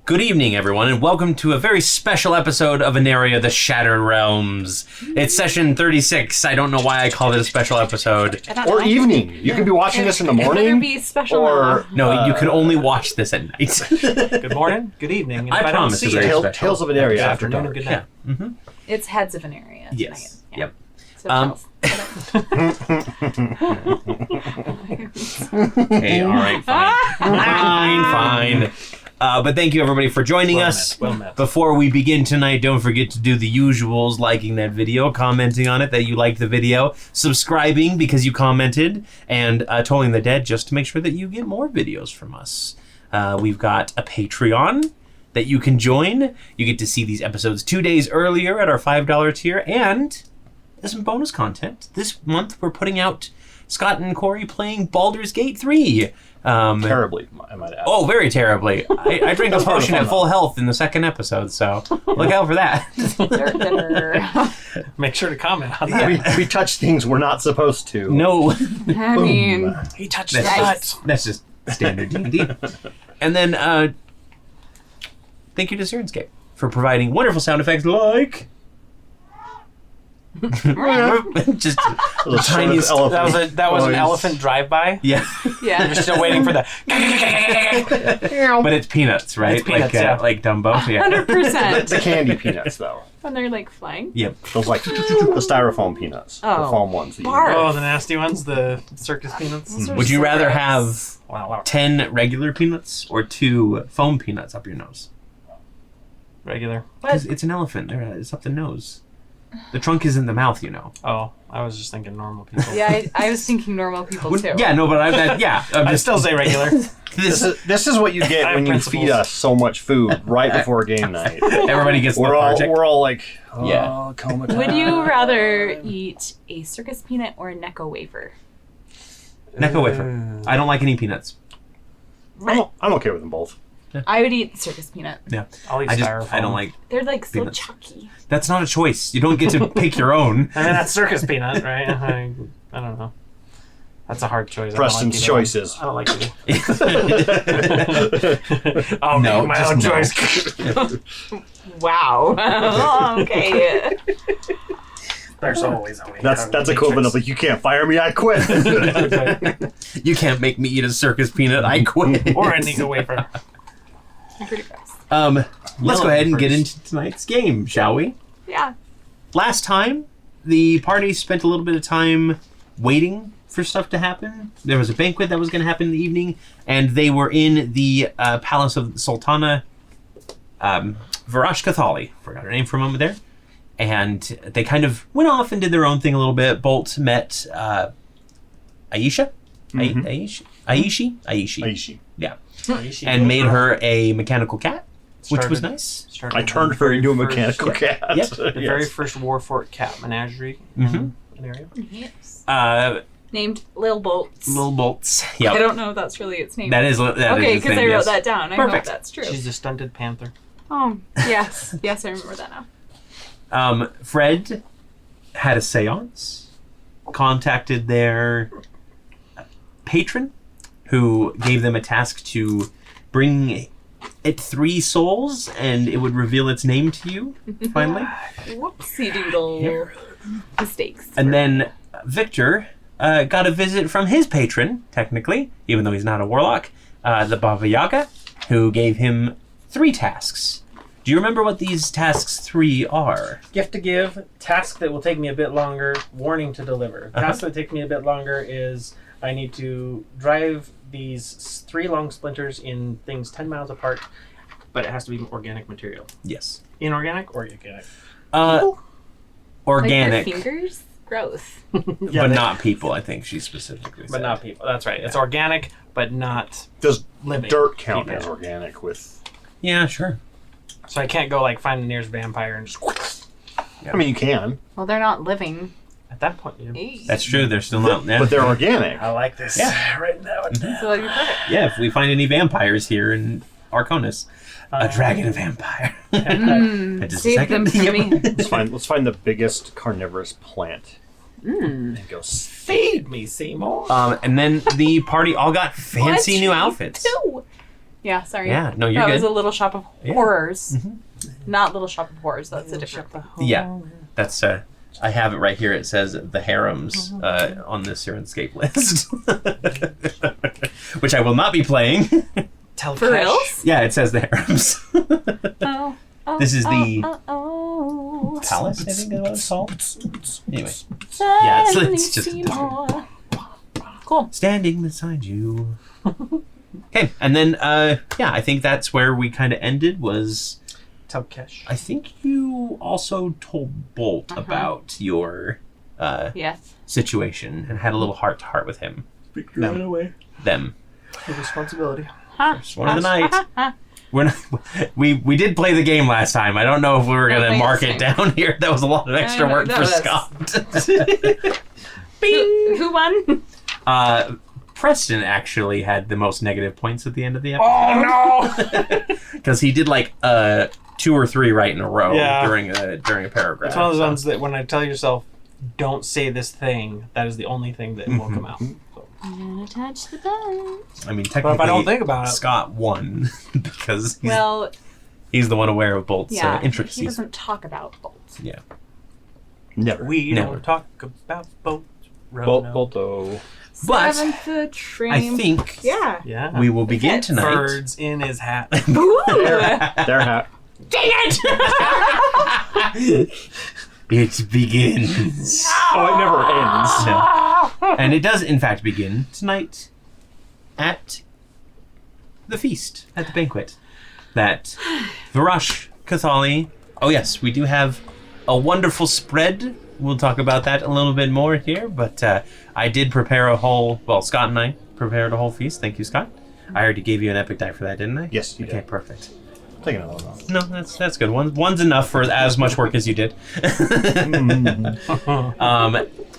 Good evening, everyone, and welcome to a very special episode of Aneria, the Shattered Realms. It's session 36. I don't know why I called it a special episode. Or evening. You could be watching this in the morning. It better be special. Or no, you can only watch this at night. Good morning, good evening. And I promise it's very special. Tales of Aneria after afternoon dark. and good night. Yeah. Mm-hmm. It's Heads of Aneria. Yes. Tonight. Yeah. Yep. So Okay, all right, fine. But thank you, everybody, for joining us. Well met. Before we begin tonight, don't forget to do the usuals, liking that video, commenting on it that you liked the video, subscribing because you commented, and Tolling the Dead just to make sure that you get more videos from us. We've got a Patreon that you can join. You get to see these episodes 2 days earlier at our $5 tier, and there's some bonus content. This month, we're putting out Scott and Cory playing Baldur's Gate 3. Terribly, I might add. Oh, very terribly. I drank a potion at full health in the second episode, so look out for that. Make sure to comment on that. We touch things we're not supposed to. No. I mean, He touched the That's, butt. that's just standard D&D. And then, thank you to Syrinscape for providing wonderful sound effects like... just the tiniest... That was an elephant drive-by. Yeah. yeah. You're still waiting for the... But it's peanuts, right? It's peanuts, like Dumbo. Yeah. 100%. The candy peanuts, though. When they're like flying. Yep. Those like the styrofoam peanuts. The Oh. foam ones. that you- Barf. Oh, the nasty ones, the circus peanuts. Those are Would you so rather gross. have Wow. 10 regular peanuts or 2 foam peanuts up your nose? Regular. Because it's an elephant. It's up the nose. The trunk is in the mouth, you know. Oh, I was just thinking normal people. Yeah, I was thinking normal people too. Yeah, no, but I'm I'd still say regular. This is what you get I have when you principles. feed us so much food right before game night. Everybody gets We're lethargic. all like, oh, Yeah. comatose. Would you rather eat a circus peanut or a Necco wafer? Necco wafer. I don't like any peanuts. I'm okay with them both. I would eat circus peanut. Yeah, I'll eat I styrofoam. don't like. They're like so Peanuts. chalky. That's not a choice. You don't get to pick your own. I mean, that's circus peanut, right? I don't know. That's a hard choice. Preston's choices. I don't like either. I'll No, make my just own no. choice. Wow. Okay. There's always a way. That's equivalent of like, you can't fire me, I quit. You can't make me eat a circus peanut. I quit. Or a Necco wafer. Pretty gross. Let's go ahead and get wafers. into tonight's game, shall we? Yeah. Last time, the party spent a little bit of time waiting for stuff to happen. There was a banquet that was going to happen in the evening, and they were in the palace of Sultana Varash Cathali. Forgot her name for a moment there. And they kind of went off and did their own thing a little bit. Bolt met Aisha? Aishi? Yeah. And made her a mechanical cat, which was nice. I turned her into a mechanical cat. Yep. The very first Warforged cat menagerie in an area. Yes. Named Lil Bolts. Little bolts. Yep. I don't know if that's really its name. That is okay, his because name, I wrote yes. that down. I Perfect. know that's true. She's a stunted panther. Oh, yes. Yes, I remember that now. Fred had a seance, contacted their patron, who gave them a task to bring it 3 souls, and it would reveal its name to you, finally. Whoopsie doodle. Mistakes. And then Victor got a visit from his patron, technically, even though he's not a warlock, the Baba Yaga, who gave him 3 tasks. Do you remember what these tasks 3 are? Gift to give, task that will take me a bit longer, warning to deliver. Task that take me a bit longer is I need to drive these 3 long splinters in things 10 miles apart, but it has to be organic material. Yes. Inorganic or organic? Organic, Like their fingers? Gross. but not people, I think she specifically said. But not people. That's right. It's organic, but not Does living. dirt count people. as organic with... Yeah, sure. So I can't go like find the nearest vampire and just... I mean, you can, Well, they're not living. At that point, you... Hey. That's true, they're still not... but they're organic. I like this. Yeah. Right now. So that'd be perfect. Yeah, if we find any vampires here in Arconis. A dragon vampire. Just a Save second. them for Yep. me. Let's find the biggest carnivorous plant. And go Feed me, Seymour. And then the party all got fancy new outfits. Two. Yeah, sorry. Yeah, no, you're that good. was a Little Shop of Yeah. Horrors. Mhm. Not Little Shop of Horrors. That's a different thing. Yeah, that's I have it right here. It says the harems on the Syrinscape list, which I will not be playing. Tell For reals? Yeah, it says the harems. This is the palace, I think is what it's called. Anyway, yeah, it's just cool. Standing beside you. Okay, and then I think that's where we kind of ended. Was Telkesh. I think you also told Bolt about your Yes. situation and had a little heart to heart with him. Away. Them. The responsibility. First one of the night. We're not, we did play the game last time. I don't know if we were gonna mark it down here. That was a lot of extra work for Scott. Who won? Preston actually had the most negative points at the end of the episode. Oh no! Because he did like 2 or 3 right in a row during a paragraph. It's one of those ones that when I tell yourself, "Don't say this thing," that is the only thing that will come out. So. I'm gonna touch the button. I mean, But technically, if I don't think about it, Scott won because Well, he's the one aware of Bolt's yeah, he intricacies. doesn't talk about Bolt. Yeah. Never. we Never. don't talk about boats. Bolto. But 7-foot trim. I think Yeah. Yeah. we will begin Fits. tonight. Birds in his hat. Ooh! Their hat. Dang it! It begins. Oh, it never ends. No. And it does, in fact, begin tonight at the feast, at the banquet. That Varash Cathali. Oh, yes, we do have a wonderful spread. We'll talk about that a little bit more here, but I did prepare a whole, Scott and I prepared a whole feast. Thank you, Scott. I already gave you an epic die for that, didn't I? Yes, you Okay, did. perfect. Take another one. No, that's good. One's enough for as much work as you did. But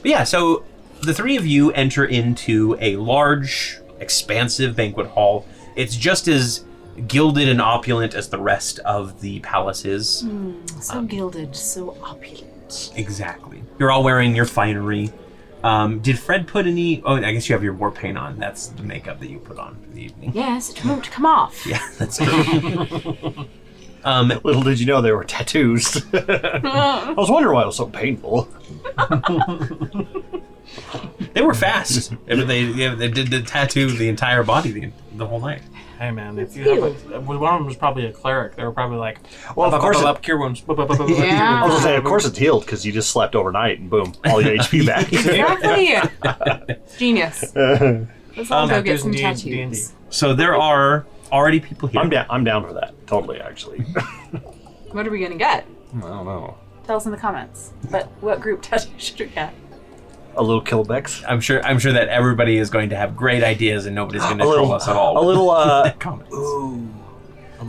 yeah, so the 3 of you enter into a large, expansive banquet hall. It's just as gilded and opulent as the rest of the palace is. So gilded, so opulent. Exactly. You're all wearing your finery. Did Fred put any... Oh, I guess you have your war paint on. That's the makeup that you put on for the evening. Yes, it won't come off. Yeah, that's true. Little did you know they were tattoos. I was wondering why it was so painful. They were fast. They did the tattoo the entire body the whole night. Hey man, if you have one of them was probably a cleric. They were probably like, Well, of course up cure wounds. Yeah. I was gonna say, of course it's healed because you just slept overnight and boom, all your HP back. Exactly. Genius. Let's all go get some Tattoos tattoos. in D&D. So there are already people here. I'm down for that. Totally, actually. What are we gonna get? I don't know. Tell us in the comments. But what group tattoo should we get? A little Killbex. I'm sure that everybody is going to have great ideas and nobody's going to troll us at all. A little. Comments. Ooh.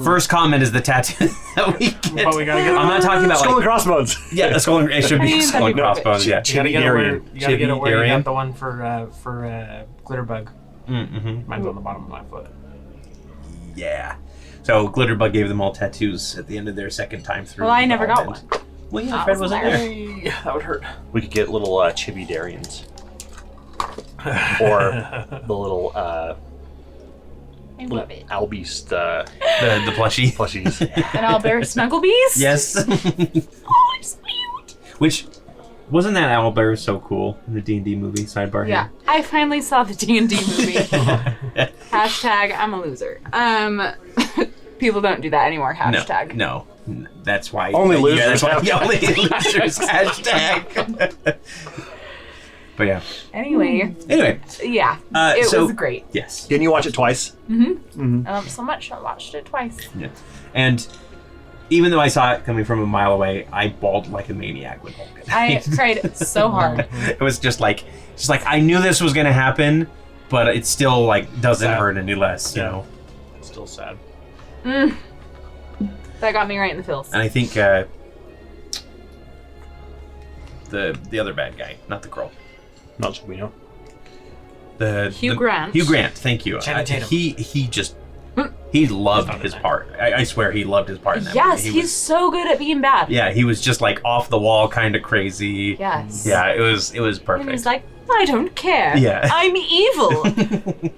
First comment is the tattoo that we get. But we gotta get. I'm not talking about Skull and like crossbones. a skull and, it should I be mean, skull and that'd be crossbones. Yeah, You gotta get it where you Chibi-Arian. got the one for Glitterbug. Mm-hmm. Mine's on the bottom of my foot. Yeah. So Glitterbug gave them all tattoos at the end of their second time through. Well, I never got development. one. Well, yeah, That Fred was wasn't there. Hey, that would hurt. We could get little Chibi-Darians. Or the little I love it. Albeast The plushie. plushies. And Owlbear Snugglebees? Yes. Oh, it's so cute. Which wasn't that owlbear so cool in the D&D movie? Sidebar. Yeah, I finally saw the D&D movie. Hashtag I'm a loser. People don't do that anymore. Hashtag. No. That's why. Only losers Yeah, that's why have only losers. Hashtag. But yeah. Anyway, yeah, it so- was great. Yes. Didn't you watch it twice? So much I watched it twice. Yeah. And even though I saw it coming from a mile away, I bawled like a maniac with Hulk. I cried so hard. It was just like I knew this was gonna happen, but it still like doesn't Sad. hurt any less, you know. It's still sad. That got me right in the feels. And I think the other bad guy, not the girl. Not so we know. Hugh Grant. Hugh Grant, thank you. Channing Tatum. He loved his part. I swear he loved his part in that Yes, movie. he's so good at being bad. Yeah, he was just like off the wall, kind of crazy. Yes. Yeah, it was perfect. And he's like, I don't care. Yeah. I'm evil.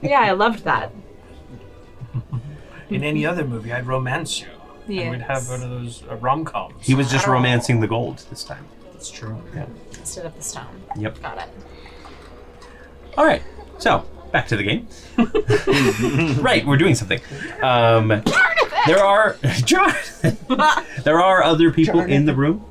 Yeah, I loved that. In any other movie, I'd romance you. Yes. And we'd have one of those rom-coms. He was just romancing the gold this time. That's true. Yeah. Instead of the stone. Yep. Got it. All right. So back to the game. Right, we're doing something. There are there are other people in the room.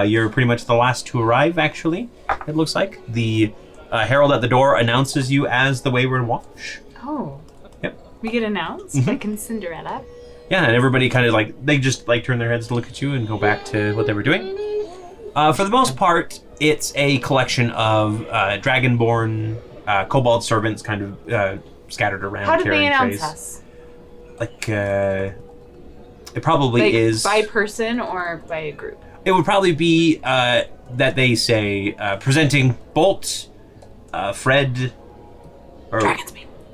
You're pretty much the last to arrive. Actually, it looks like the herald at the door announces you as the Wayward Watch. Oh. Yep. We get announced like in Cinderella. Yeah, and everybody kind of like they just like turn their heads to look at you and go back to what they were doing. For the most part, it's a collection of dragonborn kobold servants kind of scattered around. How did they carrying announce trays. us? Like, it probably Like, is... by person or by a group? It would probably be that they say, presenting Bolt, Fred... Or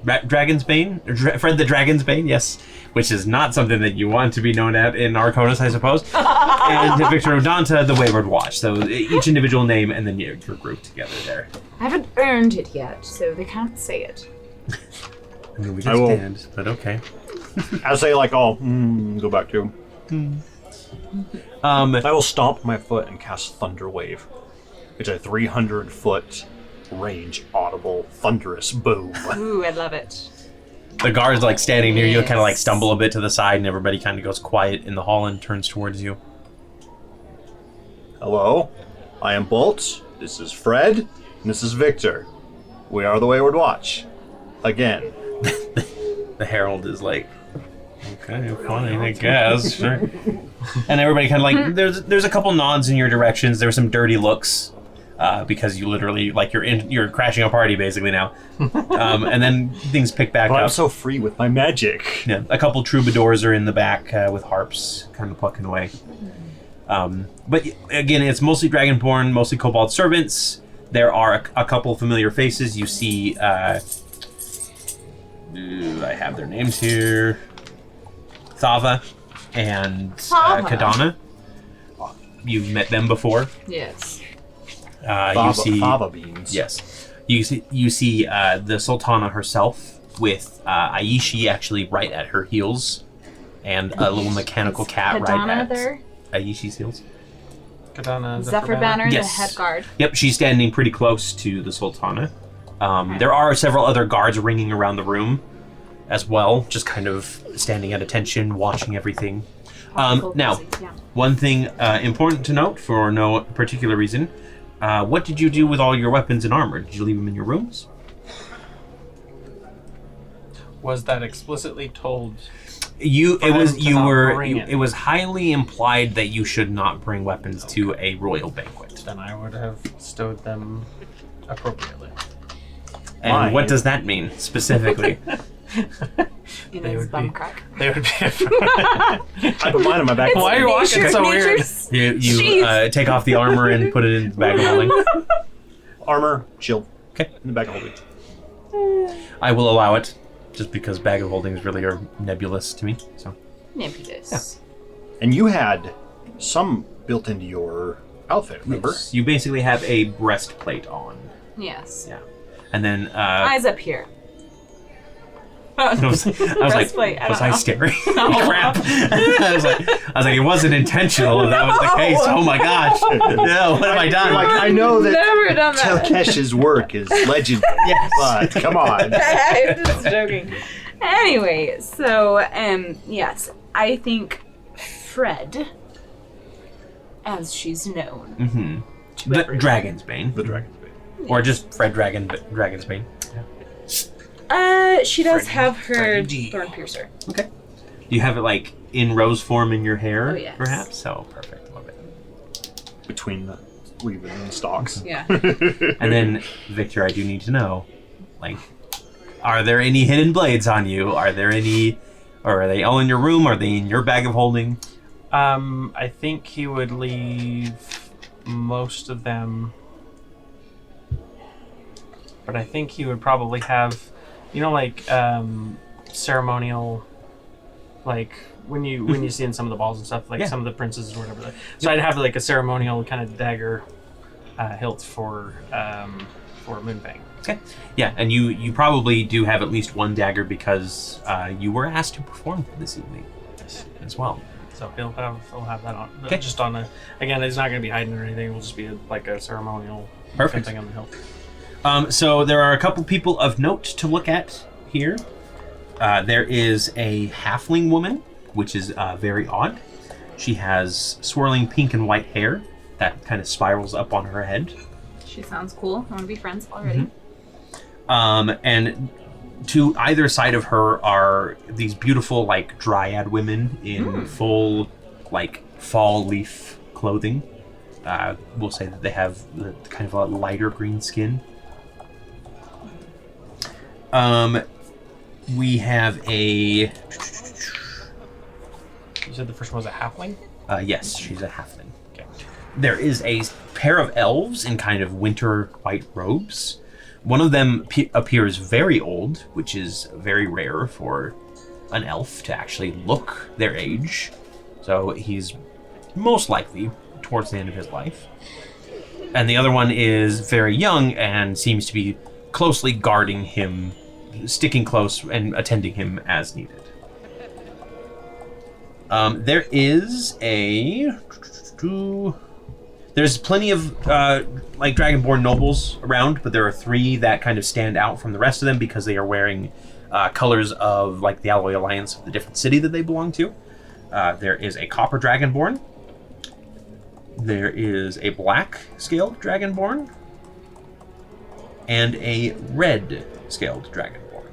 Dragonsbane. Fred the Dragonsbane, yes. Which is not something that you want to be known at in Arconis, I suppose. And Victor Odonta, the Wayward Watch. So each individual name and then you're grouped together there. I haven't earned it yet, so they can't say it. I mean, we I just will- stand, but okay. I say like, go back to. I will stomp my foot and cast Thunder Wave. It's a 300-foot range, audible, thunderous boom. Ooh, I love it. The guard's like standing near you, kind of like Yes. stumble a bit to the side, and everybody kind of goes quiet in the hall and turns towards you. Hello, I am Bolt. This is Fred, and this is Victor. We are the Wayward Watch. Again. The herald is like, okay, fine, I guess. Sure. And everybody kind of like, there's a couple nods in your directions. There's some dirty looks. Because you literally, like, you're crashing a party basically now. And then things pick back But up. I'm so free with my magic. Yeah, a couple troubadours are in the back with harps, kind of plucking away. But again, it's mostly Dragonborn, mostly Kobold servants. There are a couple familiar faces. You see, I have their names here. Thava and Kadana. You've met them before. Yes. You see, Fava beans. yes, you see the Sultana herself with Aishi actually right at her heels, and a little mechanical cat right Kadana at there? Aishi's heels. Katana, Zephyr Banner, Yes. the head guard. Yep, she's standing pretty close to the Sultana. There are several other guards ringing around the room as well, just kind of standing at attention, watching everything. Now, Yeah. one thing important to note for no particular reason. What did you do with all your weapons and armor? Did you leave them in your rooms? Was that explicitly told? It it. was highly implied that you should not bring weapons to a royal banquet. Then I would have stowed them appropriately. And Why? what does that mean specifically? In They his would bum be- crack. They would be. I put mine in my back. Why are you walking so weird? You take off the armor and put it in the bag of holding. Armor, shield. Okay. In the back of holding. I will allow it, just because bag of holdings really are nebulous to me. So Nebulous. And you had some built into your outfit, remember? yes, you basically have a breastplate on. Yes. Yeah, and then Eyes up here. I was Breastplate, like, was I I don't staring? Crap! I was like, it wasn't intentional. If that was the case, oh my gosh! No, what have I done? Like, I know that Never done that. Telkesh's work is legendary, Yes. but come on. I'm just joking. Anyway, so yes, I think Fred, as she's known, Mm-hmm. The Dragonsbane, The Dragon's Bane. or just Fred Dragonsbane. she does Freddy. have her Freddy. thorn piercer. Okay. Do you have it like in rose form in your hair? Oh, yes. Perhaps. Oh, perfect. Love it. Between the leaves and the stalks. Yeah. And then, Victor, I do need to know, like, are there any hidden blades on you? Are there any, or are they all in your room? Are they in your bag of holding? I think he would leave most of them, but I think he would probably have, like ceremonial, like when you see in some of the balls and stuff, like Yeah. some of the princes or whatever. So I'd have like a ceremonial kind of dagger hilt for Moonfang. Okay. Yeah, and you probably do have at least one dagger because you were asked to perform this evening as well. So he'll have that on. Okay. Just on a. Again, it's not going to be hiding or anything. It will just be like a ceremonial. Perfect. Thing on the hill. So there are a couple people of note to look at here. There is a halfling woman, which is very odd. She has swirling pink and white hair that kind of spirals up on her head. She sounds cool. I want to be friends already. And to either side of her are these beautiful, like, dryad women in full, like, fall leaf clothing. We'll say that they have the kind of a lighter green skin. We have a... You said the first one was a halfling? Yes, she's a halfling. Okay. There is a pair of elves in kind of winter white robes. One of them appears very old, which is very rare for an elf to actually look their age. So he's most likely towards the end of his life. And the other one is very young and seems to be closely guarding him, sticking close and attending him as needed. There is a... There's plenty of like Dragonborn nobles around, but there are 3 that kind of stand out from the rest of them because they are wearing colors of like the Alloy Alliance of the different city that they belong to. There is a copper Dragonborn. There is a black scaled Dragonborn. And a red scaled Dragonborn.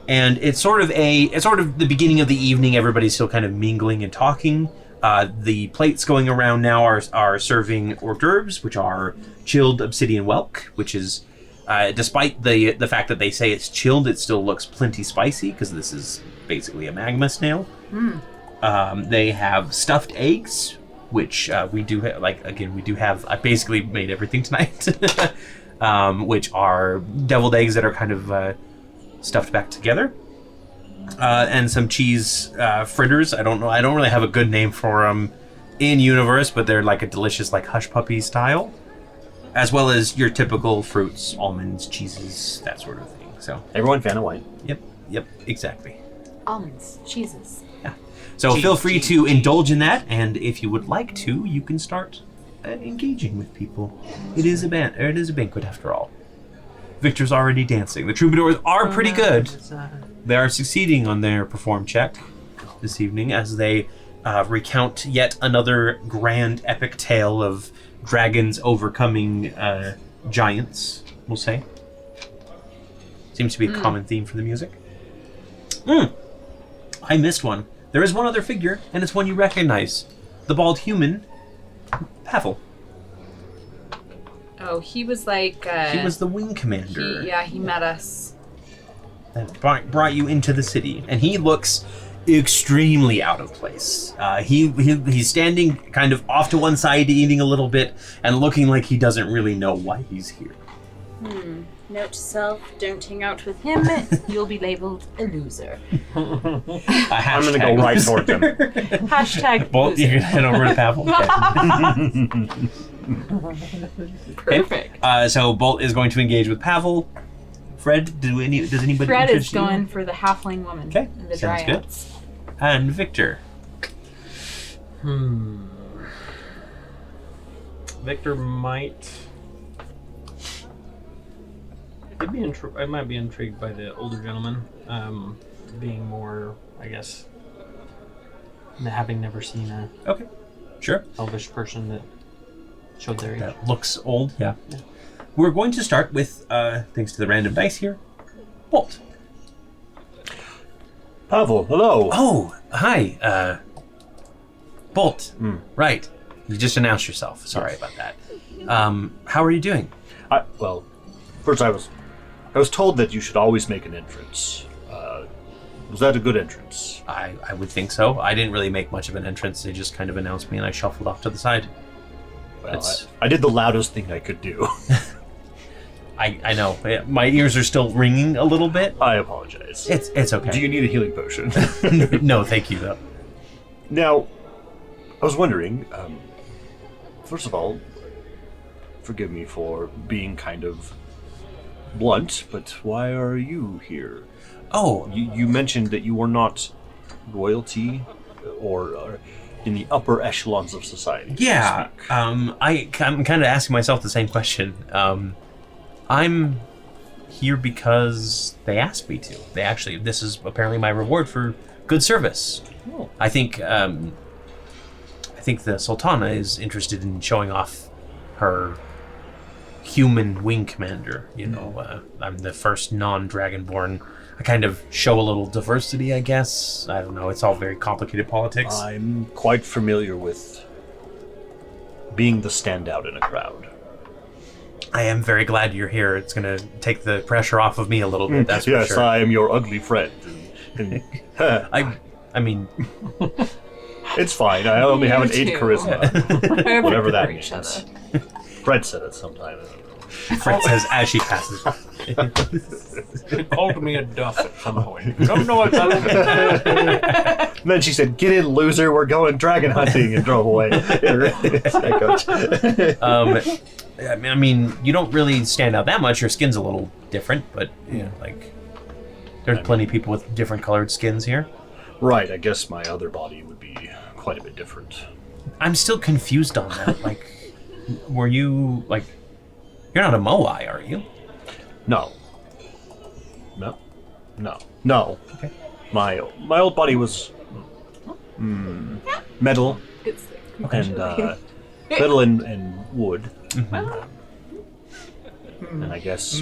And it's sort of the beginning of the evening. Everybody's still kind of mingling and talking. The plates going around now are serving hors d'oeuvres, which are chilled obsidian whelk, which is, despite the fact that they say it's chilled, it still looks plenty spicy because this is basically a magma snail. They have stuffed eggs, which we do have. I basically made everything tonight, which are deviled eggs that are kind of stuffed back together. And some cheese fritters. I don't know. I don't really have a good name for them in universe, but they're like a delicious, like hush puppy style, as well as your typical fruits, almonds, cheeses, that sort of thing. So Everyone fan of wine. Yep, exactly. Almonds, cheeses. Yeah. So feel free to indulge in that, and if you would like to, you can start engaging with people. It is a banquet after all. Victor's already dancing. The troubadours are pretty good. They are succeeding on their perform check this evening as they recount yet another grand epic tale of dragons overcoming giants, we'll say. Seems to be a common theme for the music. I missed one. There is one other figure, and it's one you recognize. The bald human, Pavel. Oh, he was like... he was the wing commander. He met us. That brought you into the city, and he looks extremely out of place. He's standing kind of off to one side, eating a little bit, and looking like he doesn't really know why he's here. Note to self, don't hang out with him. You'll be labeled a loser. I'm going to go right toward them. Hashtag Bolt, loser. you're going to head over to Pavel? Okay. Perfect. So Bolt is going to engage with Pavel. Fred, does anybody Fred is interest you? going for the halfling woman. Okay, And the sounds good. dryads. And Victor. Victor might... I might be intrigued by the older gentleman, being more, I guess, having never seen a Okay, sure. elvish person that showed their age. That looks old, yeah. We're going to start with, thanks to the random dice here, Bolt. Pavel, hello. Oh, hi, Bolt. Right. You just announced yourself. Sorry about that. How are you doing? Well, first I was told that you should always make an entrance. Was that a good entrance? I would think so. I didn't really make much of an entrance. They just kind of announced me and I shuffled off to the side. Well, I did the loudest thing I could do. I know. My ears are still ringing a little bit. I apologize. It's okay. Do you need a healing potion? No, thank you, though. Now, I was wondering, first of all, forgive me for being kind of blunt, but why are you here? Oh, You mentioned that you were not royalty or in the upper echelons of society. so to yeah. speak. I'm kind of asking myself the same question. I'm here because they asked me to. This is apparently my reward for good service. Oh. I think the Sultana is interested in showing off her human wing commander. You know, I'm the first non-dragonborn. I kind of show a little diversity, I guess. I don't know. It's all very complicated politics. I'm quite familiar with being the standout in a crowd. I am very glad you're here. It's going to take the pressure off of me a little bit, that's yes, for sure. I am your ugly friend. And, I mean, it's fine. I only have an You 8 too. charisma. Whatever that For each means. other. Fred said it sometime. Fred says as she passes. She called me a duff at some point. Don't know what that means. And then she said, "Get in, loser. We're going dragon hunting," and drove away. I mean, you don't really stand out that much. Your skin's a little different, but yeah, like there's plenty of people with different colored skins here. Right. I guess my other body would be quite a bit different. I'm still confused on that. Like, were you like? You're not a Moai, are you? No. Okay. My old body was metal It's thick. and metal and wood. And I guess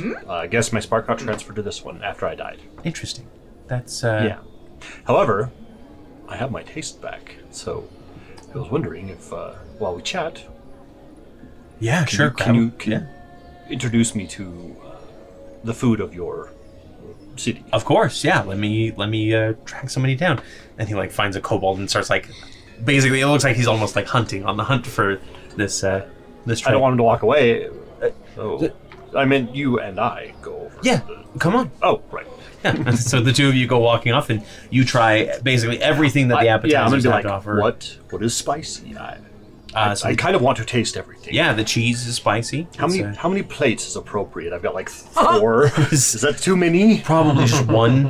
my spark got transferred to this one after I died. Interesting. That's Yeah. However, I have my taste back, so I was wondering if while we chat, Yeah, sure. can you introduce me to the food of your city? Of course, yeah. Let me track somebody down. And he like finds a kobold and starts like, basically, it looks like he's almost like on the hunt for this this. I don't want him to walk away. So I meant you and I go over. Yeah, come on. Oh, right. Yeah. So the two of you go walking off, and you try basically everything that the I'm gonna appetizers be have like, to offer. what is spicy? So I kind of want to taste everything. yeah, the cheese is spicy. How It's, many plates is appropriate? I've got like 4. Is that too many? Probably just one.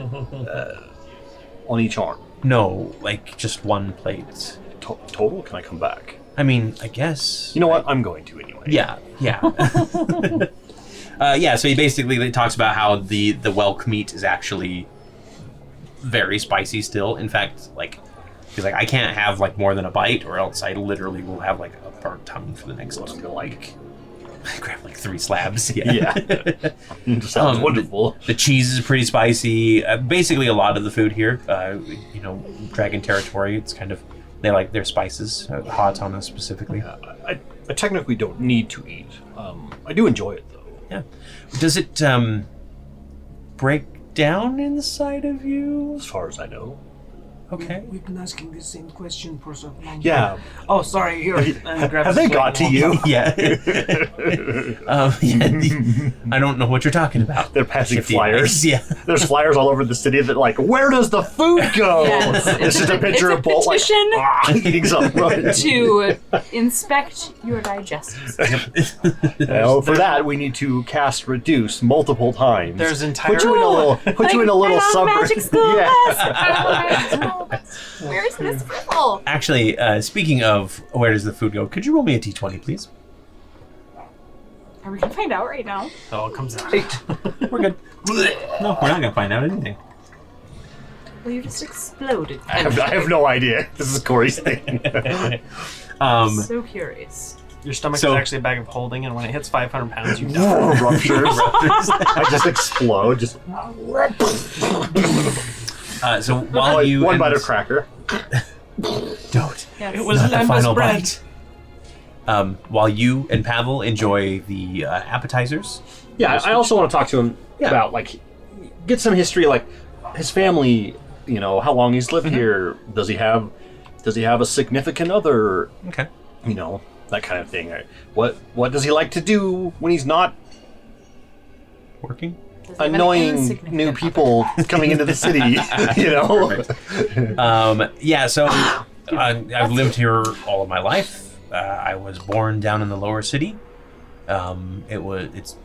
On each arm. No, like just one plate. Total? Can I come back? I mean, I guess. You know what? I'm going to anyway. Yeah. Yeah, so he basically talks about how the whelk meat is actually very spicy still. In fact, like, he's like, I can't have like more than a bite, or else I literally will have like a burnt tongue for the next like. I grab like 3 slabs. Yeah. Sounds wonderful. The cheese is pretty spicy. Basically, a lot of the food here, Dragon territory, it's kind of, they like their spices, Haatana specifically. I technically don't need to eat. I do enjoy it, though. Yeah. Does it break down inside of you? As far as I know. Okay. We've been asking the same question for so long. Yeah. Oh, sorry. Here. Have they got to you? Yeah. I don't know what you're talking about. They're passing Shifty flyers. eyes, yeah. There's flyers all over the city that like, where does the food go? Yes, It's just a picture it's of Bolt like petition eating something. to inspect your digestive system. For that, we need to cast reduce multiple times. There's entire- put you in a little I'm suburb. magic school. Yeah. Yes. Where's this riffle? Actually, speaking of where does the food go, could you roll me a d20, please? Are we gonna find out right now? Oh, it comes out. 8. We're good. No, we're not going to find out anything. Well, you just exploded. I have no idea. This is Cory's thing. So curious. Your stomach So- is actually a bag of holding, and when it hits 500 pounds, you die. Ruptures. I just explode. Just So while you one and- bite of cracker. Don't. Yes. It was Not the Lemba's final bread. bite. While you and Pavel enjoy the appetizers. Yeah, I also want to talk to him about like get some history, like his family. You know, how long he's lived here. Does he have a significant other? Okay. You know, that kind of thing. What does he like to do when he's not Working? Does he have an annoying insignificant new other? people coming into the city? You know. Yeah, so I've lived here all of my life. I was born down in the lower city. It's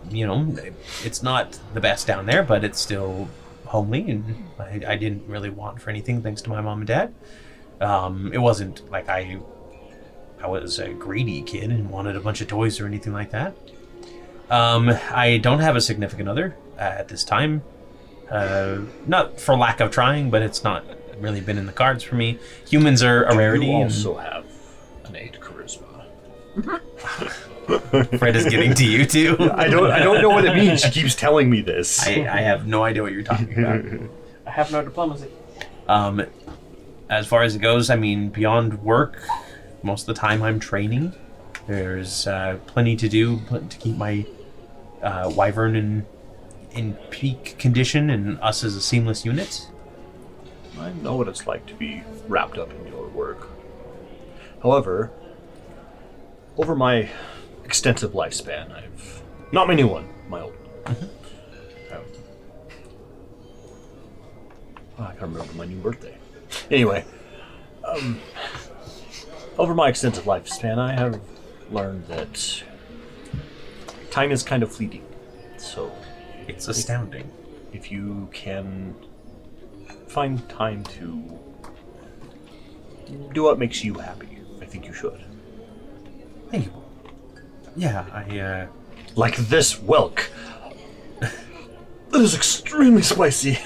not the best down there, but it's still homely, and I didn't really want for anything thanks to my mom and dad. It wasn't like I was a greedy kid and wanted a bunch of toys or anything like that. I don't have a significant other at this time. Not for lack of trying, but it's not really been in the cards for me. Humans are a rarity. You also have an 8 charisma. Fred is getting to you too. I don't know what it means. She keeps telling me this. I have no idea what you're talking about. I have no diplomacy. As far as it goes, I mean, beyond work, most of the time I'm training. There's plenty to do to keep my wyvern in peak condition and us as a seamless unit. I know what it's like to be wrapped up in your work. However, over my extensive lifespan, I've not my new one, my old one. I can't remember my new birthday. Anyway, over my extensive lifespan, I have learned that time is kind of fleeting. So It's astounding. if you can find time to do what makes you happy, I think you should. Thank you. Yeah, Like this whelk. That is extremely spicy.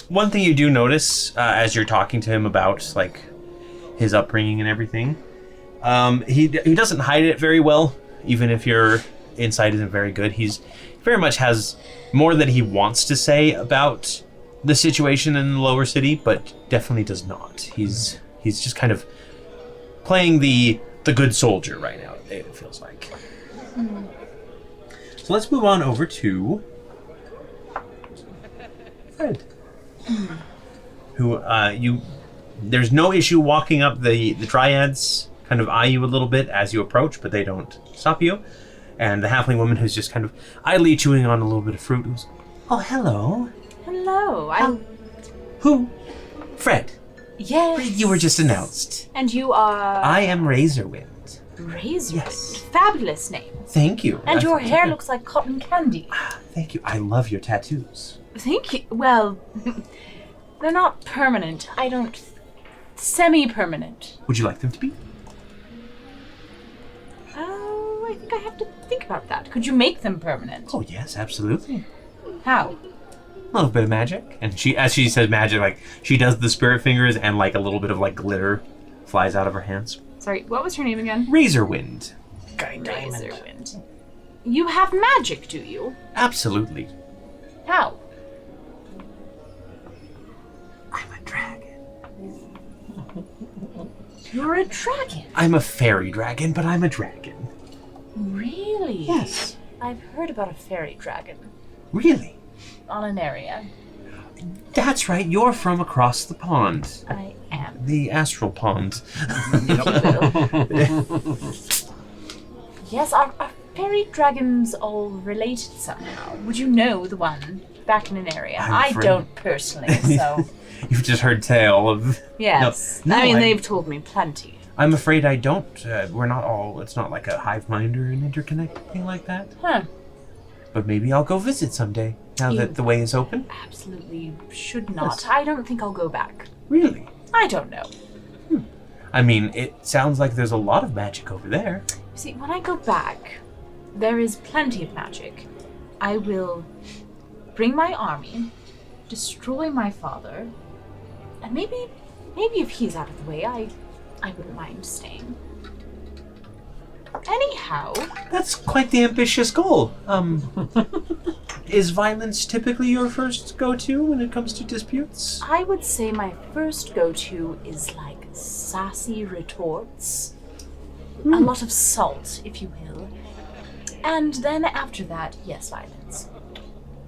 One thing you do notice as you're talking to him about like his upbringing and everything, he doesn't hide it very well. Even if your insight isn't very good, he very much has more that he wants to say about the situation in the lower city, but definitely does not. He's just kind of playing the good soldier right now. It feels like. So let's move on over to Fred. Who there's no issue walking up. The dryads kind of eye you a little bit as you approach, but they don't stop you. And the halfling woman who's just kind of idly chewing on a little bit of fruit goes, "Oh, hello. Hello. Who? Fred. Yes. You were just announced. And you are... I am Razorwind. Razor. Yes. Fabulous name. Thank you. And your hair looks like cotton candy. Thank you. I love your tattoos. Thank you. Well, they're not permanent. I don't... Semi-permanent. Would you like them to be? Oh, I think I have to think about that. Could you make them permanent? Oh yes, absolutely. How? A little bit of magic. And as she says magic, like she does the spirit fingers and like a little bit of like glitter flies out of her hands. Sorry, what was her name again? Razorwind. Razorwind. You have magic, do you? Absolutely. How? I'm a dragon. You're a dragon. I'm a fairy dragon, but I'm a dragon. Really? Yes. I've heard about a fairy dragon Really? on Aneria. That's right, you're from across the pond. I am. The astral pond. Yes, are fairy dragons all related somehow? Would you know the one back in Aneria? I'm I afraid- don't personally, so... You've just heard tale of... Yes. No, I mean, I'm- they've told me plenty. I'm afraid I don't. We're not all... It's not like a hive mind or an interconnect thing like that. Huh. But maybe I'll go visit someday, now You- that the way is open. Absolutely should not. Yes. I don't think I'll go back. Really? I don't know. I mean, it sounds like there's a lot of magic over there. You see, when I go back, there is plenty of magic. I will bring my army, destroy my father, and maybe if he's out of the way, I wouldn't mind staying. Anyhow, That's quite the ambitious goal. Is violence typically your first go-to when it comes to disputes? I would say my first go-to is like sassy retorts. A lot of salt, if you will. And then after that, yes, violence.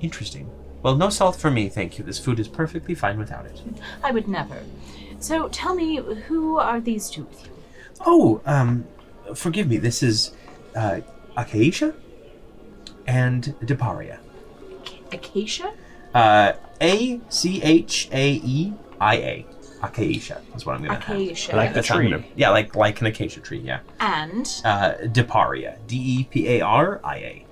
Interesting. Well, no salt for me, thank you. This food is perfectly fine without it. I would never. So tell me, who are these two with you? Oh, forgive me. This is Acacia and Deparia. Acacia? Achaeaia. Acacia is what I'm going to have. Acacia. Like the That's how I'm tree. Yeah, like an acacia tree, yeah. And Deparia. Deparia.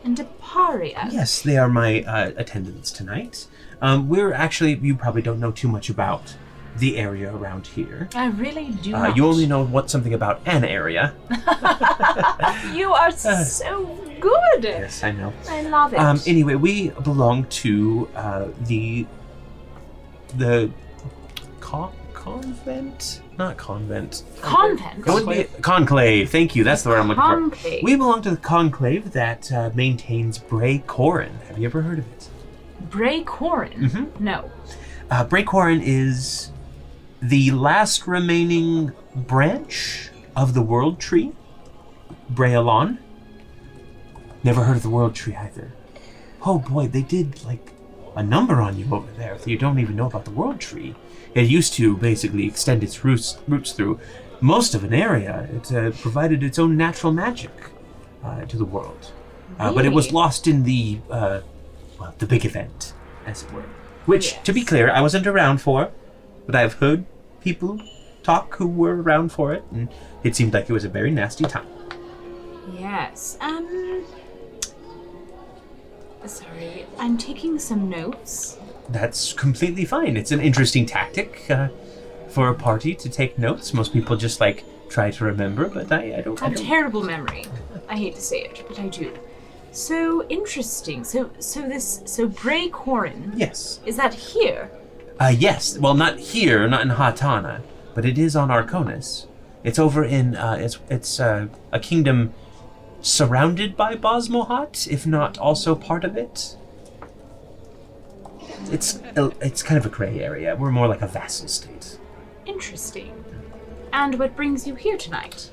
and Deparia. Yes, they are my attendants tonight. We're actually, you probably don't know too much about the area around here. I really do not. You only know something about Aneria. You are so good. Yes, I know. I love it. Anyway, we belong to the convent? Not convent. Convent. It would be conclave. Thank you. That's the word I'm looking for. Conclave. We belong to the conclave that maintains Bray Corin. Have you ever heard of it? Bray Corin? Mhm. No. Bray Corin is the last remaining branch of the World Tree. Braylon. Never heard of the World Tree either. Oh boy, they did like a number on you over there. You don't even know about the World Tree. It used to basically extend its roots through most of an area. It provided its own natural magic to the world. But it was Really? lost in the big event, as it were. Which, to be clear, I wasn't around for, but I've heard people talk who were around for it, and it seemed like it was a very nasty time. Yes. Sorry, I'm taking some notes. That's completely fine. It's an interesting tactic for a party to take notes. Most people just try to remember, but I don't. I have terrible memory. I hate to say it, but I do. So interesting. So Bray Corin. Yes. Is that here? Yes. Well, not here, not in Hatana, but it is on Arconis. It's over in it's a kingdom surrounded by Bosmohat, if not also part of it. It's kind of a gray area. We're more like a vassal state. Interesting. And what brings you here tonight?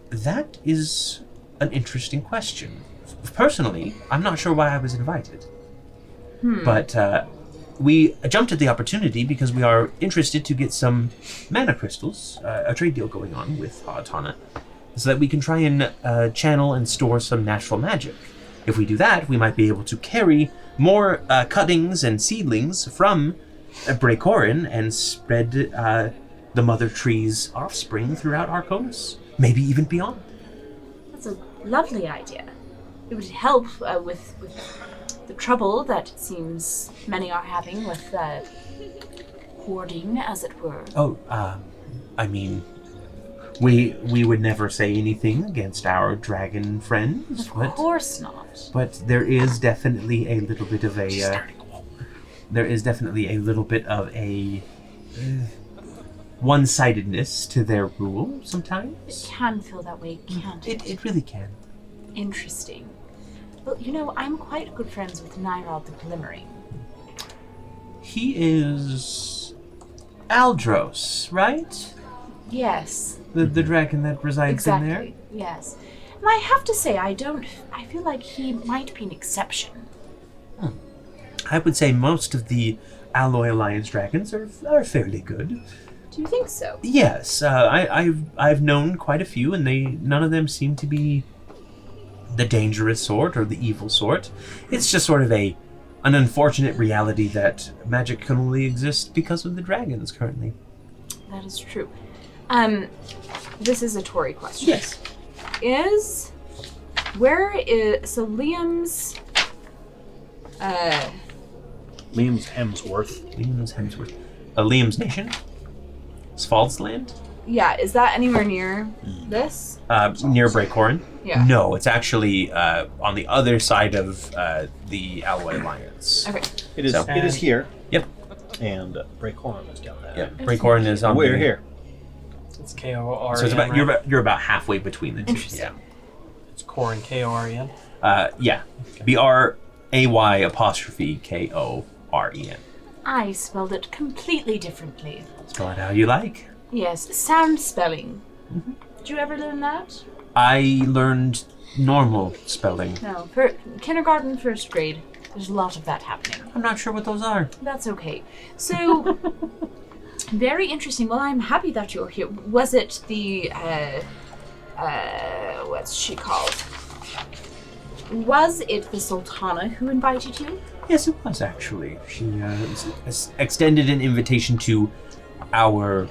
That is an interesting question. Personally, I'm not sure why I was invited. But we jumped at the opportunity because we are interested to get some mana crystals, a trade deal going on with Hatana, so that we can try and channel and store some natural magic. If we do that, we might be able to carry more cuttings and seedlings from Bray Corin and spread the mother tree's offspring throughout Arconis, maybe even beyond. That's a lovely idea. It would help with the trouble that it seems many are having with hoarding, as it were. Oh, I mean, we would never say anything against our dragon friends, Of course not. but there is definitely a little bit of a one-sidedness to their rule It sometimes. can feel that way, can't it? It really can. Interesting. Well, I'm quite good friends with Nyrod the Glimmering. He is Aldros, right? Yes, The dragon that resides in there. exactly. Yes. And I have to say, I feel like he might be an exception. I would say most of the Alloy Alliance dragons are fairly good. Do you think so? Yes, I've known quite a few, and none of them seem to be the dangerous sort or the evil sort. It's just sort of an unfortunate reality that magic can only exist because of the dragons currently. That is true. This is a Torrey question. Yes. So Liam's Liam's Hemsworth. Liam's Hemsworth. Liam's Nation? Sval's land? yeah, is that anywhere near this? Near Bray Corin? Yeah. No, it's actually on the other side of the Alloy Alliance. Okay. It is. So- It is here, Yep. and Bray Corin is down there. Yeah. Bray Corin is on We're the- here. It's K-O-R-E-N, So it's about right? you're about halfway between the two. Interesting. Yeah. It's Corin, K-O-R-E-N. Yeah. BRAY'Koren. I spelled it completely differently. Spell it how you like. Yes, sound spelling. Did you ever learn that? I learned normal spelling. No, for kindergarten, first grade. There's a lot of that happening. I'm not sure what those are. That's okay. So, very interesting. Well, I'm happy that you're here. Was it the, what's she called? Was it the Sultana who invited you? Yes, it was actually. She extended an invitation to our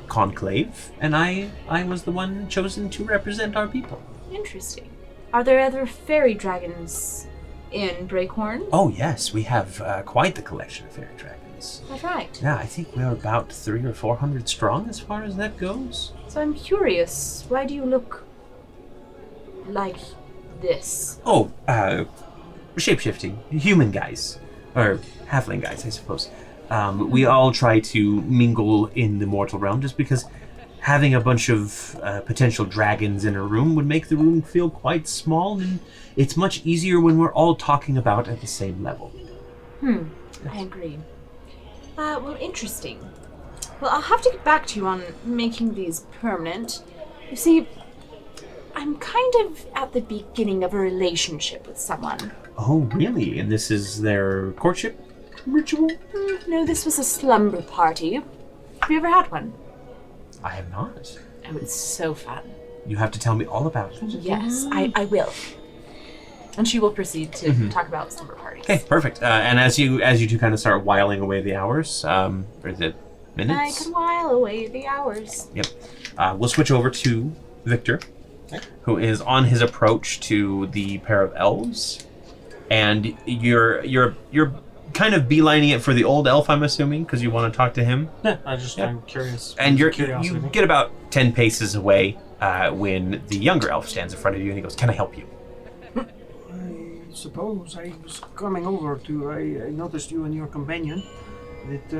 conclave, and I was the one chosen to represent our people. Interesting. Are there other fairy dragons in Breakhorn? Oh yes, we have quite the collection of fairy dragons. That's right. Yeah, I think we're about 300 or 400 strong as far as that goes. So I'm curious, why do you look like this? Oh, shapeshifting. Human guys. Or halfling guys, I suppose. We all try to mingle in the mortal realm just because having a bunch of potential dragons in a room would make the room feel quite small, and it's much easier when we're all talking about at the same level. I agree. Well, interesting. Well, I'll have to get back to you on making these permanent. You see, I'm kind of at the beginning of a relationship with someone. Oh, really? And this is their courtship ritual? No, this was a slumber party. Have you ever had one? I have not. Oh, it's so fun. You have to tell me all about it. Yes, I will. And she will proceed to talk about slumber parties. Okay, perfect. And as you two kind of start whiling away the hours, or is it minutes? I can while away the hours. Yep. We'll switch over to Victor, who is on his approach to the pair of elves, and you're kind of beelining it for the old elf, I'm assuming, because you want to talk to him. Yeah, I'm curious. And you Curiosity. get about 10 paces away when the younger elf stands in front of you and he goes, "Can I help you?" I suppose I was coming over to. I noticed you and your companion. That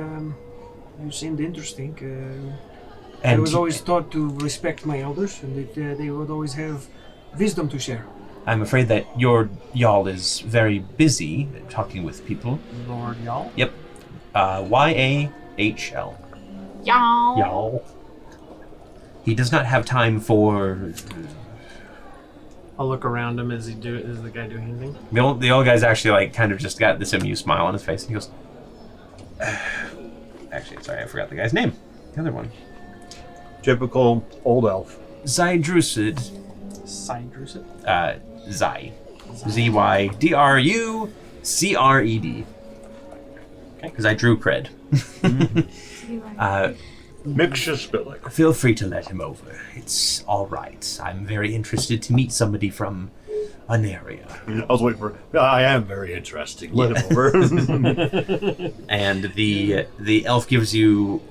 you seemed interesting. I was always taught to respect my elders, and that they would always have wisdom to share. I'm afraid that your Y'all is very busy talking with people. Lord Y'all? Yep. Y-A-H-L. Y'all. Y'all. He does not have time for... I'll look around him as the guy doing anything. The old guy's actually like kind of just got this amused smile on his face, and he goes... Actually, sorry, I forgot the guy's name. The other one. Typical old elf. Zydrusid. Sidrusid? Zy. Z-Y-D-R-U-C-R-E-D. Okay. Because I drew cred. Mixture spilling. Feel free to let him over. It's all right. I'm very interested to meet somebody from Aneria. I was waiting for. I am very interesting. Let him over. And the elf gives you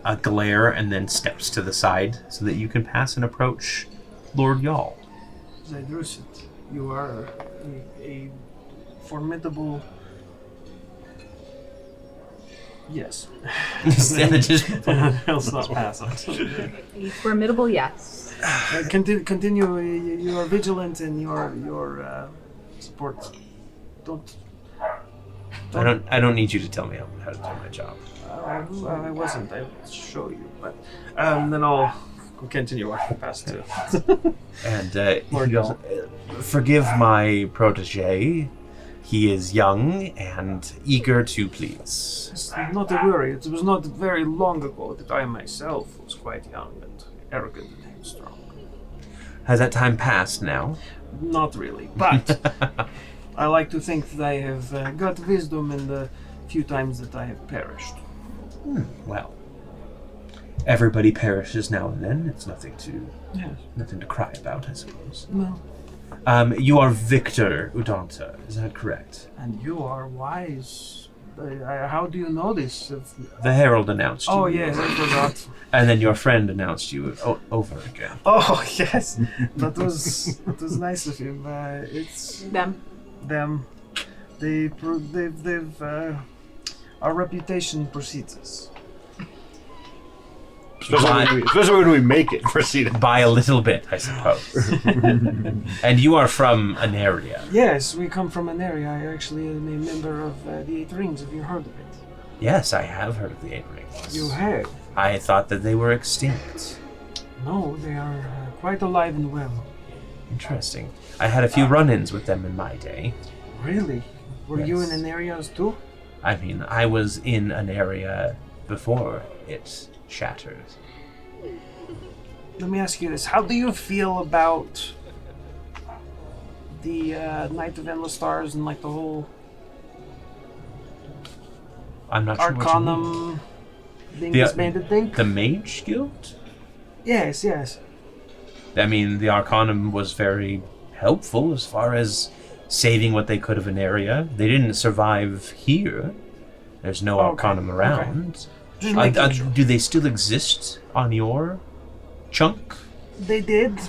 a glare and then steps to the side so that you can pass and approach Lord Y'all. Zydrusid, you are a formidable. Yes. And just Let's not pass on. A formidable yes. Continue. You are vigilant in your support. I don't need you to tell me how to do my job. I wasn't. I will show you. But then I'll continue walking past too. And Lord he goes, Y'all. "Forgive my protege. He is young and eager to please." It's not a worry. It was not very long ago that I myself was quite young and arrogant and headstrong. Has that time passed now? Not really, but I like to think that I have got wisdom in the few times that I have perished. Well, everybody perishes now and then. It's nothing to cry about, I suppose. No. You are Victor Udanta, is that correct? And you are wise. How do you know this? The Herald announced you. Oh yes, I forgot. And then your friend announced you over again. Oh yes, that was nice of him. It's Them. them. They've our reputation precedes us. Especially when we make it proceed. By a little bit, I suppose. And you are from Aneria. Yes, we come from Aneria. I actually am a member of the Eight Rings. Have you heard of it? Yes, I have heard of the Eight Rings. You have? I thought that they were extinct. No, they are quite alive and well. Interesting. I had a few run-ins with them in my day. Really? Were you in Yes. Aneria's too? I mean, I was in an area before it shattered. Let me ask you this. How do you feel about the Night of Endless Stars and like the whole I'm not sure what you mean. Arcanum being disbanded thing? The Mage Guild? Yes. I mean, the Arcanum was very helpful as far as saving what they could of Aneria. They didn't survive here. There's no Arcanum around. Okay. Do they still exist on your chunk? They did.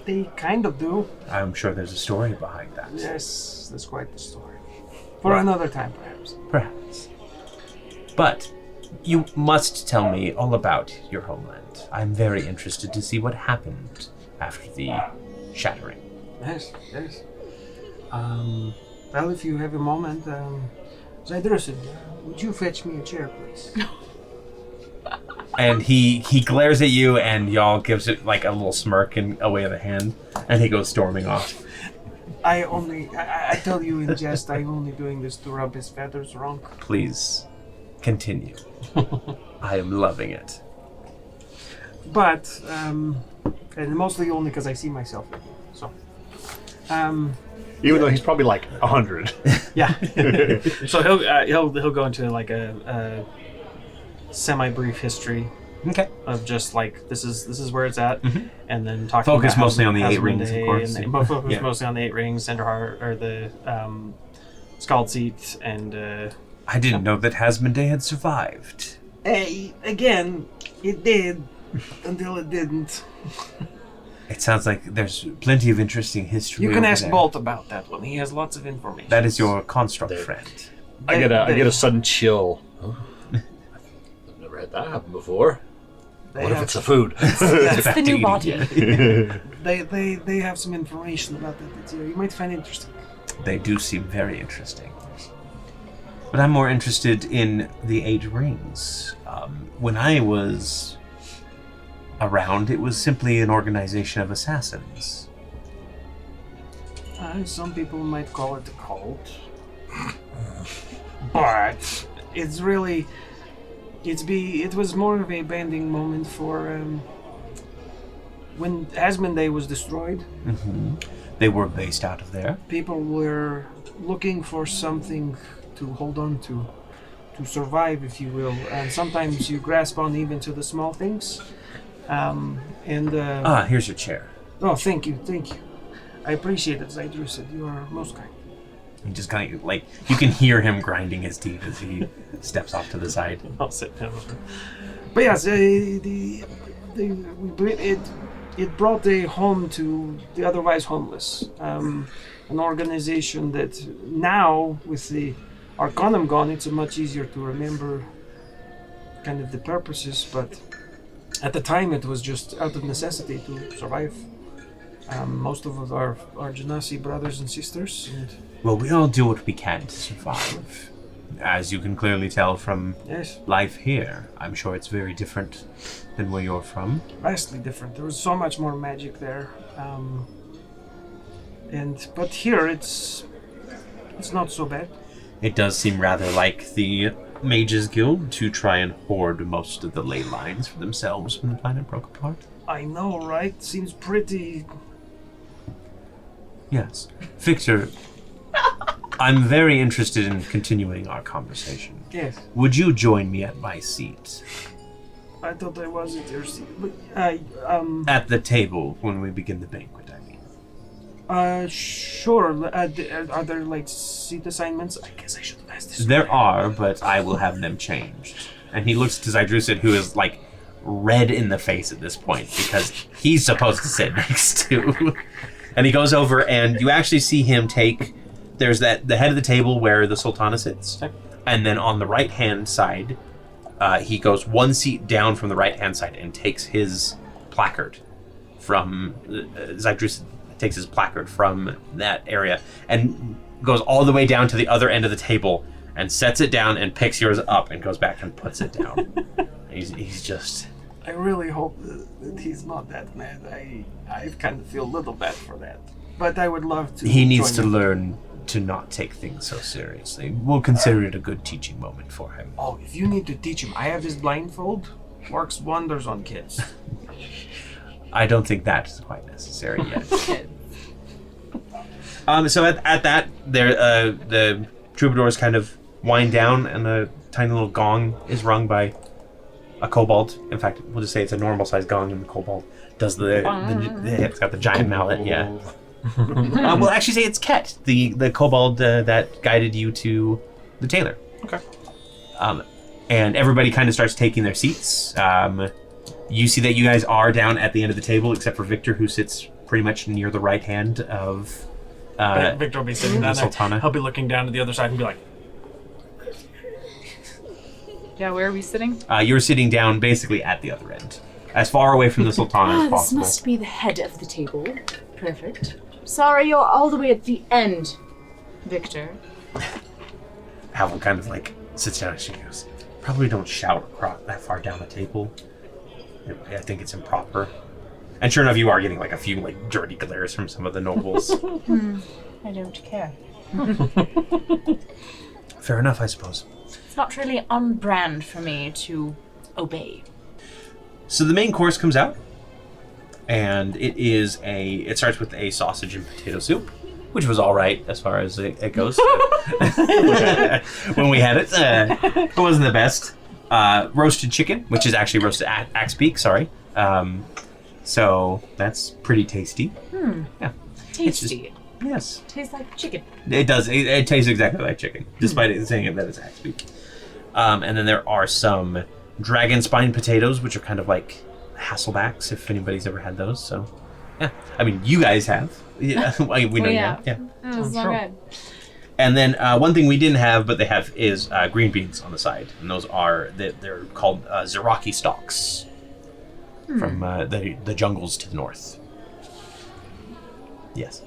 They kind of do. I'm sure there's a story behind that. Yes, that's quite the story. For another time, perhaps. Perhaps. But you must tell me all about your homeland. I'm very interested to see what happened after the shattering. Yes. Well, if you have a moment, Zydrusid, would you fetch me a chair, please? And he glares at you, and y'all gives it like a little smirk and a wave of the hand, and he goes storming off. I tell you in jest, I'm only doing this to rub his feathers wrong. Please, continue. I am loving it. But, and mostly only because I see myself in here, so. Even though he's probably like 100. Yeah. So he'll go into like a semi-brief history Okay. of just like this is where it's at, and then talking. Focus about mostly on the 8 Hasmond rings, of Day course. and focus mostly on the 8 rings, Cinderheart, or the Scald Seat, and I didn't know that Hasmond Day had survived. Again, it did until it didn't. It sounds like there's plenty of interesting history. You can over ask there. Bolt about that one. He has lots of information. That is your construct friend. I get a sudden chill. Oh, I've never had that happen before. What if it's the food? It's the new body. They have some information about that you might find interesting. They do seem very interesting. But I'm more interested in the 8 rings. When I was around, it was simply an organization of assassins. Some people might call it a cult. But it's really... It was more of a banding moment for when Hasmond Day was destroyed. Mm-hmm. They were based out of there. People were looking for something to hold on to survive, if you will. And sometimes you grasp on even to the small things. Here's your chair. Oh, thank you. I appreciate it, Zydrusid. You are most kind. He just kind of like you can hear him grinding his teeth as he steps off to the side. I'll sit down. But yes, it brought a home to the otherwise homeless. An organization that now, with the Arcanum gone, it's much easier to remember kind of the purposes, but at the time it was just out of necessity to survive. Most of us are Genasi brothers and sisters, and Well, we all do what we can to survive. As you can clearly tell from life here, I'm sure it's very different than where you're from. Vastly different. There was so much more magic there, but here it's not so bad. It does seem rather like the Mages Guild to try and hoard most of the ley lines for themselves when the planet broke apart. I know, right? Seems pretty... Yes. Victor, I'm very interested in continuing our conversation. Yes. Would you join me at my seat? I thought I was at your seat, but At the table when we begin the banquet, I mean. Sure. Are there like seat assignments? I guess I should have asked this. There are, but I will have them changed. And he looks to Zydrusid, who is like red in the face at this point because he's supposed to sit next to. And he goes over, and you actually see him take. There's the head of the table where the Sultana sits, and then on the right hand side, he goes one seat down from the right hand side and takes his placard from Zydrusid. Takes his placard from that area and goes all the way down to the other end of the table and sets it down and picks yours up and goes back and puts it down. he's just... I really hope that he's not that mad. I kind of feel a little bad for that. But I would love to. He needs to learn to not take things so seriously. We'll consider it a good teaching moment for him. Oh, if you need to teach him, I have this blindfold. Works wonders on kids. I don't think that is quite necessary yet. So at that, there the troubadours kind of wind down, and a tiny little gong is rung by a kobold. In fact, we'll just say it's a normal-sized gong, and the kobold does it's got the giant mallet, yeah. We'll actually say it's Ket, the kobold that guided you to the tailor. Okay. And everybody kind of starts taking their seats. You see that you guys are down at the end of the table, except for Victor, who sits pretty much near the right hand of Victor will be sitting down there. He'll be looking down to the other side and be like... Yeah, where are we sitting? You're sitting down basically at the other end, as far away from the Sultana as possible. This must be the head of the table. Perfect. Sorry, you're all the way at the end, Victor. Hal kind of like sits down and she goes, probably don't shout across that far down the table. I think it's improper. And sure enough, you are getting like a few like dirty glares from some of the nobles. I don't care. Fair enough, I suppose. It's not really on brand for me to obey. So the main course comes out, and it starts with a sausage and potato soup, which was all right as far as it goes. When we had it, it wasn't the best. Roasted chicken, which is actually roasted axe beak, sorry. So that's pretty tasty. Yeah. Tasty. Yes. Tastes like chicken. It does. It tastes exactly like chicken, despite it saying that it's axe beak. And then there are some dragon spine potatoes, which are kind of like Hasselbacks, if anybody's ever had those. So, yeah. I mean, you guys have. Yeah, we know you have. Yeah. That was so good. And then one thing we didn't have, but they have, is green beans on the side. And those are, they're called Zeraki stalks from the jungles to the north. Yes.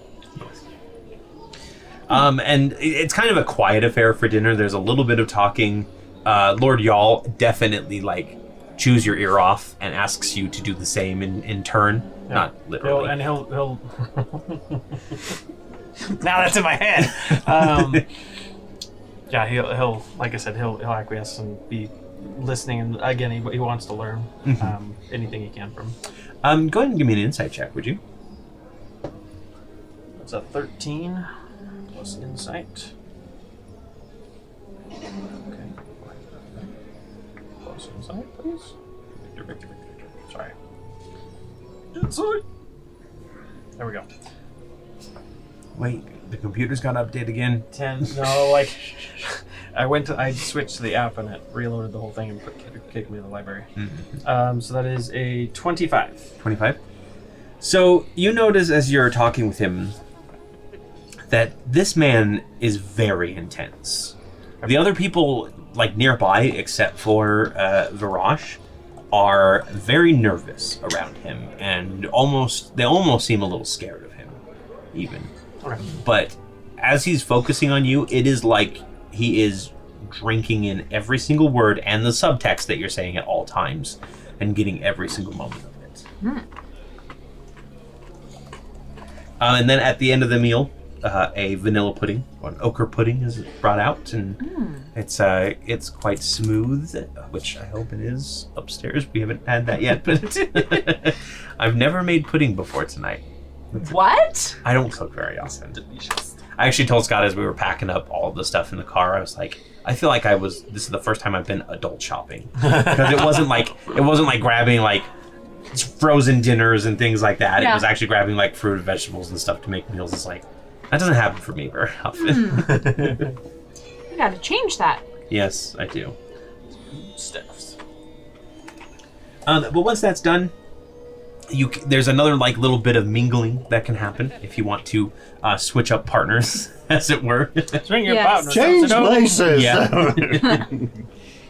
And it's kind of a quiet affair for dinner. There's a little bit of talking. Lord Y'all definitely like chews your ear off and asks you to do the same in turn. Yeah. Not literally. He'll now that's in my head. Yeah, he'll like I said, he'll acquiesce and be listening, and again, he wants to learn anything he can from. Go ahead and give me an insight check, would you? That's a 13 plus insight. Okay. Plus insight, please. Victor. Sorry. Insight. There we go. Wait, the computer's got to update again? 10. No, like I switched to the app and it reloaded the whole thing and kicked me to the library. So that is a 25. 25? So you notice as you're talking with him that this man is very intense. The other people like nearby, except for Virash, are very nervous around him, and they almost seem a little scared of him, even. Okay. But as he's focusing on you, it is like he is drinking in every single word and the subtext that you're saying at all times, and getting every single moment of it. And then at the end of the meal, a vanilla pudding, or an ochre pudding, is brought out, and it's quite smooth, which I hope it is upstairs. We haven't had that yet, but I've never made pudding before tonight. What? I don't cook very often. Delicious. I actually told Scott as we were packing up all of the stuff in the car, I was like, I feel like this is the first time I've been adult shopping, because it wasn't like grabbing like frozen dinners and things like that. Yeah. It was actually grabbing like fruit and vegetables and stuff to make meals. It's like, that doesn't happen for me very often. You gotta change that. Yes, I do. Stuffs. But once that's done, there's another like little bit of mingling that can happen if you want to switch up partners, as it were. Swing your partners. Change places. Yeah.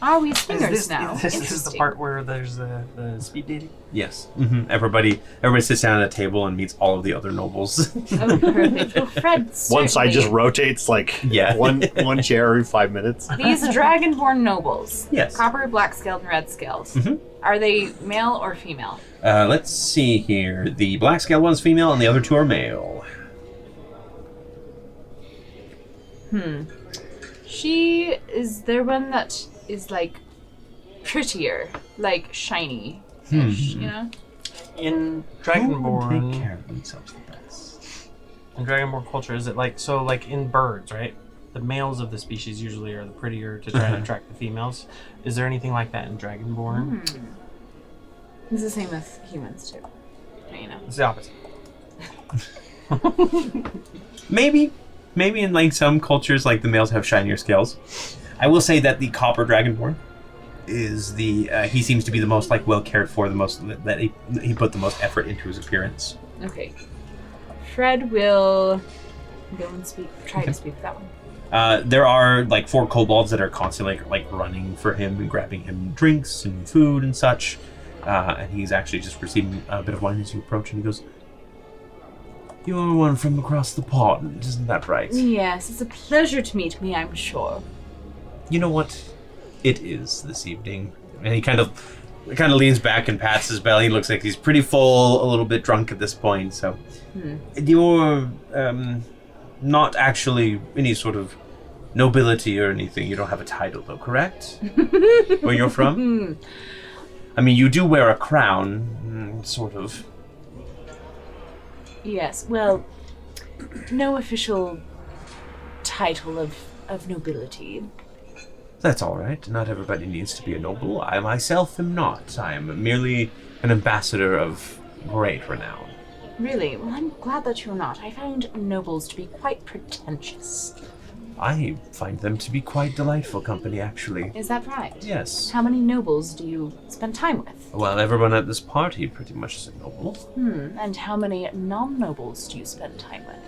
Are we swingers now? This is the part where there's the speed dating? Yes. Everybody sits down at a table and meets all of the other nobles. Oh, perfect. Well, Fred, one side just rotates like one chair every 5 minutes. These dragonborn nobles. Yes. Copper, black scaled, and red scaled. Are they male or female? Let's see here. The black scaled one's female and the other two are male. Is there one that is like prettier, like shiny, you know? In Dragonborn, take care of themselves the best. In Dragonborn culture, is it like in birds, right? the males of the species usually are the prettier to try to attract the females. Is there anything like that in Dragonborn? It's the same with humans too. You know. It's the opposite. Maybe in like some cultures, like the males have shinier scales. I will say that the copper dragonborn is he seems to be the most like well cared for, the most that he put the most effort into his appearance. Okay. Fred will go and try to speak with that one. There are like 4 kobolds that are constantly like running for him and grabbing him drinks and food and such. And he's actually just receiving a bit of wine as you approach, and he goes, "You're one from across the pond, isn't that right?" Yes, it's a pleasure to meet me, I'm sure. You know what it is this evening? And he kind of leans back and pats his belly. He looks like he's pretty full, a little bit drunk at this point. So you're not actually any sort of nobility or anything. You don't have a title, though, correct? Where you're from? I mean, you do wear a crown, sort of. Yes, well, no official title of nobility. That's all right. Not everybody needs to be a noble. I myself am not. I am merely an ambassador of great renown. Really? Well, I'm glad that you're not. I find nobles to be quite pretentious. I find them to be quite delightful company, actually. Is that right? Yes. How many nobles do you spend time with? Well, everyone at this party pretty much is a noble. And how many non-nobles do you spend time with?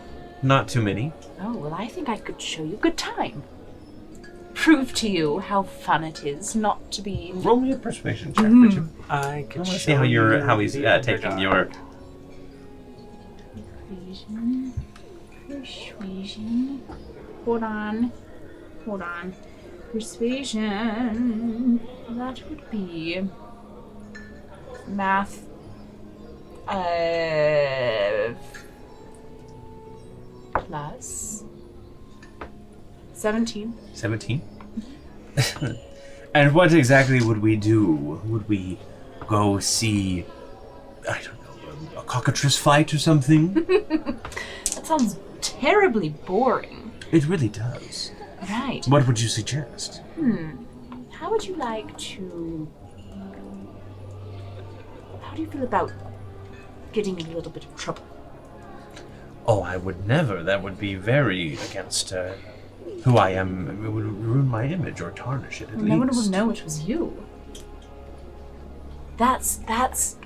Not too many. Oh, well, I think I could show you a good time. Prove to you how fun it is not to be... Roll me a persuasion check, would you? I want to see how he's taking your... Persuasion. Hold on. Persuasion. That would be... Math. Plus... 17. 17? And what exactly would we do? Would we go see, I don't know, a cockatrice fight or something? That sounds terribly boring. It really does. Right. What would you suggest? How would you like to... How do you feel about getting in a little bit of trouble? Oh, I would never. That would be very against who I am. It would ruin my image or tarnish it, at least. No one will know it was you. That's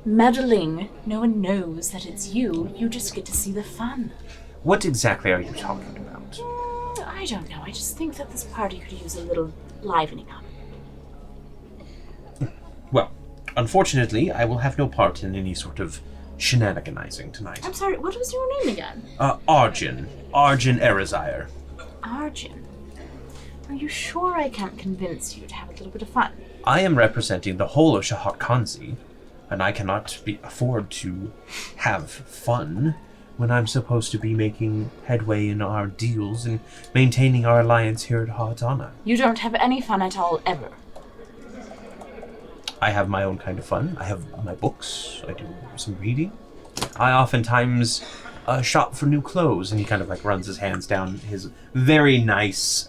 meddling. No one knows that it's you. You just get to see the fun. What exactly are you talking about? I don't know. I just think that this party could use a little livening up. Well, unfortunately, I will have no part in any sort of shenaniganizing tonight. I'm sorry, what was your name again? Arjun Erizire. Arjun? Are you sure I can't convince you to have a little bit of fun? I am representing the whole of Shahak Khanzi, and I cannot afford to have fun when I'm supposed to be making headway in our deals and maintaining our alliance here at Ha'adana. You don't have any fun at all, ever. I have my own kind of fun. I have my books. I do some reading. I oftentimes shop for new clothes, and he kind of like runs his hands down his very nice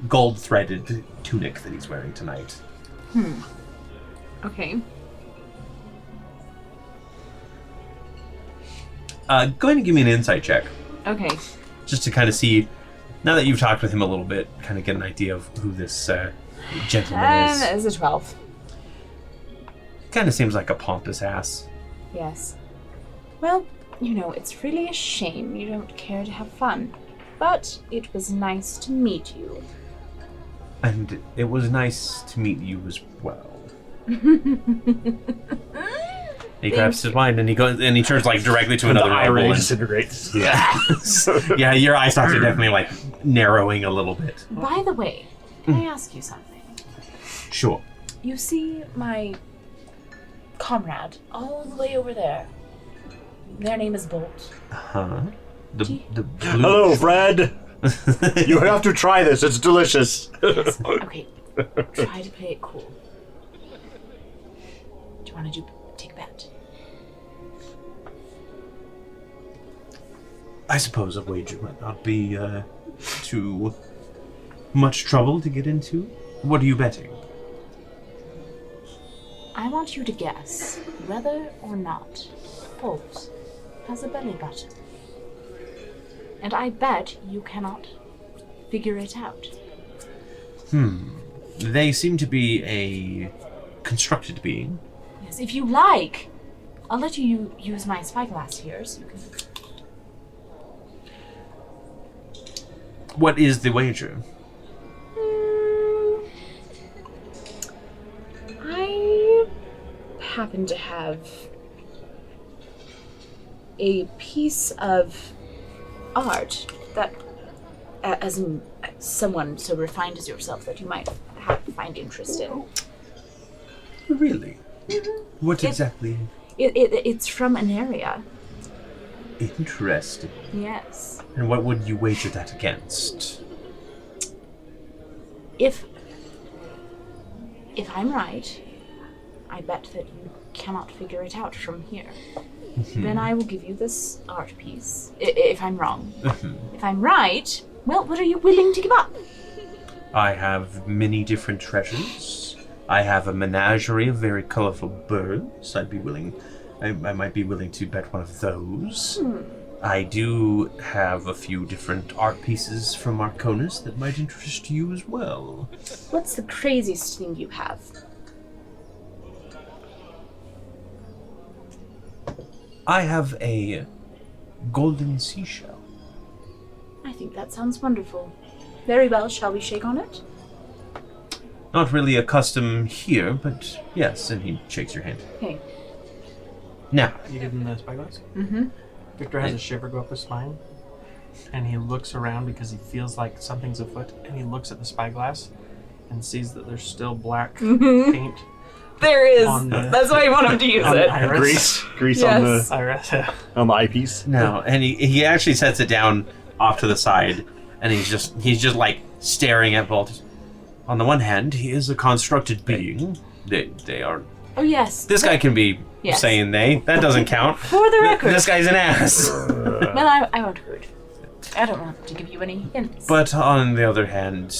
gold-threaded tunic that he's wearing tonight. Okay. Go ahead and give me an insight check. Okay. Just to kind of see, now that you've talked with him a little bit, kind of get an idea of who this gentleman is. That is a 12. Kind of seems like a pompous ass. Yes. Well, you know, it's really a shame you don't care to have fun. But it was nice to meet you. And it was nice to meet you as well. He grabs his wine and he goes and he turns like directly to another eye noble. disintegrates. Yeah. Yeah, your eye stalks are definitely like narrowing a little bit. By the way, can I ask you something? Sure. You see my comrade all the way over there. Their name is Bolt. Huh? The blue... Hello, Fred. You have to try this. It's delicious. Yes. Okay. Try to play it cool. Do you want to take a bet? I suppose a wager might not be too much trouble to get into? What are you betting? I want you to guess whether or not Bolt has a belly button. And I bet you cannot figure it out. They seem to be a constructed being. Yes, if you like, I'll let you use my spyglass here so you can... What is the wager? I happen to have a piece of art that, as in someone so refined as yourself, that you might find interest in. Really? What exactly? It's from Aneria. Interesting. Yes. And what would you wager that against? If I'm right, I bet that you cannot figure it out from here. Then I will give you this art piece. If I'm wrong. If I'm right, well, what are you willing to give up? I have many different treasures. I have a menagerie of very colorful birds. I might be willing to bet one of those. I do have a few different art pieces from Arconis that might interest you as well. What's the craziest thing you have? I have a golden seashell. I think that sounds wonderful. Very well, shall we shake on it? Not really a custom here, but yes, and he shakes your hand. Okay. Now, You give him the spyglass? Mm-hmm. Victor has a shiver go up his spine, and he looks around because he feels like something's afoot, and he looks at the spyglass and sees that there's still black paint There is. on the, That's why I want him to use on it. the iris. Grease Yes. Iris. on the eyepiece. no, and he actually sets it down off to the side, and he's just like staring at Bolt. On the one hand, he is a constructed being. They are. Oh, yes. This guy can be Yes. saying they. That doesn't count. For the record. This guy's an ass. Well, I won't hurt. I don't want to give you any hints. But on the other hand,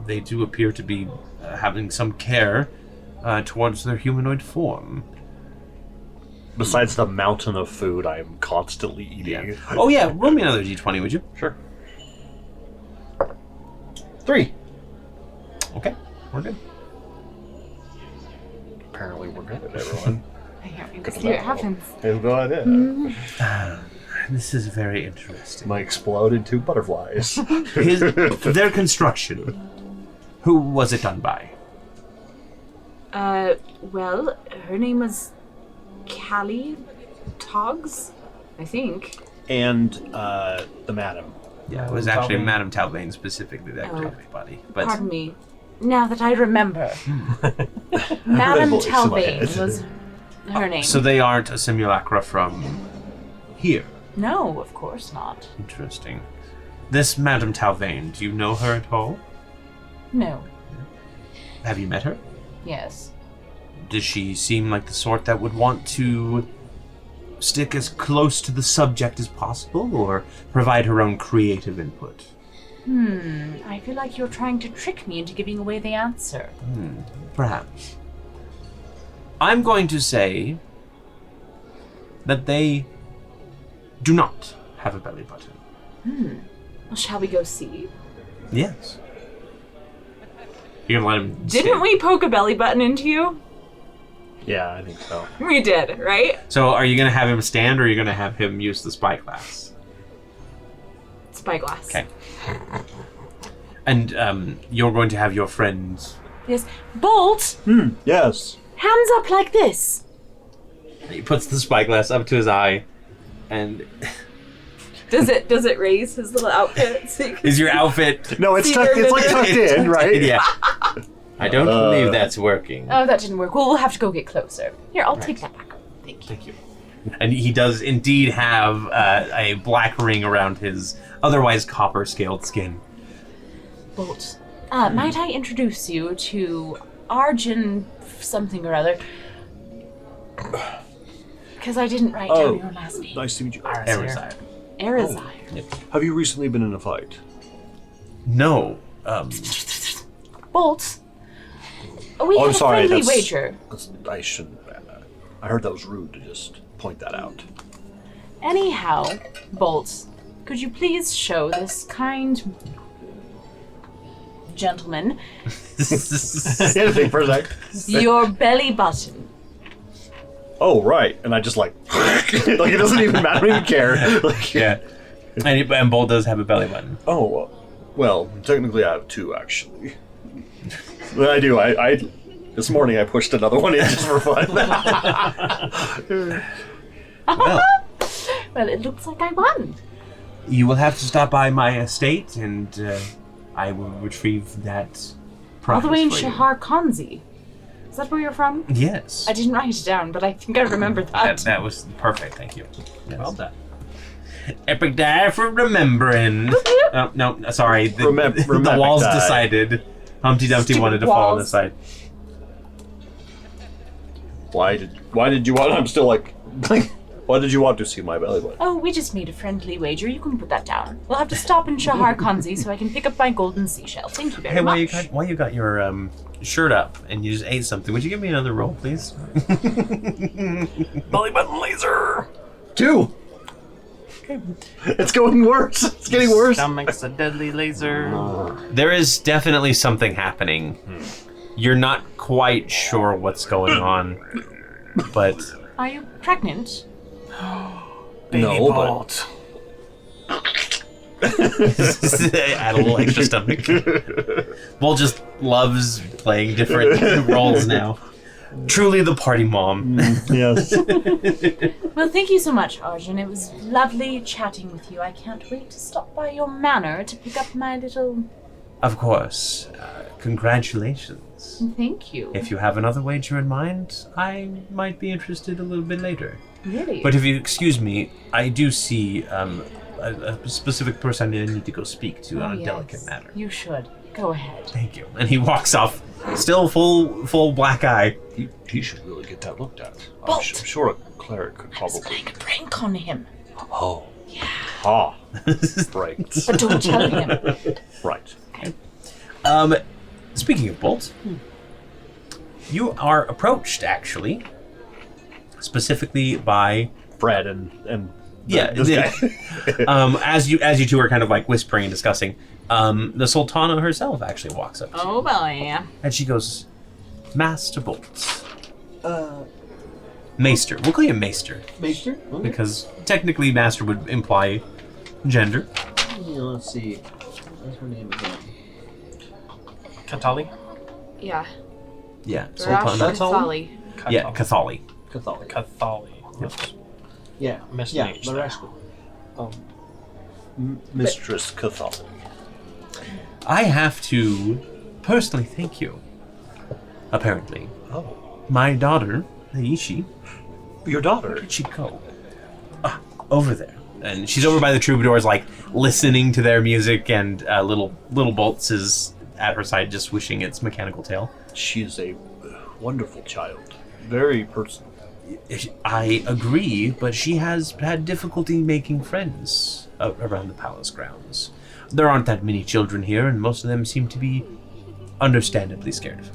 they do appear to be having some care towards their humanoid form. Besides the mountain of food I'm constantly eating. Oh yeah, roll me another d20, would you? Sure. 3. Okay, we're good. Apparently we're good, everyone. I can't wait to see what happens. It's no idea. This is very interesting. I explode into butterflies. Their construction. Who was it done by? Well, her name was Callie Toggs, I think. And the madam. Yeah, it was actually Talvane. Madame Talvane specifically that Oh. killed everybody. But Pardon me. Now that I remember. Madame voice in my Talvane head. was her name. so they aren't a simulacra from here. No, of course not. Interesting. This Madame Talvane, do you know her at all? No. Have you met her? Yes. Does she seem like the sort that would want to stick as close to the subject as possible, or provide her own creative input? I feel like you're trying to trick me into giving away the answer. Perhaps. I'm going to say that they do not have a belly button. Well, shall we go see? Yes. You're gonna let him Didn't stand. we poke a belly button into you? Yeah, I think so. We did, right? So are you gonna have him stand, or are you gonna have him use the spyglass? Spyglass. Okay. And you're going to have your friends. Yes. Bolt! Yes. Hands up like this! He puts the spyglass up to his eye, and Does it raise his little outfit? So you can- is your outfit? No, it's See, tucked. they're It's like tucked in, right? Yeah. I don't believe that's working. Oh, that didn't work. Well, we'll have to go get closer. Here, I'll take that back. Thank you. Thank you. And he does indeed have a black ring around his otherwise copper-scaled skin. Bolt, might I introduce you to Arjun something or other? Because I didn't write down your last name. Nice to meet you. Erisire. Arizire. Have you recently been in a fight? No. Bolt. We I'm had a sorry. friendly wager. I shouldn't. I heard that was rude to just point that out. Anyhow, Bolt, could you please show this kind gentleman Anything for a sec. your belly button? Oh, right. And I just like it doesn't even matter. I don't even care. Like, Yeah. And Bolt does have a belly button. Oh, well, technically I have two, actually. But I do. I this morning I pushed another one in just for fun. Well, Well, it looks like I won. you will have to stop by my estate, and I will retrieve that prize All the way in for you. Shahar Khanzi. Is that where you're from? Yes. I didn't write it down, but I think I remember that. That was perfect. Thank you. Yes. Well done. Epic die for remembering. Oh, no, sorry. The Remember walls die. decided. Humpty Dumpty Stupid wanted to fall on the walls. side. Why did you want? I'm still like, why did you want to see my belly button? Oh, we just made a friendly wager. You can put that down. We'll have to stop in Shahar Khanzi so I can pick up my golden seashell. Thank you very Hey, much. while you got your shirt up and you just ate something, would you give me another roll, please? Belly button laser. 2. It's going worse. It's getting worse. Stomach's a deadly laser. There is definitely something happening. You're not quite sure what's going on, but Are you pregnant? No, but add a little extra stomach. Bull just loves playing different roles now. Truly the party mom. yes. Well, thank you so much, Arjun. It was lovely chatting with you. I can't wait to stop by your manor to pick up my little... Of course. Congratulations. Thank you. If you have another wager in mind, I might be interested a little bit later. Really? But if you excuse me, I do see a specific person I need to go speak to on a delicate matter. You should. Go ahead. Thank you. And he walks off, still full black eye. He should really get that looked at. Bolt. I'm sure a cleric could I was probably. playing a prank on him. Oh. Yeah. Ah. Right. But don't tell him. Right. Speaking of Bolt, you are approached actually, specifically by Fred and yeah. this guy. As you two are kind of like whispering and discussing, the Sultana herself actually walks up to you, Oh, boy. and she goes, "Master Bolt." Maester. We'll call you Maester Maester? Okay. because technically Master would imply gender. Yeah, let's see. What's her name again? Katali? Yeah. Yeah, Rash Sultana. That's all? Kathali. Yeah, Cathali. Catholic. Kathali. Yeah. Misnaged the there. rest of Mistress Catholic. I have to personally thank you. Apparently, Oh. my daughter, Aishi, Your daughter. where'd she go? Over there. And she's over by the troubadours, like, listening to their music, and little Bolts is at her side just wishing its mechanical tail. She is a wonderful child. Very personal. I agree, but she has had difficulty making friends around the palace grounds. There aren't that many children here, and most of them seem to be understandably scared of her.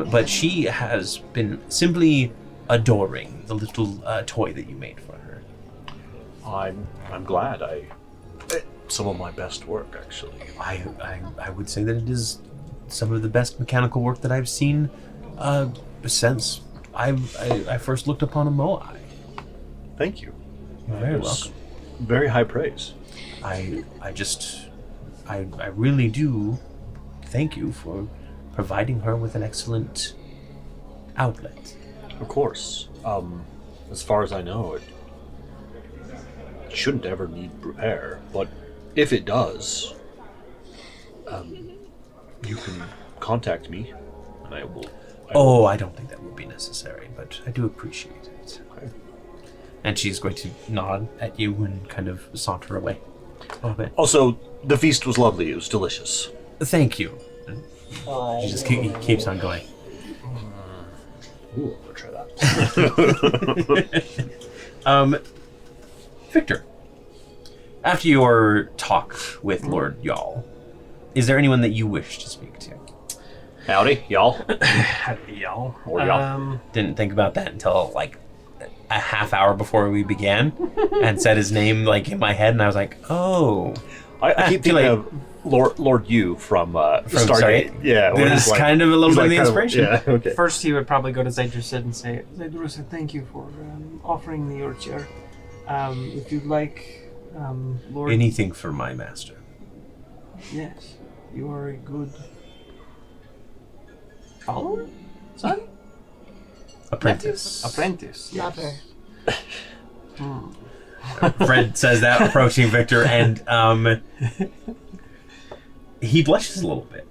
But she has been simply adoring the little toy that you made for her. I'm glad. Some of my best work, actually. I would say that it is some of the best mechanical work that I've seen since I first looked upon a Moai. Thank you. You're very It's welcome. Very high praise. I really do thank you for providing her with an excellent outlet. Of course. As far as I know, it shouldn't ever need repair, but if it does, you can contact me, and I will. I don't think that would be necessary, but I do appreciate it. Okay. And she's going to nod at you and kind of saunter away a little bit. Also, the feast was lovely. It was delicious. Thank you. She just keeps on going. Ooh, I'm gonna try that. Victor, After your talk with Lord Y'all, is there anyone that you wish to speak to? Howdy, y'all. Y'all. Or y'all. Didn't think about that until like a half hour before we began, and said his name like in my head, and I was like, oh. I keep thinking of Lord Yu from Stargate. Yeah. where This he's is kind of a little bit of the kind of- inspiration. yeah, okay. First, he would probably go to Zydrusid and say, Zydrusid, thank you for offering me your chair. If you'd like, Lord... Anything for my master. Yes, you are a good follower? Son? Apprentice. Apprentice, yes. Lover. Fred says that, approaching Victor, and he blushes a little bit.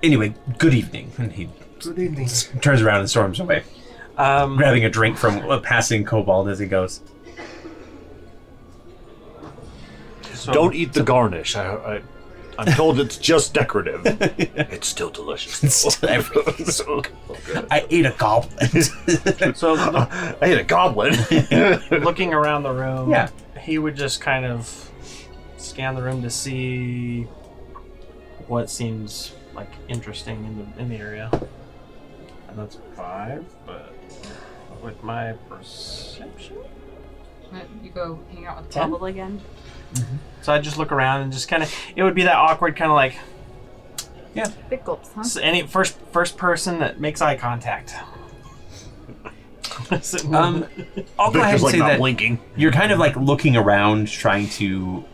Anyway, good evening. And he Good evening. turns around and storms away, um, grabbing a drink from a passing kobold as he goes. so, Don't eat the garnish. I'm told it's just decorative. It's still delicious. It's still everything's so good. I ate a goblin. So I ate a goblin. looking around the room, Yeah. he would just kind of scan the room to see what seems like interesting in the area. And that's 5, but with my perception. You go hang out with 10? Bubble again. So I just look around and just kind of, it would be that awkward kind of like, Big gulps, huh? any first person that makes eye contact. I'll go ahead Victor's and like say not that blinking. you're kind of like looking around, trying to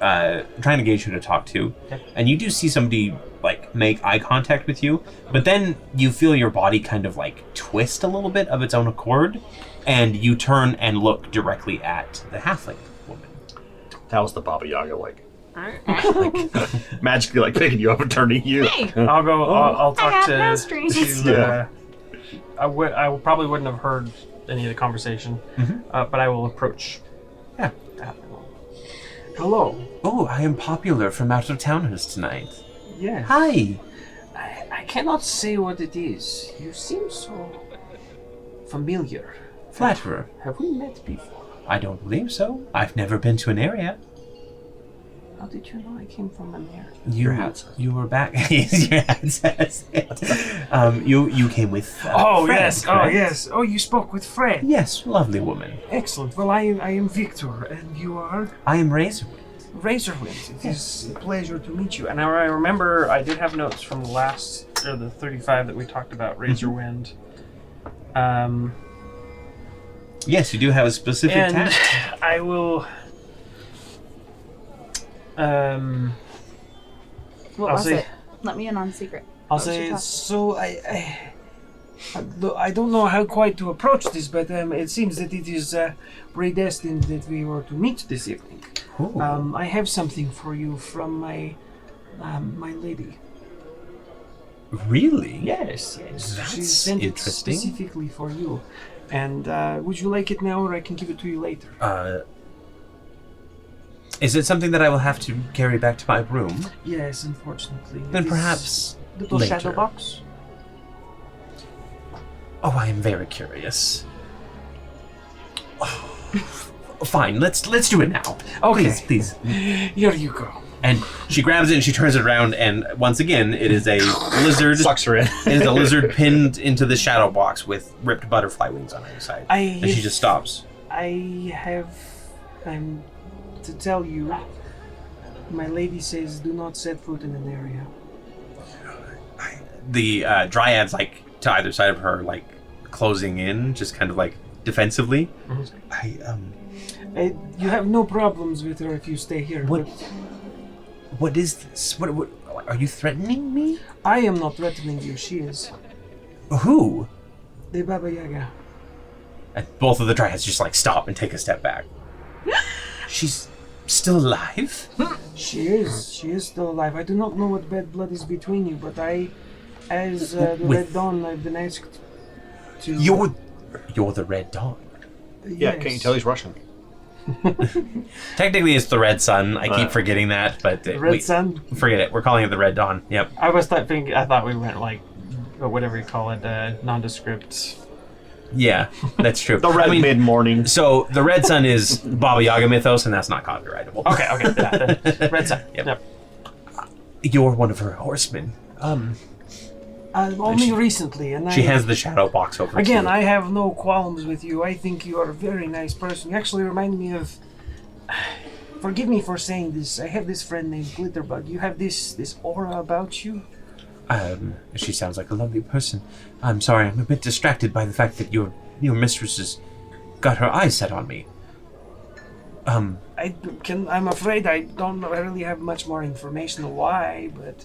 gauge who to talk to, Okay. and you do see somebody like make eye contact with you, but then you feel your body kind of like twist a little bit of its own accord, and you turn and look directly at the halfling woman. That was the Baba Yaga, like magically like picking you up and turning you. Hey! I'll go. I'll I talk have to. no strings. Yeah. I probably wouldn't have heard any of the conversation, but I will approach. Yeah. Hello. Oh, I am popular from out of towners tonight. Yes. Hi. I cannot say what it is. You seem so familiar. Flatterer. Have we met before? I don't believe so. I've never been to Aneria. How did you know I came from Aneria? You were back. Your hat says it. You came with. Fred, yes. Oh, correct? yes. Oh, you spoke with Fred. Yes, lovely woman. Excellent. Well, I am Victor, and you are I am Razorwind. Razorwind. It is a pleasure to meet you. And I remember I did have notes from the 35 that we talked about Razorwind. Yes, you do have a specific And task. I will. What I'll was say- it? Let me in on secret. I'll What was your say, task? so I don't know how quite to approach this, but it seems that it is predestined that we were to meet this evening. Ooh. I have something for you from my lady. Really? Yes. That's She sent interesting. it specifically for you. And would you like it now, or I can give it to you later? Is it something that I will have to carry back to my room? Yes, unfortunately. Then It is perhaps little later. shadow box. Oh, I am very curious. Oh, fine, let's do it now. Okay. Please. Here you go. And she grabs it and she turns it around, and once again, it is a lizard. Sucks her in. It is a lizard pinned into the shadow box with ripped butterfly wings on either side. And she just stops. I have to tell you, my lady says do not set foot in an area. The dryads, like, to either side of her, like, closing in, just kind of, like, defensively. You have no problems with her if you stay here. What- But What is this? What are you threatening me? I am not threatening you. She is. Who? The Baba Yaga. And both of the dryads just, like, stop and take a step back. She's still alive? She is. She is still alive. I do not know what bad blood is between you, but as the With- Red Dawn, I've been asked to. You're the Red Dawn. Yeah, can't you tell he's Russian? Technically, it's the Red Sun. I keep forgetting that, but The Red Sun. forget it. We're calling it the Red Dawn. Yep. I thought we went like, whatever you call it, nondescript. Yeah, that's true. The red mid-morning. So the red sun is Baba Yaga mythos, and that's not copyrightable. Okay, yeah, the red sun. Yep. You're one of her horsemen. Only recently, and She hands the shadow box over to Again, you. I have no qualms with you. I think you are a very nice person. You actually remind me of... Forgive me for saying this. I have this friend named Glitterbug. You have this aura about you. She sounds like a lovely person. I'm sorry, I'm a bit distracted by the fact that your mistress has got her eyes set on me. I'm afraid I don't really have much more information why, but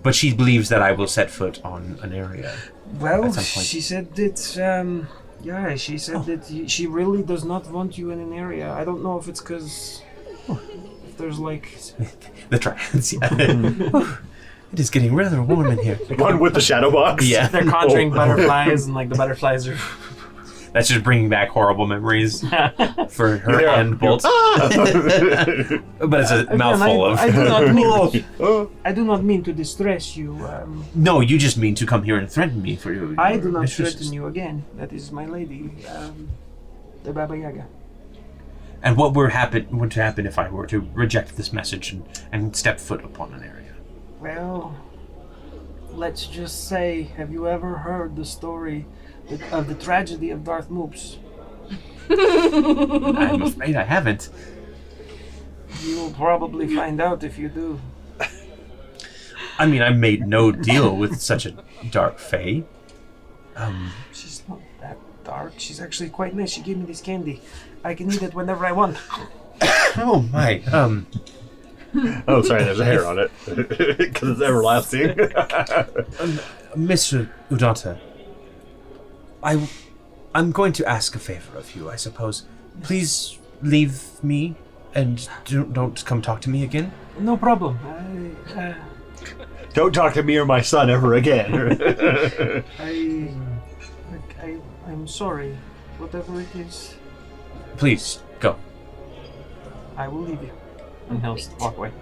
But she believes that I will set foot on Aneria. Well, at some point. she said that, she said that she really does not want you in an area. I don't know if it's because there's like... The trance, yeah. It is getting rather warm in here. One with the shadow box. Yeah. They're conjuring butterflies, and like the butterflies are. That's just bringing back horrible memories for her Yeah. and Bolt. But it's a Again, mouthful of... I do not mean to distress you. No, you just mean to come here and threaten me for your I do not mistresses. threaten you again. That is my lady, the Baba Yaga. And what would happen if I were to reject this message and step foot upon an area? Well, let's just say, have you ever heard the story of the tragedy of Darth Moops? I'm afraid I haven't. You'll probably find out if you do. I mean, I made no deal with such a dark fae. She's not that dark. She's actually quite nice. She gave me this candy. I can eat it whenever I want. Oh my. Oh, sorry, there's a hair on it. Because it's everlasting. Mr. Udata, I'm going to ask a favor of you, I suppose. Please leave me and don't come talk to me again. No problem. Don't talk to me or my son ever again. I'm sorry. Whatever it is, Please, go. I will leave you. And he'll walk away.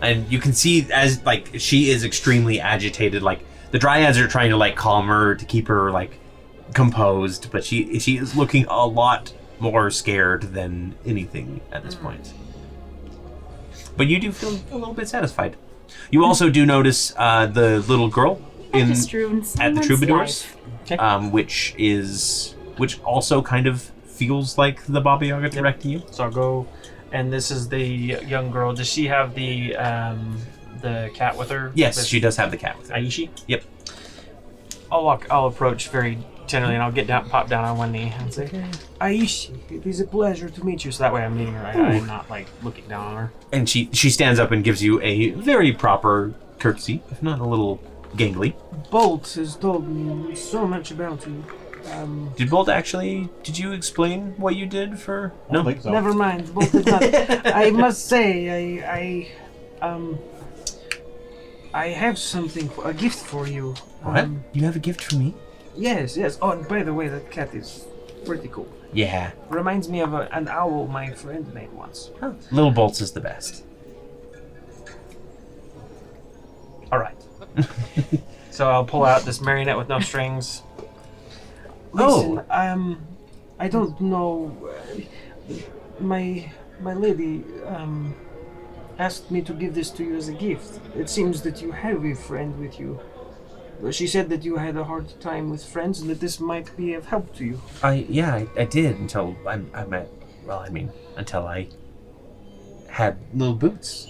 And you can see as, like, she is extremely agitated. Like, the dryads are trying to, like, calm her to keep her, like, composed. But she is looking a lot more scared than anything at this point. But you do feel a little bit satisfied. You also do notice the little girl at the troubadours, which also kind of feels like the Baba Yaga directing you. So I'll go, and this is the young girl. Does she have the cat with her? Yes, she does have the cat with her. Aishi? Yep. I'll approach very tenderly, and I'll pop down on one knee and say, Aishi, it is a pleasure to meet you. so that way I'm meeting her. I'm not like looking down on her. And she stands up and gives you a very proper curtsy, if not a little gangly. Bolt has told me so much about you. Did you explain what you did for... I don't think so. Never mind. Bolt did not. I must say, I have something, a gift for you. What? You have a gift for me? Yes. Oh, and by the way, that cat is pretty cool. Yeah. Reminds me of an owl my friend made once. Huh. Little Bolts is the best. All right. So I'll pull out this marionette with no strings. Listen, I don't know. My lady asked me to give this to you as a gift. It seems that you have a friend with you. She said that you had a hard time with friends and that this might be of help to you. I did until until I had little bolts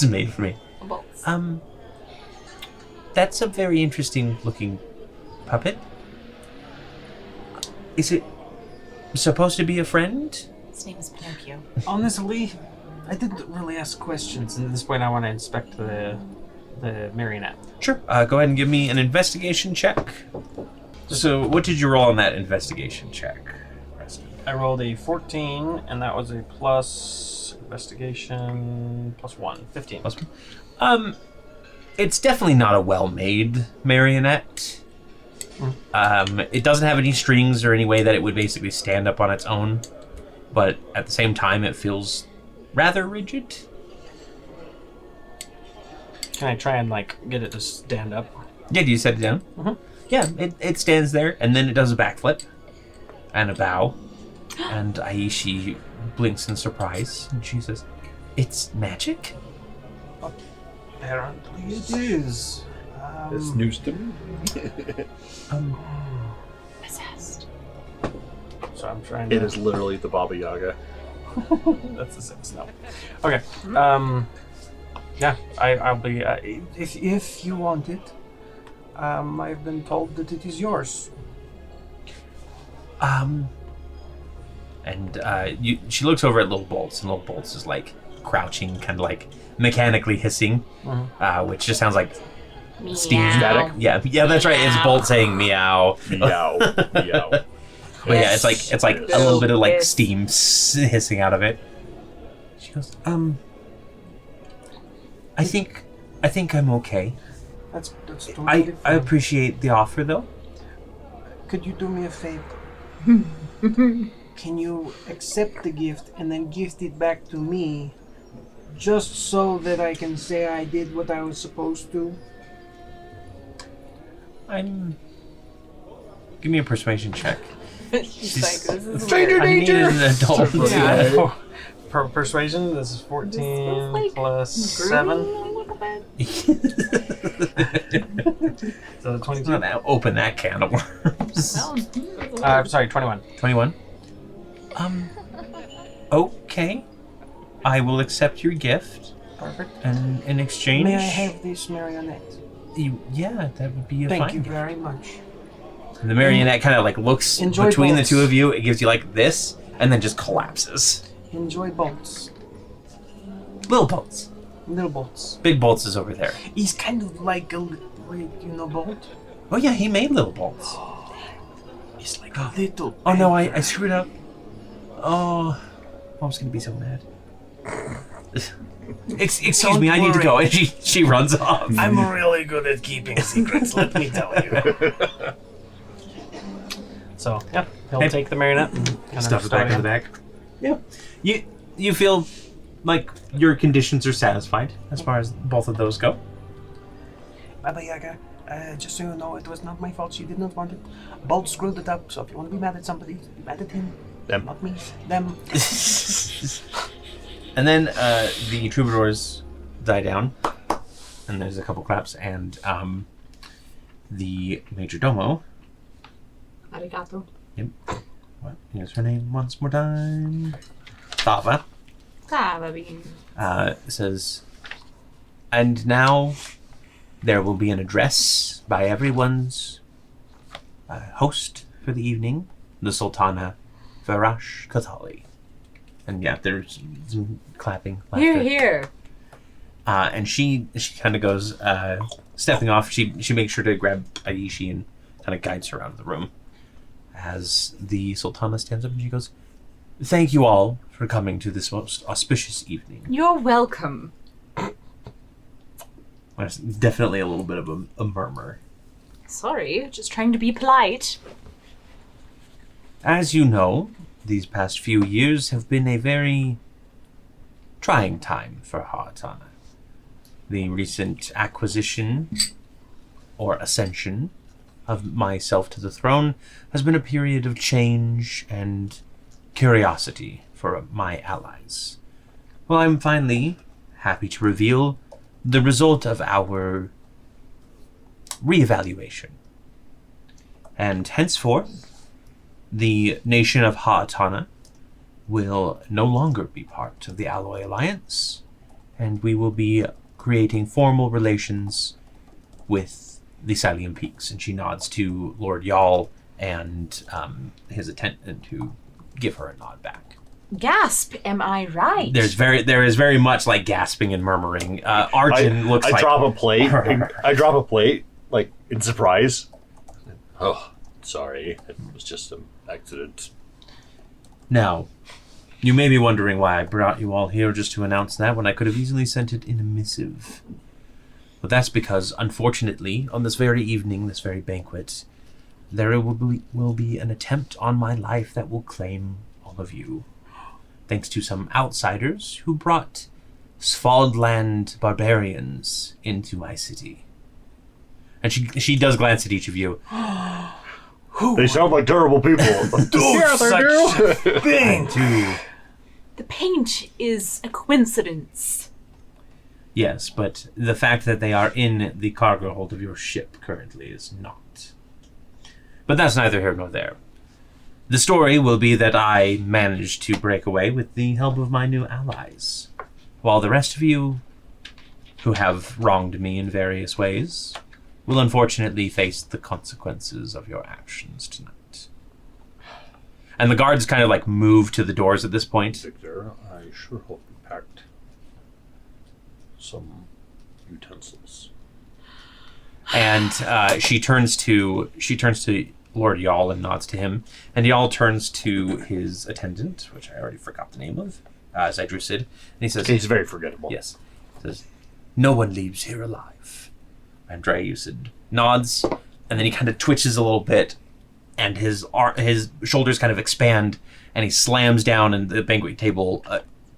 made for me. Bolts. That's a very interesting looking puppet. Is it supposed to be a friend? His name is Pinocchio. Honestly, I didn't really ask questions. And at this point, I want to inspect the marionette. Sure. Go ahead and give me an investigation check. So, what did you roll on that investigation check, Preston? I rolled a 14, and that was a plus investigation plus 1. 15. Plus one. It's definitely not a well-made marionette. It doesn't have any strings or any way that it would basically stand up on its own, but at the same time, it feels rather rigid. Can I try and like get it to stand up? Yeah, do you set it down? Mhm. yeah, it stands there, and then it does a backflip and a bow, and Aishi blinks in surprise, and she says, "It's magic?" Apparently it is. It's news to me. Possessed. So I'm trying to. It is literally the Baba Yaga. That's the sense. No. Okay. Yeah, I'll be. If you want it, I've been told that it is yours. She looks over at Little Bolts, and Little Bolts is like crouching, kind of like mechanically hissing, which just sounds like steam Static? Yeah, that's right. It's Bolt saying meow. Meow. Meow. But yeah, it's like a little bit of like steam hissing out of it. She goes, I think I'm okay. That's totally I appreciate the offer though. Could you do me a favor? Can you accept the gift and then gift it back to me, just so that I can say I did what I was supposed to? Give me a persuasion check. She's like, this is Stranger weird. I need an adult. Yeah. Persuasion. This is 14 This is like plus grooming 7. a little bit. So 22. Let's not open that can of worms. No, Sorry, 21. 21. Okay. I will accept your gift. Perfect. And in exchange, May I have this marionette? yeah, that would be a Thank fine you gift. very much. And the marionette kind of like looks Enjoy between bolts. the two of you. It gives you like this, and then just collapses. Enjoy bolts. Little bolts. Little bolts. Big bolts is over there. He's kind of like a wait, you know Bolt? Oh yeah, he made little bolts. He's like a little. Oh no, I screwed up. Oh, Mom's gonna be so mad. Excuse me, I need to go. And she runs off. I'm really good at keeping secrets, let me tell you. So, yeah, he'll Hey. take the marionette and kind of Stuff it back in the back. Yeah. You feel like your conditions are satisfied as far as both of those go. Baba Yaga, just so you know, it was not my fault. She did not want it. Bolt screwed it up, so if you want to be mad at somebody, be mad at him. Them. Not me. Them. And then the troubadours die down, and there's a couple claps, and the major domo. Arigato. What is her name once more time? Thava. Fava bean. Says, and now there will be an address by everyone's host for the evening, the Sultana Farash Kathali. And yeah, there's some clapping, laughter. Here, here. And she kind of goes, stepping off, she makes sure to grab Aishi and kind of guides her around the room. As the Sultana stands up and she goes, "Thank you all for coming to this most auspicious evening." You're welcome. There's definitely a little bit of a murmur. Sorry, just trying to be polite. As you know, these past few years have been a very trying time for Haatana. The recent acquisition or ascension of myself to the throne has been a period of change and curiosity for my allies. Well, I'm finally happy to reveal the result of our reevaluation. And henceforth, the nation of Haatana will no longer be part of the Alloy Alliance, and we will be creating formal relations with the Salian Peaks. And she nods to Lord Yall and his attendant, who give her a nod back. Gasp, am I right? There is very much like gasping and murmuring. Arjun looks I like drop a plate. I drop a plate, like in surprise. Oh, sorry. It was just an accident. Now, you may be wondering why I brought you all here just to announce that when I could have easily sent it in a missive. But that's because, unfortunately, on this very evening, this very banquet, there will be an attempt on my life that will claim all of you. Thanks to some outsiders who brought Svaldland barbarians into my city. And she does glance at each of you. They sound like terrible people. Yeah, they Thing too. The paint is a coincidence. Yes, but the fact that they are in the cargo hold of your ship currently is not. But that's neither here nor there. The story will be that I managed to break away with the help of my new allies, while the rest of you, who have wronged me in various ways, will unfortunately face the consequences of your actions tonight. And the guards kind of like move to the doors at this point. Victor, I sure hope you packed some utensils. And she turns to Lord Yall and nods to him, and Yall turns to his attendant, which I already forgot the name of, Zydrusid, and he says, He's very forgettable. yes, he says, no one leaves here alive. And Dreyusid nods, and then he kind of twitches a little bit, and his shoulders kind of expand, and he slams down, and the banquet table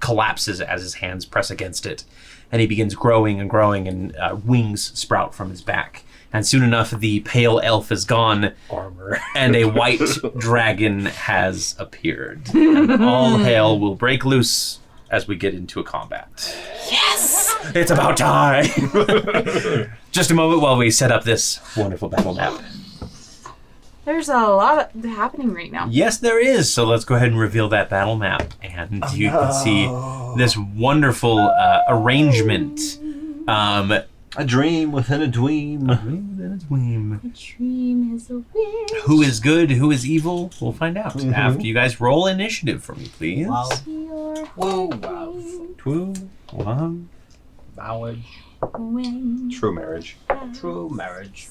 collapses as his hands press against it, and he begins growing and growing, and wings sprout from his back. And soon enough, the pale elf is gone, Armor. and a white dragon has appeared. And all hell will break loose as we get into a combat. Yes! It's about time! Just a moment while we set up this wonderful battle map. There's a lot happening right now. Yes, there is. So let's go ahead and reveal that battle map. And you can see this wonderful arrangement. A dream within a dream. A dream is a wish. Who is good, who is evil? We'll find out after you guys roll initiative for me, please. Wow. Your Whoa, heart Two, one. Marriage. when True marriage. True marriage.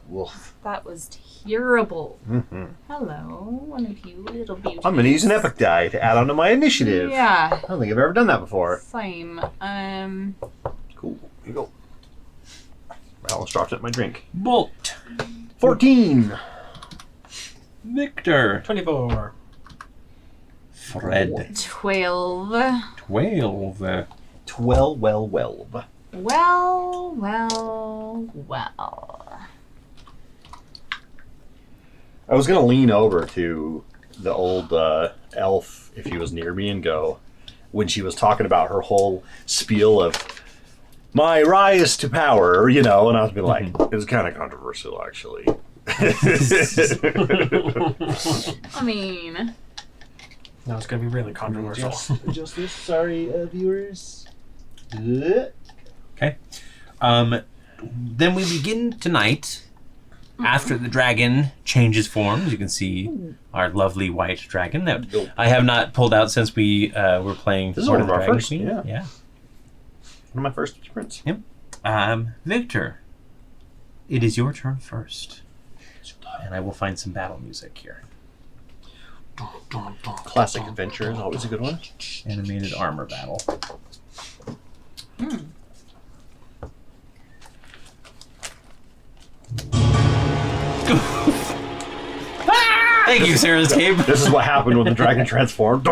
Wolf. That was terrible. Mm-hmm. Hello, one of you little beauties. I'm gonna use an epic die to add on to my initiative. Yeah, I don't think I've ever done that before. same. Cool. Here you go. I almost dropped it in my drink. Bolt. 14. Victor. 24. Fred. 12. 12. 12. Well. I was gonna lean over to the old elf if he was near me and go, when she was talking about her whole spiel of my rise to power, and I was be like, it was kind of controversial actually. I mean, No, it's going to be really controversial. Just this. Sorry, viewers. Okay. Then we begin tonight. After the dragon changes forms, you can see our lovely white dragon that I have not pulled out since we were playing. This is Sword one of of the our Dragon first, Queen. yeah. One of my first sprints. Victor, it is your turn first, and I will find some battle music here. Classic adventure is always a good one. Animated armor battle. Thank you, Syrinscape. This is what happened when the dragon transformed.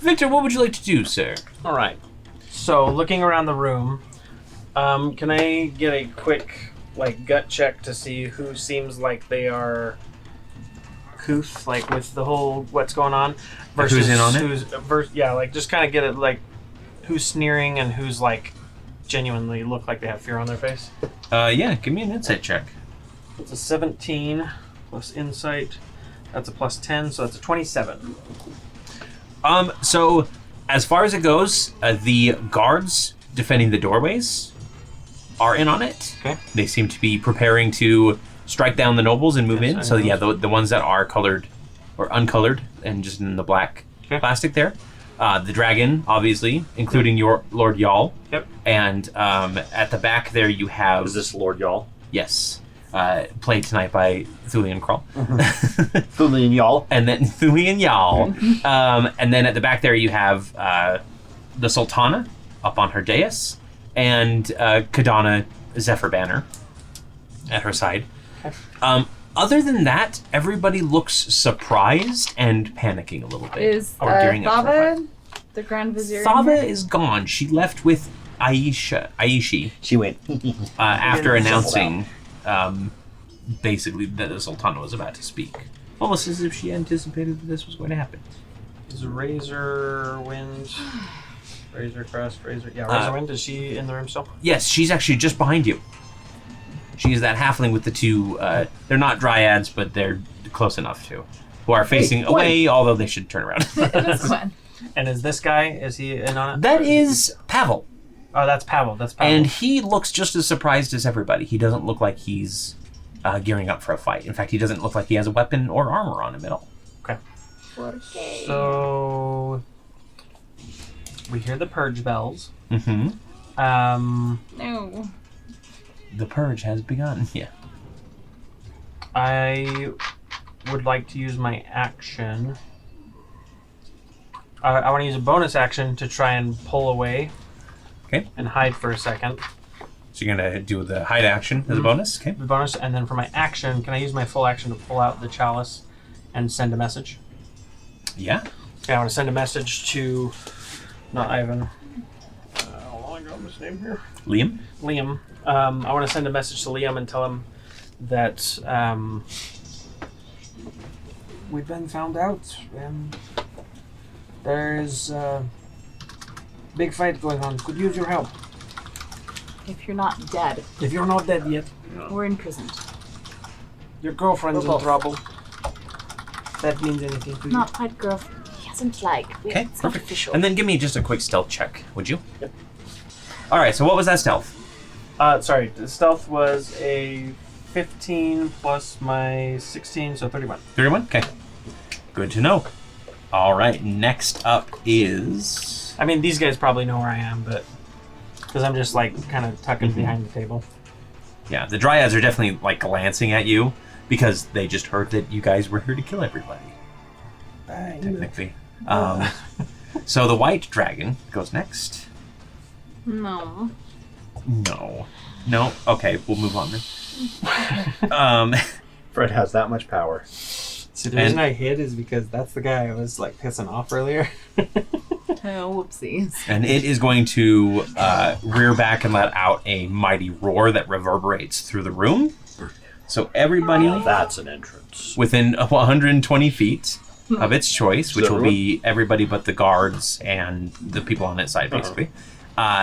Victor, what would you like to do, sir? All right. So, looking around the room, can I get a quick, gut check to see who seems like they are couth, with the whole what's going on, versus who's in on it? Just kind of get it, who's sneering and who's genuinely look like they have fear on their face. Yeah, give me an insight check. It's a 17 plus insight. That's a plus 10, so that's a 27. So as far as it goes, the guards defending the doorways are in on it. Okay. They seem to be preparing to strike down the nobles and move Yes, in. I So know. yeah, the ones that are colored or uncolored and just in the black Okay. plastic there. The dragon, obviously, including your Lord Yall. Yep. And at the back there you have... Is this Lord Y'all? Yes. Played tonight by Thulian Krull. Thulian Y'all. And then Thulian Yall. And then at the back there you have the Sultana up on her dais and Kadana Zephyr Banner at her side. Other than that, everybody looks surprised and panicking a little bit. is or gearing up for a fight. Thava the Grand Vizier? in Thava here? is gone. She left with Aishi, She went. after announcing basically that the Sultana was about to speak. Almost as if she anticipated that this was going to happen. Is Razor Wind... Razor Crest, Razor... Yeah, Razor Wind, is she in the room still? Yes, she's actually just behind you. She is that halfling with the two... they're not dryads, but they're close enough to. Who are facing away, although they should turn around. That's fun. And is this guy, is he in on it? That is Pavel. Oh, that's Pavel. That's Pavel. And he looks just as surprised as everybody. He doesn't look like he's gearing up for a fight. In fact, he doesn't look like he has a weapon or armor on him at all. Okay. So... we hear the purge bells. Mm-hmm. No. The purge has begun. Yeah. I would like to use my action. I want to use a bonus action to try and pull away. Okay. And hide for a second. So you're going to do the hide action as a bonus? Okay. The bonus, and then for my action, can I use my full action to pull out the chalice and send a message? Yeah. Okay, I want to send a message to... not Ivan. Hold on, I got his name here. Liam? Liam. I want to send a message to Liam and tell him that We've been found out. There's a big fight going on. Could use your help. If you're not dead, If you're not dead yet, we're imprisoned. your girlfriend's We're in both. trouble. That means anything to you. Not quite girl. He hasn't Okay, it's not perfect. official. And then give me just a quick stealth check, would you? Yep. All right, so what was that stealth? sorry, the stealth was a 15 plus my 16, so 31. 31? Okay. Good to know. All right, next up is... I mean, these guys probably know where I am, but... because I'm just, like, kind of tucking behind the table. Yeah, the dryads are definitely, like, glancing at you because they just heard that you guys were here to kill everybody. Technically. So the white dragon goes next. No. No. Okay, we'll move on then. Fred has that much power. See, the reason I hid is because that's the guy I was, like, pissing off earlier. Oh, whoopsies. And it is going to rear back and let out a mighty roar that reverberates through the room. So everybody That's an entrance. within 120 feet of its choice, which will everyone? be everybody but the guards and the people on its side, basically,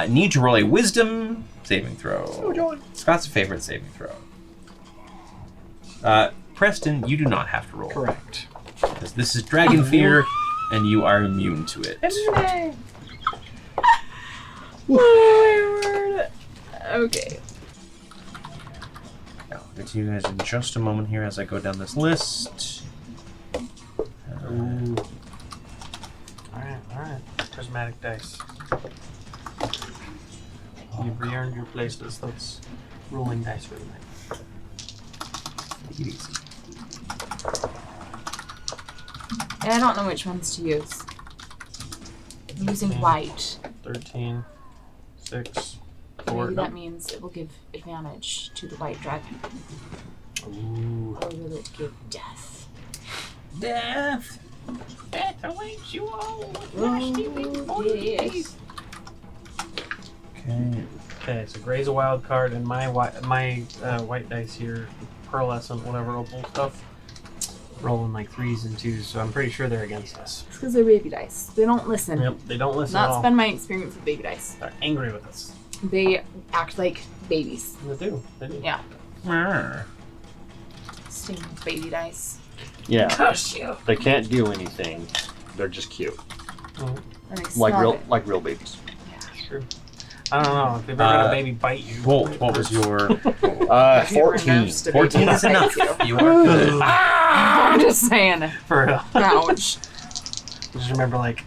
need to roll a wisdom saving throw. Scott's favorite saving throw. Preston, you do not have to roll. Correct. Because this is Dragon Fear, and you are immune to it. Wayward. Okay. I'll get to you guys in just a moment here as I go down this list. Alright. Prismatic dice. You've re-earned your place as those rolling dice for the night. Take it easy. And I don't know which ones to use. I'm using white. 13, 6, 4. Maybe that means it will give advantage to the white dragon. Ooh. Or will it give death? Death! Death awaits you all with Oh, yes. Okay. Okay, so Gray's a wild card, and my white dice here, pearlescent, whatever opal stuff, rolling like 3s and 2s, so I'm pretty sure they're against us. It's because they're baby dice. They don't listen. Yep, they don't listen at That's all. been my experience with baby dice. They're angry with us. They act like babies. They do. They do. Yeah. Arr. Sting baby dice. Yeah. Curse you. They can't do anything. They're just cute. Oh, And I Like smell real it. like real babies. that's true. I don't know. If they've ever had a baby bite you. What was your... If you were 14. nerves to baby 14 is dice, enough. you. You are good. I'm just saying. For real. Ouch. Just remember, like,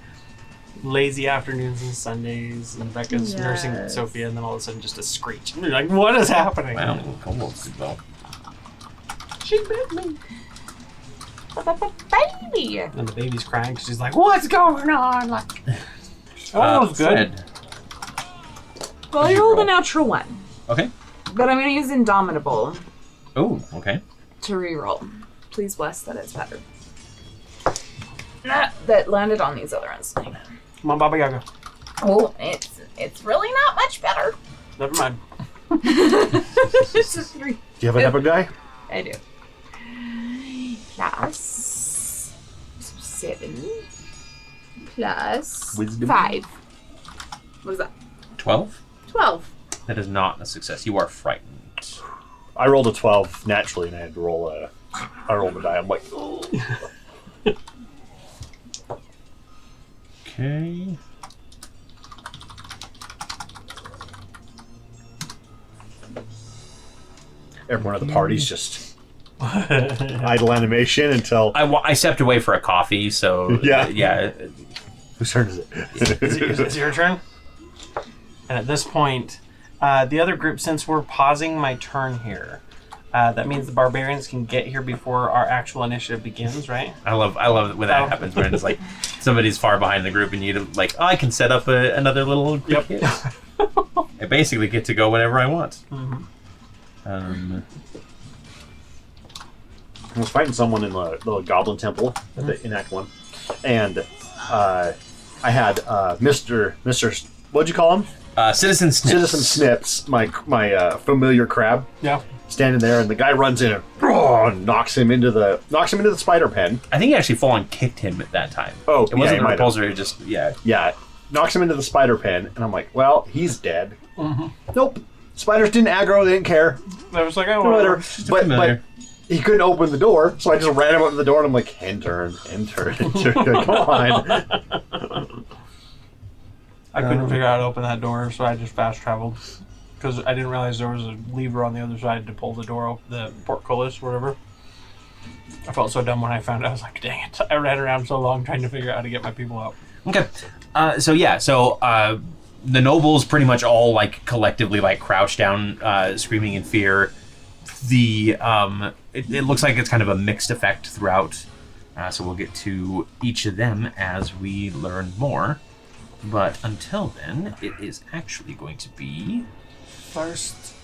lazy afternoons and Sundays, and Becca's nursing Yes. Sophia, and then all of a sudden just a screech. And you're like, what is happening? Wow, almost as well. She bit me. Baby. And the baby's crying because she's like, what's going on? Like, that was good. Fred. Well, Did I you rolled a roll? natural 1. Okay. But I'm going to use Indomitable Oh, okay. to reroll. Please bless that it's better. That landed on these other ones. Come on, Baba Yaga. Oh, it's really not much better. Never mind. This is 3. Do you have an epic die? I do. Plus 7 plus Wisdom. 5. What is that? 12? 12. That is not a success. You are frightened. I rolled a 12 naturally, and I had to roll a. I rolled a die. I'm like, oh. Okay. Everyone at the party's just idle animation until. I stepped away for a coffee, so yeah. Whose turn is it? Is it your turn? And at this point, the other group, since we're pausing my turn here, that means the barbarians can get here before our actual initiative begins, right? I love when that happens, when it's like somebody's far behind the group and you like, oh, I can set up another little quick hit. I basically get to go whenever I want. Mm-hmm. Um, I was fighting someone in the little goblin temple in Act 1, and I had Mr. What'd you call him? Citizen Snips. Citizen Snips, my familiar crab, Yeah. standing there, and the guy runs in and knocks him into the spider pen. I think he actually full on kicked him at that time. Oh, it wasn't he a might have. repulsor. It just Yeah, knocks him into the spider pen, and I'm like, well, he's dead. Mm-hmm. Nope, spiders didn't aggro, they didn't care. I was like, oh, Whatever. just But familiar. he couldn't open the door, so I just ran him up to the door, and I'm like, enter. Come on. I couldn't figure out how to open that door, so I just fast traveled. Because I didn't realize there was a lever on the other side to pull the door open, the portcullis, whatever. I felt so dumb when I found it. I was like, dang it. I ran around so long trying to figure out how to get my people out. Okay. So the nobles pretty much all like collectively like crouch down, screaming in fear. It looks like it's kind of a mixed effect throughout. So we'll get to each of them as we learn more. But until then, it is actually going to be First,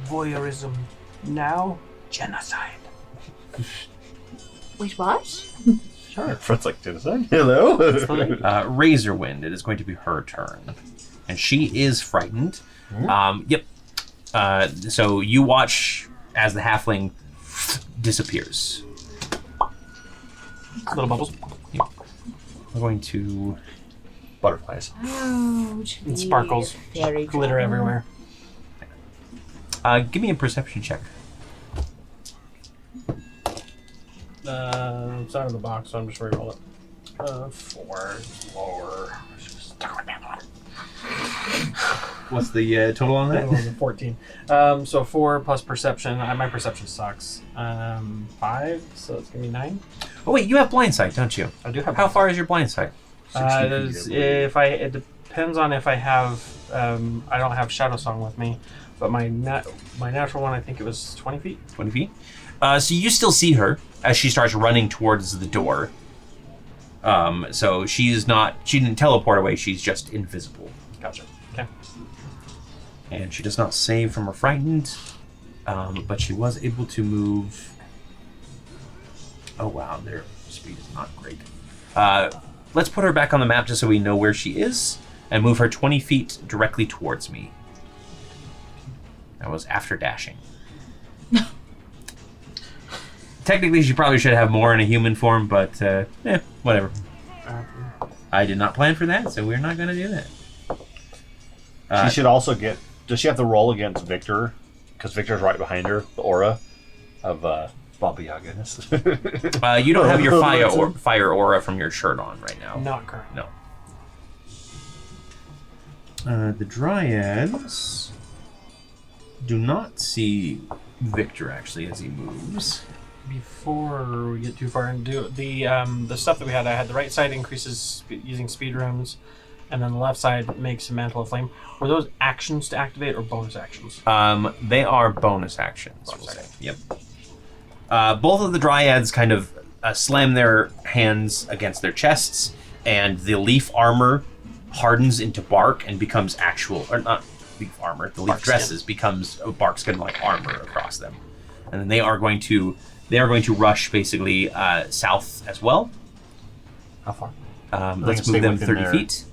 voyeurism. Now, genocide. Wait, what? Sure. Fred's like, genocide? Hello? Razorwind. It is going to be her turn. And she is frightened. Yep. So you watch as the halfling disappears. Little bubbles. We're going to... Butterflies. Oh, And sparkles. Very Glitter everywhere. give me a perception check. It's out of the box, so I'm just re-roll it. 4 lower. What's the total on That that? was a 14. So 4 plus perception. My perception sucks. 5, so it's gonna be 9. Oh wait, you have blind sight, don't you? I do have. How far is your blind sight? 60 feet, I believe. It depends on if I have. I don't have Shadow Song with me, but my natural one, I think it was 20 feet. 20 feet. So you still see her as she starts running towards the door. So she didn't teleport away, she's just invisible. Gotcha. Okay. And she does not save from her frightened, but she was able to move. Oh wow, their speed is not great. Let's put her back on the map just so we know where she is, and move her 20 feet directly towards me. That was after dashing. Technically, she probably should have more in a human form, but whatever. I did not plan for that, so we're not going to do that. She should also get... Does she have to roll against Victor? Because Victor's right behind her, the aura of Baba Yaga. You don't have your fire aura from your shirt on right now. Not current. No. The Dryads do not see Victor, actually, as he moves. Before we get too far into the stuff that we had, I had the right side increases using speed runes, and then the left side makes a mantle of flame. Were those actions to activate or bonus actions? They are bonus actions. We'll say. Yep. Both of the Dryads kind of slam their hands against their chests, and the leaf armor hardens into bark and becomes actual, or not leaf armor, the leaf Bark dresses skin. becomes bark skin like armor across them. And then they are going to rush basically south as well. How far? Let's stay move them within 30 their- feet.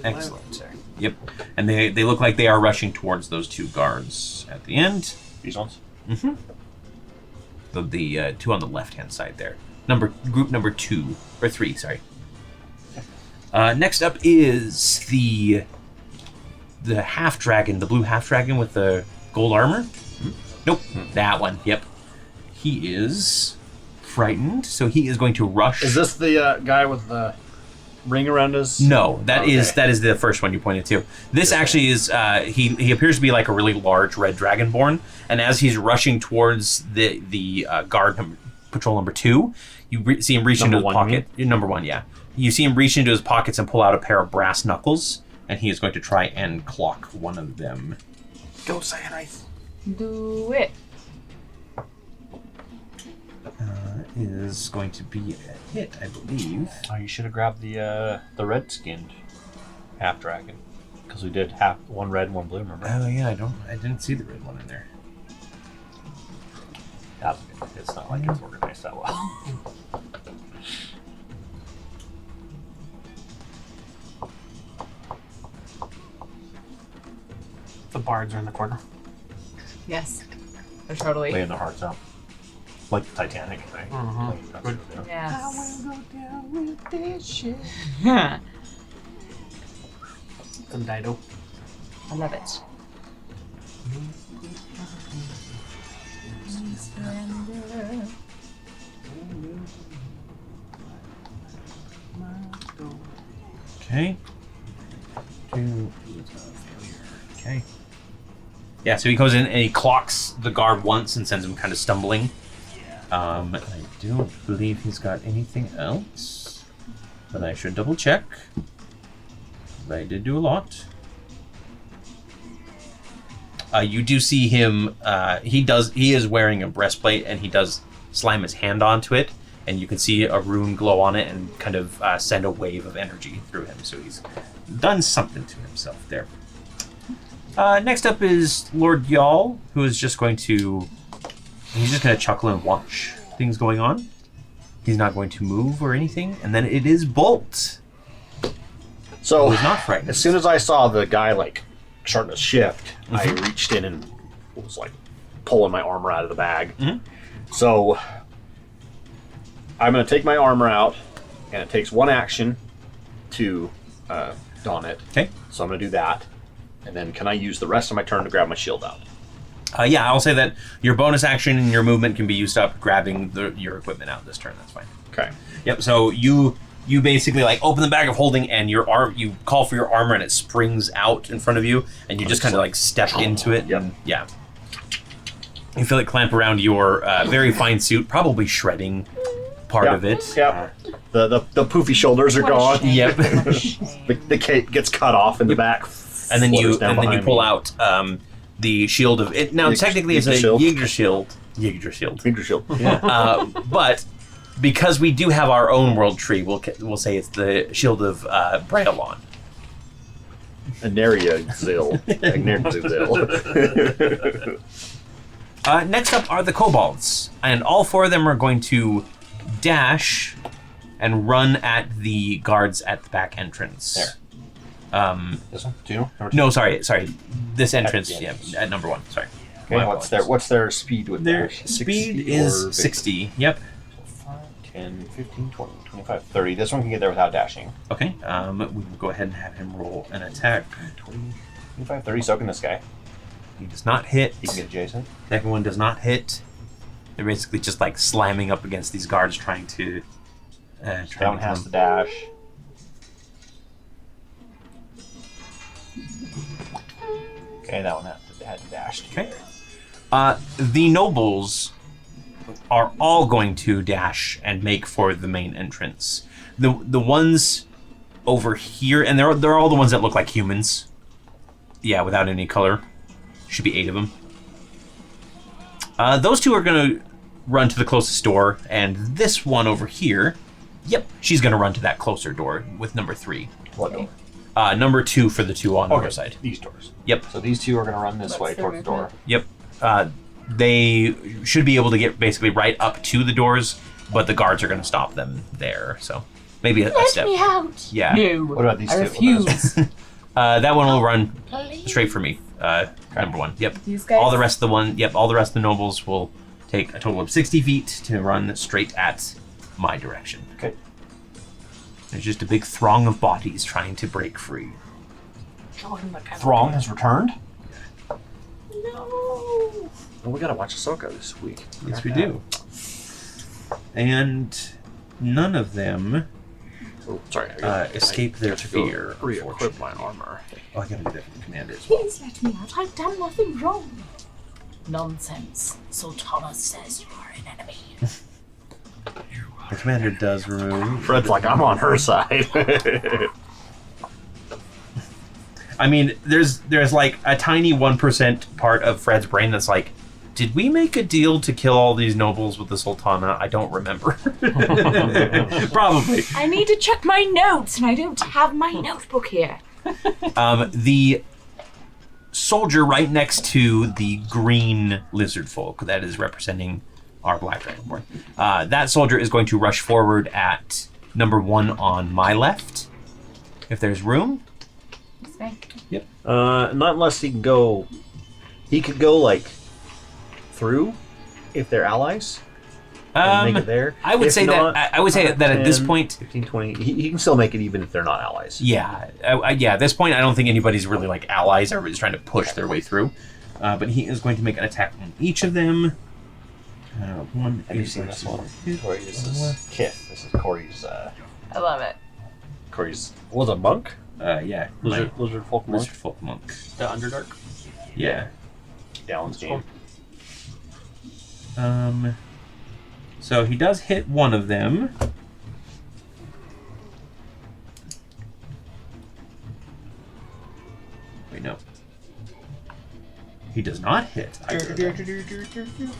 Excellent. Yep. And they look like they are rushing towards those two guards at the end. These ones? Mm-hmm. The two on the left-hand side there. Group number 2 or 3. Sorry. Next up is the half dragon, the blue half dragon with the gold armor. Nope, that one. Yep. He is frightened, so he is going to rush. Is this the guy with the ring around his? No, that is the first one you pointed to. This actually is he appears to be like a really large red dragonborn, and as he's rushing towards the guard patrol number 2, you see him reach into his pocket. Number 1, yeah. You see him reach into his pockets and pull out a pair of brass knuckles, and he is going to try and clock one of them. Go, Cyanide. Do it. Is going to be a hit, I believe. Oh, you should have grabbed the red-skinned half dragon, because we did one red and one blue. Remember? Oh yeah, I didn't see the red one in there. It's not like it's organized that well. The bards are in the corner. Yes. They're totally. Laying their hearts out. Like the Titanic, right? Good. Yes. I will go down with this shit. Some Dido. I love it. Okay. Okay. Yeah, so he goes in and he clocks the guard once and sends him kind of stumbling. I don't believe he's got anything else, but I should double check. I did do a lot. You do see him. He is wearing a breastplate, and he does slam his hand onto it, and you can see a rune glow on it and kind of send a wave of energy through him. So he's done something to himself there. Next up is Lord Yall, who is just going to... He's just going to chuckle and watch things going on. He's not going to move or anything. And then it is Bolt. So, who is not frightened. As soon as I saw the guy, starting to shift, I reached in and was, pulling my armor out of the bag. So, I'm going to take my armor out, and it takes one action to don it. Okay. So I'm going to do that. And then can I use the rest of my turn to grab my shield out? Yeah, I'll say that your bonus action and your movement can be used up grabbing your equipment out this turn. That's fine. Okay. Yep. So you basically open the bag of holding and you call for your armor and it springs out in front of you and you just kind of step into it. Yep. And, yeah. You feel it clamp around your very fine suit, probably shredding part of it. Yep. The poofy shoulders are What a gone. shame. Yep. What a shame. The cape gets cut off in the back. And then you flutters pull down behind out the shield of it. Now technically it's a Jaeger shield. Jaeger shield. me. Jaeger shield. Yeah. But because we do have our own world tree, we'll say it's the shield of Braelon. Aneria Zil. Next up are the kobolds, and all 4 of them are going to dash and run at the guards at the back entrance. There. This one? Do you know? No, sorry. This entrance, at number 1. Sorry. Okay, what's their speed with Their dash? speed 60 is or 60. Yep. 5, 10, 15, 20, 25, 30. This one can get there without dashing. Okay. We will go ahead and have him roll an attack. 20, 25, 30. So can this guy. He does not hit. He can get adjacent. Second one does not hit. They're basically just slamming up against these guards, trying to. That one has to dash. Okay, that one had to dash. Okay. The nobles are all going to dash and make for the main entrance. The ones over here, and they're all the ones that look like humans. Yeah, without any color. Should be 8 of them. Those 2 are going to run to the closest door, and this one over here, yep, she's going to run to that closer door with number 3. What door? Number 2 for the 2 on the other side. These doors. Yep. So these 2 are going to run this way towards the door. Yep. They should be able to get basically right up to the doors, but the guards are going to stop them there. So maybe a Let step. me out. Yeah. No. What about these I two? refuse. That one will run Please. straight for me. Number one. Yep. These guys. All the rest of the nobles will take a total of 60 feet to run straight at my direction. Okay. There's just a big throng of bodies trying to break free. Throng has returned. No. Well, we gotta watch Ahsoka this week. Yes, we do. And none of them Oh, sorry. escape their fear. Re-equip my armor. Oh, I gotta do that for the commander as well. Please let me out. I've done nothing wrong. Nonsense. Sultana says you are an enemy. The commander does remove. Fred's like, I'm on her side. I mean, there's like a tiny 1% part of Fred's brain that's like, did we make a deal to kill all these nobles with the Sultana? I don't remember. Probably. I need to check my notes, and I don't have my notebook here. The soldier right next to the green lizard folk that is representing our Black Dragonborn. That soldier is going to rush forward at number 1 on my left, if there's room. Yep. Not unless he can go. He could go like through if they're allies. And make it there. I would If say not, that I would say that at this 10, point, 15, 20. He can still make it even if they're not allies. yeah, at this point, I don't think anybody's really like allies. Everybody's trying to push their way through. But he is going to make an attack on each of them. One. Have you seen this one? Cory, this is Kith. This is Cory's. I love it. Cory's. Was a monk? Yeah. Lizard folk monk. Lizard folk monk. The Underdark. Yeah. Dallon's game. So he does hit one of them. Wait, no. He does not hit either of them.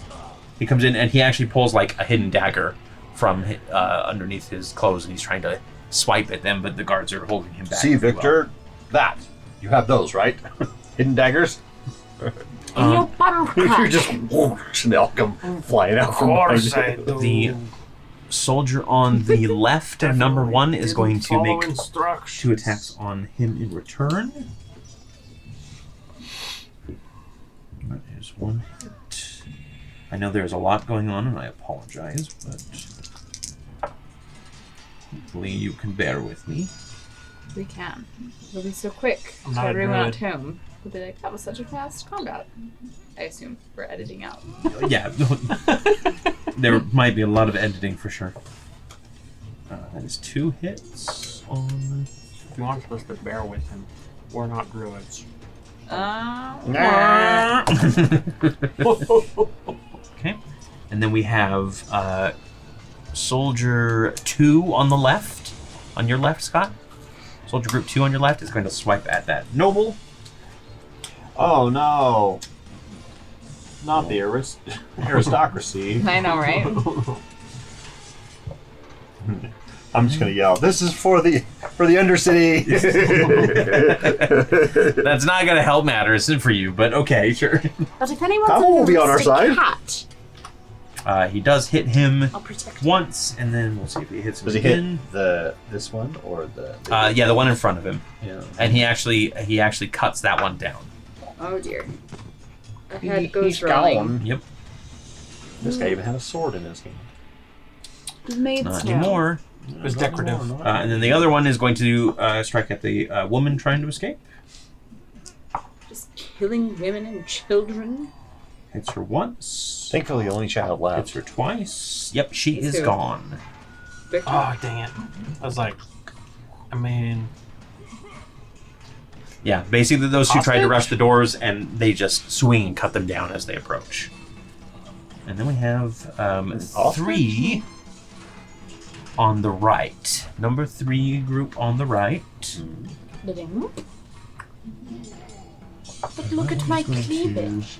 He comes in and he actually pulls like a hidden dagger from underneath his clothes, and he's trying to swipe at them, but the guards are holding him back. See, pretty Victor, that. You have those, right? Hidden daggers? In your bum You crack. just whoosh, and they'll come flying out from behind you. well. The soldier on the left of number 1 is going to Follow make instructions. 2 attacks on him in return. That is 1 hit. I know there's a lot going on, and I apologize, but hopefully you can bear with me. We can. It'll be so quick. I'm So not everyone good. at home will be like, that was such a fast combat. I assume we're editing out. Yeah, there might be a lot of editing for sure. That is 2 hits on. If you want us to bear with him, we're not druids. Okay, and then we have Soldier 2 on the left. On your left, Scott. Soldier Group 2 on your left is going to swipe at that noble. Oh no! Not the aristocracy. I know, right? I'm just gonna yell. This is for the Undercity. That's not going to help matters for you, but okay, sure. But if anyone's Come on, be on our side. cat, He does hit him I'll protect him. once, and then we'll see if he hits him Does he again. hit this one or the? Yeah, the one in front of him, Yeah. and he actually cuts that one down. Oh dear. Our head goes rolling. Yep, This guy even had a sword in his hand. We've made not snow. anymore. It was decorative. And then the other one is going to strike at the woman trying to escape. Just killing women and children. Hits her once. Thankfully, the only child Hits left. her twice. Yep, she is Two. gone. Victor. Oh, dang it. I was like, I mean, Yeah, basically those two tried to Hostage? rush the doors, and they just swing and cut them down as they approach. And then we have 3 on the right. Number 3 group on the right. Living. But look at my cleavage.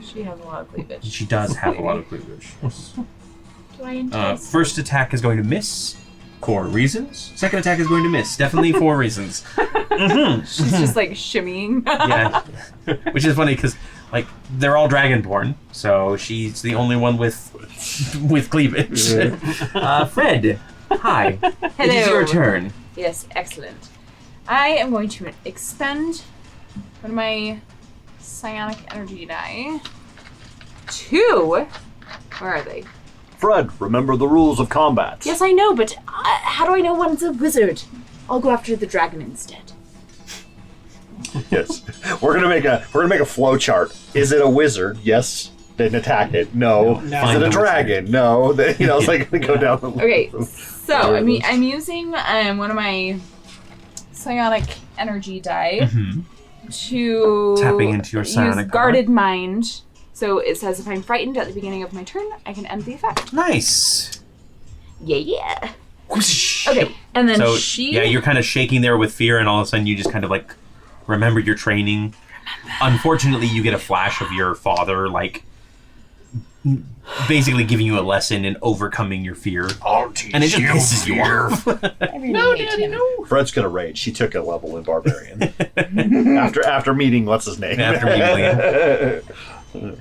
She has a lot of cleavage. She does have a lot of cleavage. Do I entice? First attack is going to miss for reasons. Second attack is going to miss, definitely for reasons. She's just like shimmying. Yeah, which is funny because like they're all dragonborn, so she's the only one with cleavage. Fred, Hi. Hello. It is your turn. Yes, excellent. I am going to expend one of my psionic energy die. 2. Where are they? Fred, remember the rules of combat. Yes, I know, but how do I know one's a wizard? I'll go after the dragon instead. Yes. We're gonna make a flow chart. Is it a wizard? Yes. Then attack it. No. No. Is it a dragon? No. Then, it's like gonna go down the Okay, so I'm using one of my psionic energy die to Tapping into your psionic use power. guarded mind. So it says if I'm frightened at the beginning of my turn, I can end the effect. Nice. Yeah. Okay, and then So she. you're kind of shaking there with fear, and all of a sudden you just kind of like remember your training. Unfortunately, you get a flash of your father, like basically giving you a lesson in overcoming your fear, and it just pisses you off. I really hate him. Fred's gonna rage. She took a level in barbarian after meeting what's his name. After meeting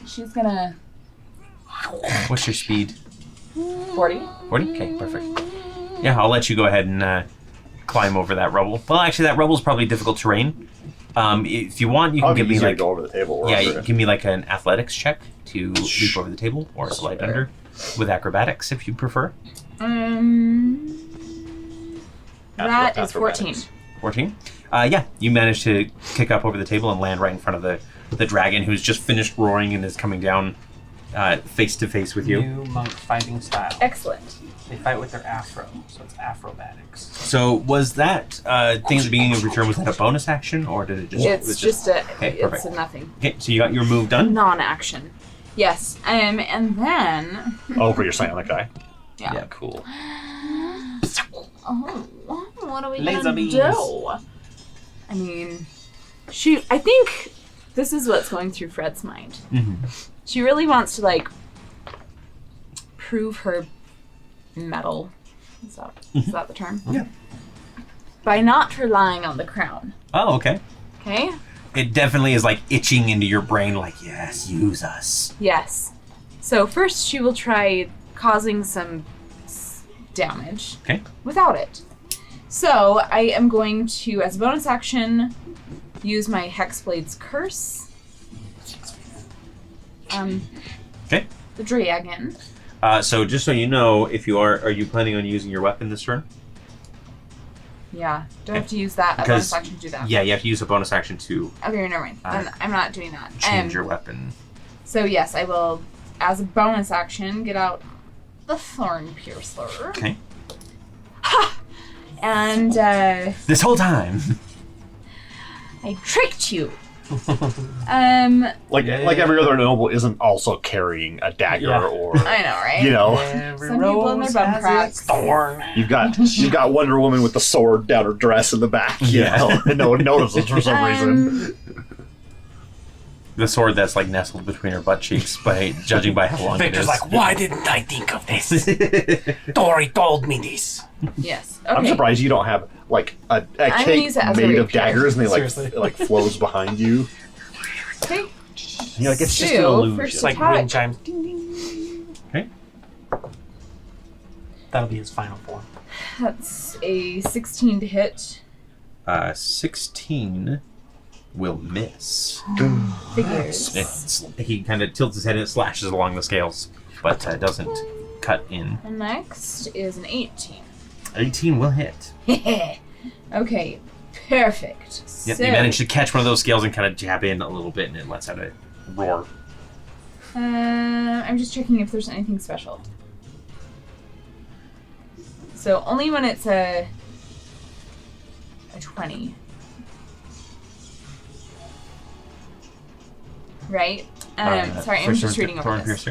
She's gonna. What's your speed? 40. 40? Okay, perfect. Yeah, I'll let you go ahead and climb over that rubble. Well, actually, that rubble's probably difficult terrain. If you want, you can give me easier like to go over the table. you can give me like an athletics check to leap over the table, or slide under with acrobatics if you prefer. That is 14. 14. Yeah, you managed to kick up over the table and land right in front of the dragon, who's just finished roaring and is coming down face to face with you. New monk fighting style. Excellent. They fight with their afro, so it's afrobatics. So was that thing at the beginning of your turn, was that a bonus action, or did it just... It's just a. Okay, It's perfect. a nothing. Okay, so you got your move done? Non-action. Yes. And then. Oh, for your psionic eye. Yeah. Cool. Oh, what are we Laser gonna beams. do? I mean, I think this is what's going through Fred's mind. She really wants to like prove her mettle. Is that the term? Yeah. By not relying on the crown. Oh, okay. Okay. It definitely is like itching into your brain, like, yes, use us. Yes. So first she will try causing some damage. Okay. Without it. So I am going to, as a bonus action, use my Hexblade's Curse. Okay. The dragon. So just so you know, if you are you planning on using your weapon this turn? Yeah. Do I have to use that? A Because- bonus action to do that? Yeah, you have to use a bonus action to Okay, never mind. Then I'm not doing that. change your weapon. So yes, I will, as a bonus action, get out the Thorn Piercer. Okay. Ha! And This whole time. I tricked you. Like every other noble isn't also carrying a dagger Yeah. or I know, right? Every Some people in their bum has cracks. its thorn. you've got Wonder Woman with the sword down her dress in the back. And no one notices for some reason. The sword that's like nestled between her butt cheeks, judging by how long it is. why didn't I think of this? Torrey told me this. Yes. Okay. I'm surprised you don't have like a gonna cake use it as a made of rapier. daggers and they Seriously. it like flows behind you. Okay. You're like, it's just an Two, illusion. first It's like attack. wind chimes. Ding, ding. Okay. That'll be his final form. That's a 16 to hit. 16 will miss. Figures. He kind of tilts his head and it slashes along the scales, but doesn't cut in. And next is an 18. 18 will hit. Okay, perfect. Yep, So, you manage to catch one of those scales and kind of jab in a little bit, and it lets out a roar. I'm just checking if there's anything special. So only when it's a 20. Right? Sorry, I'm just reading over this.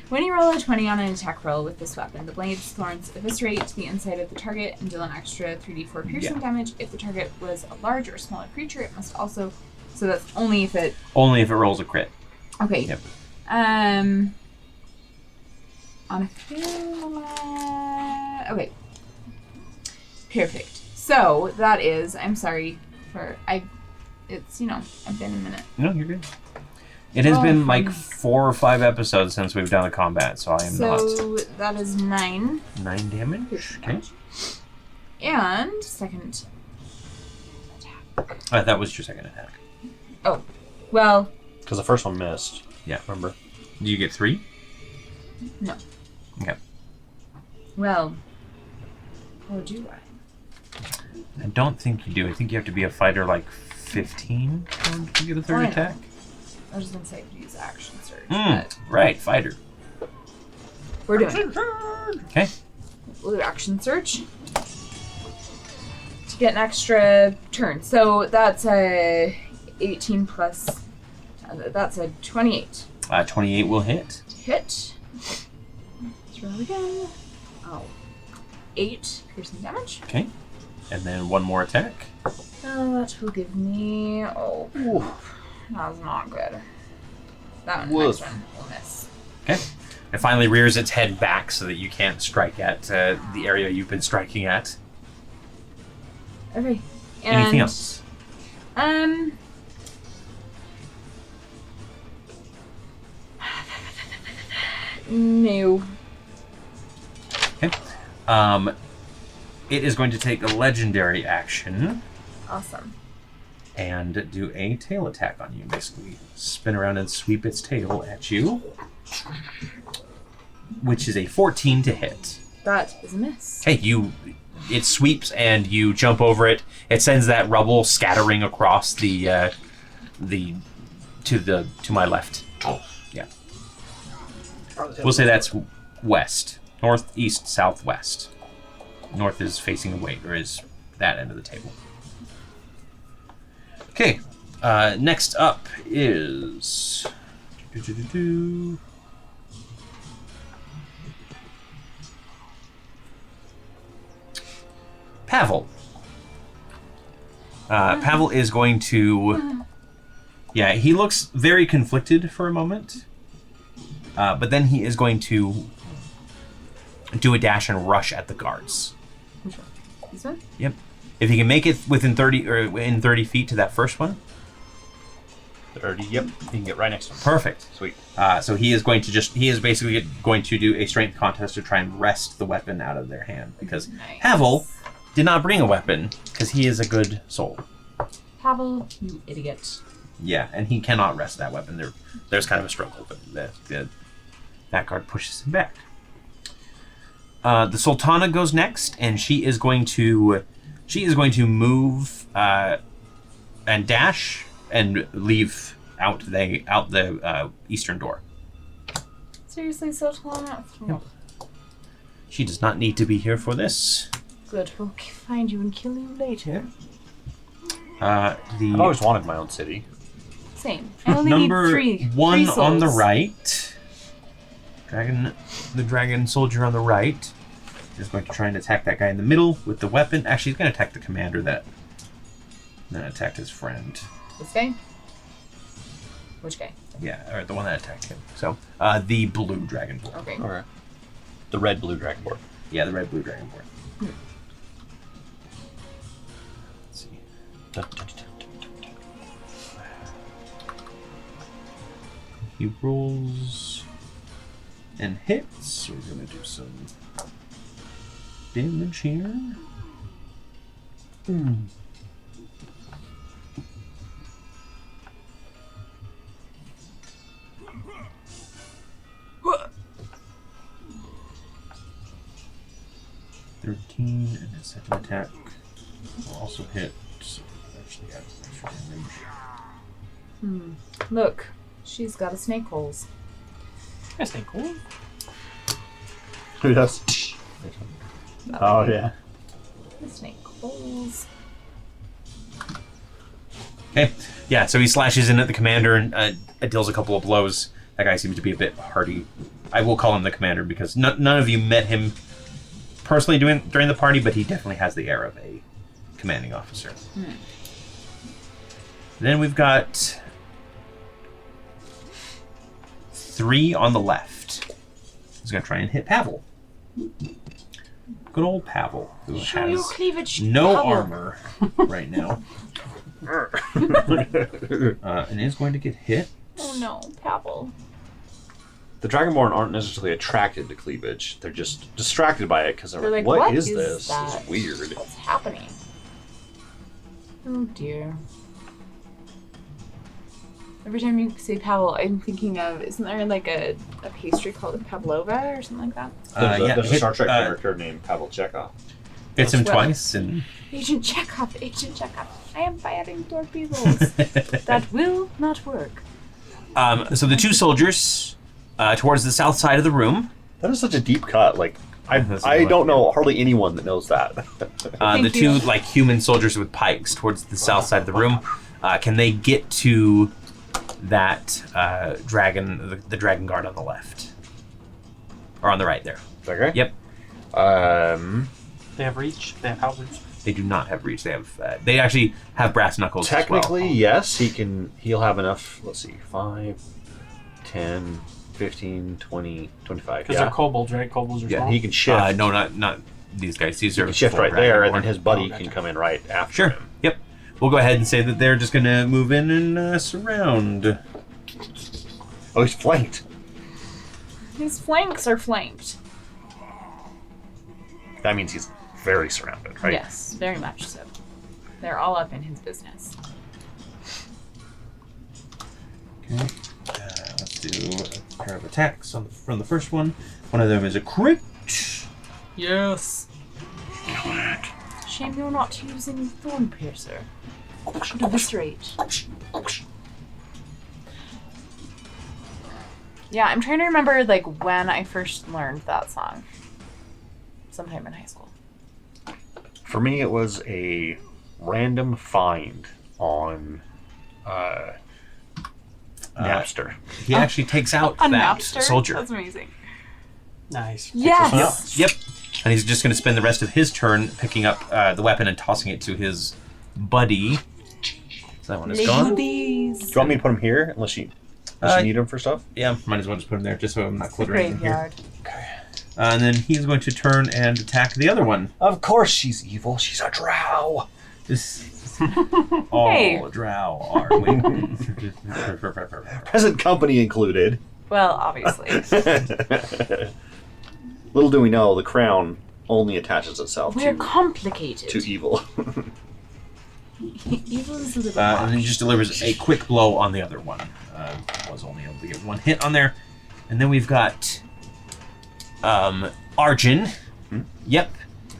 When you roll a 20 on an attack roll with this weapon, the blade's thorns eviscerate the inside of the target and deal an extra 3d4 piercing damage. If the target was a large or smaller creature, it must also... So that's only if it... Only if it rolls a crit. Okay. Yep. On a fail... Okay. Perfect. So, that is... I'm sorry for... It's, I've been a minute. No, you're good. It has been like 4 or 5 episodes since we've done a combat, so I am not. So that is 9. 9 damage? Okay. And second attack. That was your second attack. Oh, well, Because the first one missed. Yeah. Remember? Do you get 3? no. Okay. Well, or do I? I don't think you do. I think you have to be a fighter like 15 to get a third I know. attack. I was just gonna say to use action surge, Mm, but right, fighter. we're doing it. Okay. We'll do action surge to get an extra turn. So that's a 18 plus. That's a 28. 28 will hit. Hit. Let's roll again. Oh. 8 piercing damage. Okay. And then one more attack. That will give me. Oh. That was not good. That one, Woof. next one will miss. Okay. It finally rears its head back so that you can't strike at the area you've been striking at. Okay. And, Anything else? No. Okay. It is going to take a legendary action Awesome. and do a tail attack on you. Basically, spin around and sweep its tail at you, which is a 14 to hit. That is a miss. Okay, it sweeps and you jump over it. It sends that rubble scattering across to my left. Yeah. We'll say that's west, north, east, southwest. North is facing away, or is that end of the table. Okay. Next up is Pavel. Pavel is going to... Yeah, he looks very conflicted for a moment. But then he is going to do a dash and rush at the guards. This one? Yep. If he can make it within 30 or in 30 feet to that first one, 30. Yep. You can get right next to him. perfect. Sweet. So he is basically going to do a strength contest to try and wrest the weapon out of their hand, because Nice. Pavel did not bring a weapon because he is a good soul. Pavel, you idiot. Yeah, and he cannot wrest that weapon. There's kind of a struggle, but that guard pushes him back. The Sultana goes next, and she is going to move and dash and leave out the eastern door. Seriously, Sultana? Yep. She does not need to be here for this. Good. We'll find you and kill you later. I've always wanted my own city. Same. I only Number need 3 one souls. on the right. The dragon soldier on the right is going to try and attack that guy in the middle with the weapon. Actually, he's going to attack the commander that then attacked his friend. This guy? Which guy? Yeah, or the one that attacked him. So, the blue dragonborn. Okay. Okay. The red blue dragonborn. Yeah, the red blue dragonborn. Let's see. He rolls and hits, so he's going to do some damage here. What? 13, and his second attack will also hit. So actually add extra damage. Look, she's got a snake holes. That's not cool. Who does? Oh, yeah. The snake holes. Okay, yeah, so he slashes in at the commander and deals a couple of blows. That guy seems to be a bit hardy. I will call him the commander because none of you met him personally during the party, but he definitely has the air of a commanding officer. Then we've got 3 on the left. He's going to try and hit Pavel. Good old Pavel, who Show your has cleavage. no Pavel. armor right now. And is going to get hit. Oh no, Pavel. The Dragonborn aren't necessarily attracted to cleavage. They're just distracted by it because they're like, what is this? That? It's weird. What's happening? Oh dear. Every time you say Pavel, I'm thinking of, isn't there like a pastry called a pavlova or something like that? There's a Star Trek character named Pavel Chekhov. Hits him twice and... Agent Chekhov. I am firing torpedoes. That will not work. So the two soldiers towards the south side of the room. That is such a deep cut. Like, I don't know hardly anyone that knows that. The two like human soldiers with pikes towards the south side of the room. Can they get to that dragon, the dragon guard on the left? Or on the right there? Okay. Yep. They have reach. They have outreach. They do not have reach. They have. They actually have brass knuckles. Technically, as well. yes. He'll have enough. Let's see. 5, 10, 15, 20, 25. Because they're kobolds, right? Kobolds are Yeah, small. he can shift. No, not these guys. These He are can shift full right there, and dragonborn. then his buddy can come in right after Sure. him. Yep. We'll go ahead and say that they're just going to move in and surround. Oh, he's flanked. His flanks are flanked. That means he's very surrounded, right? Yes, very much so. They're all up in his business. Okay. Let's do a pair of attacks from the first one. One of them is a crit. Yes. Shame you're not using Thorn Piercer. Should eviscerate. Yeah, I'm trying to remember like when I first learned that song. Sometime in high school. For me, it was a random find on Napster. He actually takes out A that Napster? soldier. That's amazing. Nice. Yes! Yep. And he's just going to spend the rest of his turn picking up the weapon and tossing it to his buddy. So that one is gone. Ladies. Do you want me to put him here, unless you need him for stuff? Yeah, might as well just put him there just so I'm not cluttering him here. Graveyard. And then he's going to turn and attack the other one. Of course she's evil. She's a drow. All Hey. drow are we? Present company included. Well, obviously. Little do we know, the crown only attaches itself We're to complicated. evil. Evil is a little And then he harsh. just delivers a quick blow on the other one. Was only able to get one hit on there. And then we've got Arjun. Yep.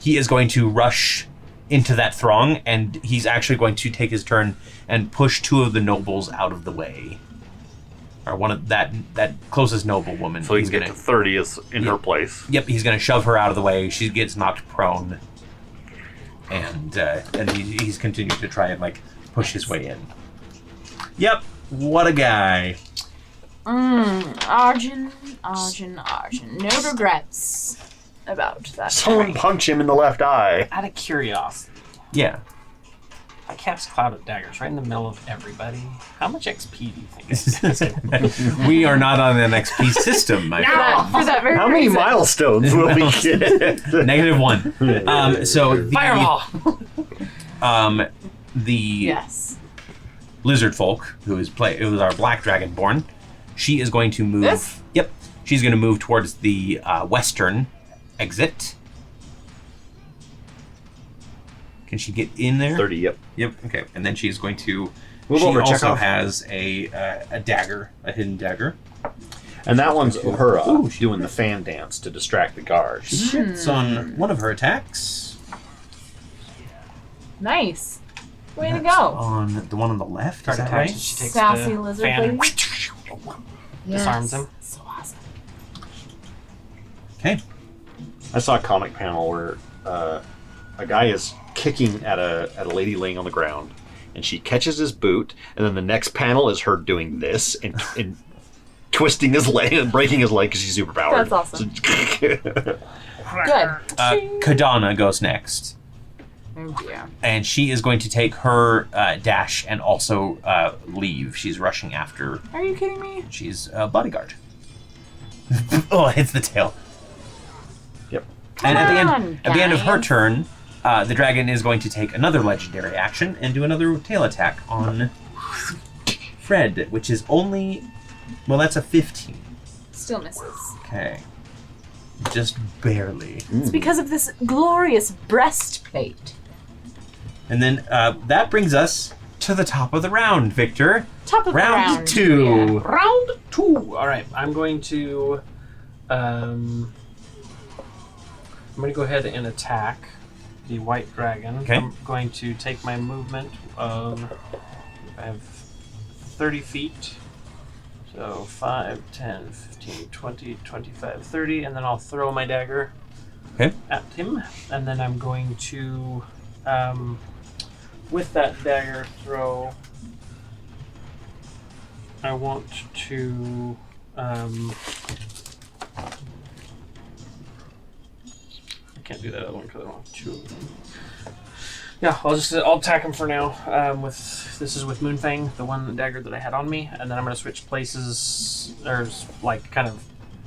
He is going to rush into that throng, and he's actually going to take his turn and push two of the nobles out of the way. Or one of that closest noble woman. So he's he's gonna get to 30th in her place. Yep, he's going to shove her out of the way. She gets knocked prone. And he's continuing to try and like push his way in. Yep, what a guy. Arjun. No regrets about that. Someone punch him in the left eye. Out of curiosity, Yeah. I cast Cloud of Daggers right in the middle of everybody. How much XP do you think this is going to We are not on an XP system, my friend. For that very How many reason. milestones will we get? -1. So the, Fireball! the Yes. lizard folk, who is our black dragonborn, she is going to move. This? Yep, she's going to move towards the western exit. Can she get in there? 30, yep. Yep. Okay, and then she's going to. Move she over, also Chekhov. has a dagger, a hidden dagger. And that one's Uhura Ooh, doing the fan dance to distract the guards. Hits on one of her attacks. Nice. Way to That's go. On the one on the left. Start Is that attacking. right? She takes Sassy the lizard fan and lady. disarms him. So awesome. Okay. I saw a comic panel where a guy is kicking at a lady laying on the ground, and she catches his boot, and then the next panel is her doing this and twisting his leg and breaking his leg because she's superpowered. That's awesome. Good. Good. Kadana goes next. Oh dear. And she is going to take her dash and also leave. She's rushing after. Are you kidding me? She's a bodyguard. Oh, it hits the tail. Yep. And at the end of her guys. turn, the dragon is going to take another legendary action and do another tail attack on Fred, which is only Well, that's a 15. Still misses. Okay. Just barely. It's because of this glorious breastplate. And then that brings us to the top of the round, Victor. Top of Round the round. 2. Round 2. All right, I'm going to go ahead and attack the white dragon. Okay. I'm going to take my movement of, I have 30 feet. So 5, 10, 15, 20, 25, 30, and then I'll throw my dagger at him. And then I'm going to, with that dagger throw, I want to, I can't do that other one because I don't have 2 of them. Yeah, I'll attack him for now. This is with Moonfang, the one dagger that I had on me, and then I'm gonna switch places, or like kind of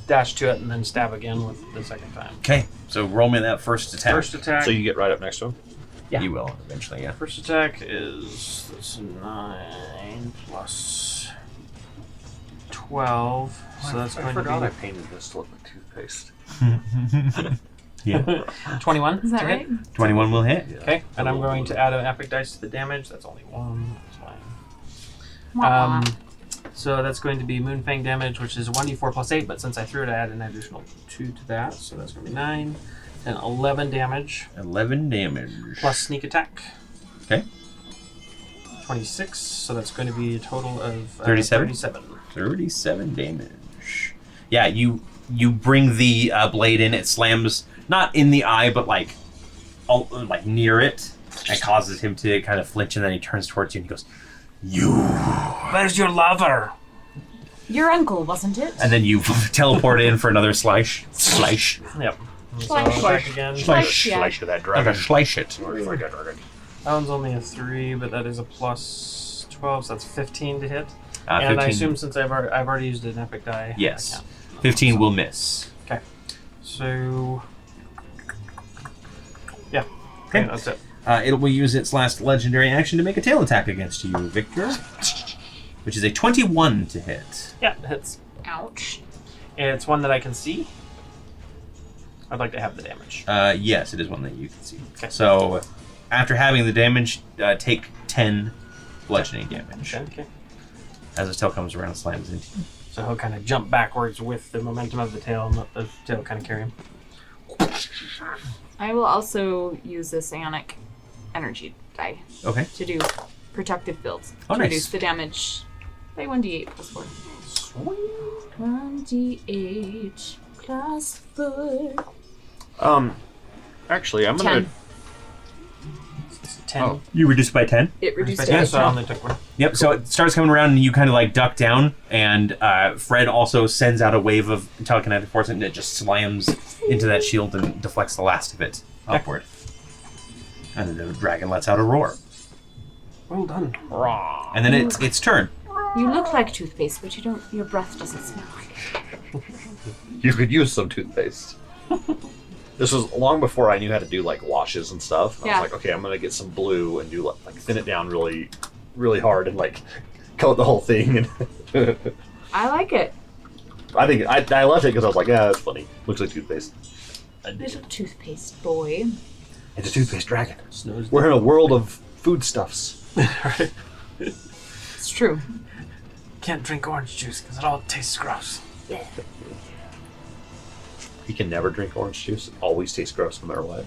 dash to it and then stab again with the second time. Okay, so roll me that first attack. First attack. So you get right up next to him? Yeah. You will eventually, yeah. First attack is that's 9 plus 12, so that's I going forgot to I be painted this to look like toothpaste. Yeah. 21. Is that to right? hit. 21 will hit. Okay, and I'm going to add an epic dice to the damage. That's only 1. That's fine. Wah-wah. So that's going to be Moonfang damage, which is 1d4 plus 8, but since I threw it, I add an additional 2 to that, so that's going to be 9. And 11 damage, 11 damage. plus sneak attack. Okay. 26, so that's going to be a total of 37? 37. 37 damage. Yeah, you bring the blade in. It slams not in the eye, but like near it, and causes him to kind of flinch. And then he turns towards you and he goes, "You." Where's your lover? Your uncle, wasn't it? And then you teleport in for another slice. Slice. Yep. So Slice. attack again. Slice, yeah. Slice to that I'm dragon. gonna slice it. Slice that dragon. That one's only a 3, but that is a plus 12, so that's 15 to hit. 15. And I assume since I've already used an epic die. Yes. I can't. 15 will miss. Okay. So. Yeah. Okay. That's it. It will use its last legendary action to make a tail attack against you, Victor, which is a 21 to hit. Yeah, it hits. Ouch. It's one that I can see. I'd like to have the damage. Yes, it is one that you can see. Okay. So, after having the damage, take 10 bludgeoning damage. Okay. As his tail comes around, slams into you. So he'll kind of jump backwards with the momentum of the tail and let the tail kind of carry him. I will also use this psionic energy die Okay. to do protective fields. Oh, to nice. reduce the damage by 1d8 plus 4. 1d8 plus 4. Actually, I'm gonna. 10. It's 10. Oh. You reduce by 10? It reduced Yeah, it. so I only took 1. Yep, so it starts coming around and you kind of like duck down, and Fred also sends out a wave of telekinetic force and it just slams into that shield and deflects the last of it upward. And then the dragon lets out a roar. Well done. And then it's its turn. You look like toothpaste, but your breath doesn't smell like it. You could use some toothpaste. This was long before I knew how to do like washes and stuff. And I Yeah. was like, okay, I'm gonna get some blue and do like thin it down really, really hard and like coat the whole thing. And I like it. I think I left it because I was like, yeah, that's funny. Looks like toothpaste. Little toothpaste boy. It's a toothpaste dragon. Snows We're in a world of foodstuffs. It's true. Can't drink orange juice because it all tastes gross. You can never drink orange juice. It always tastes gross no matter what.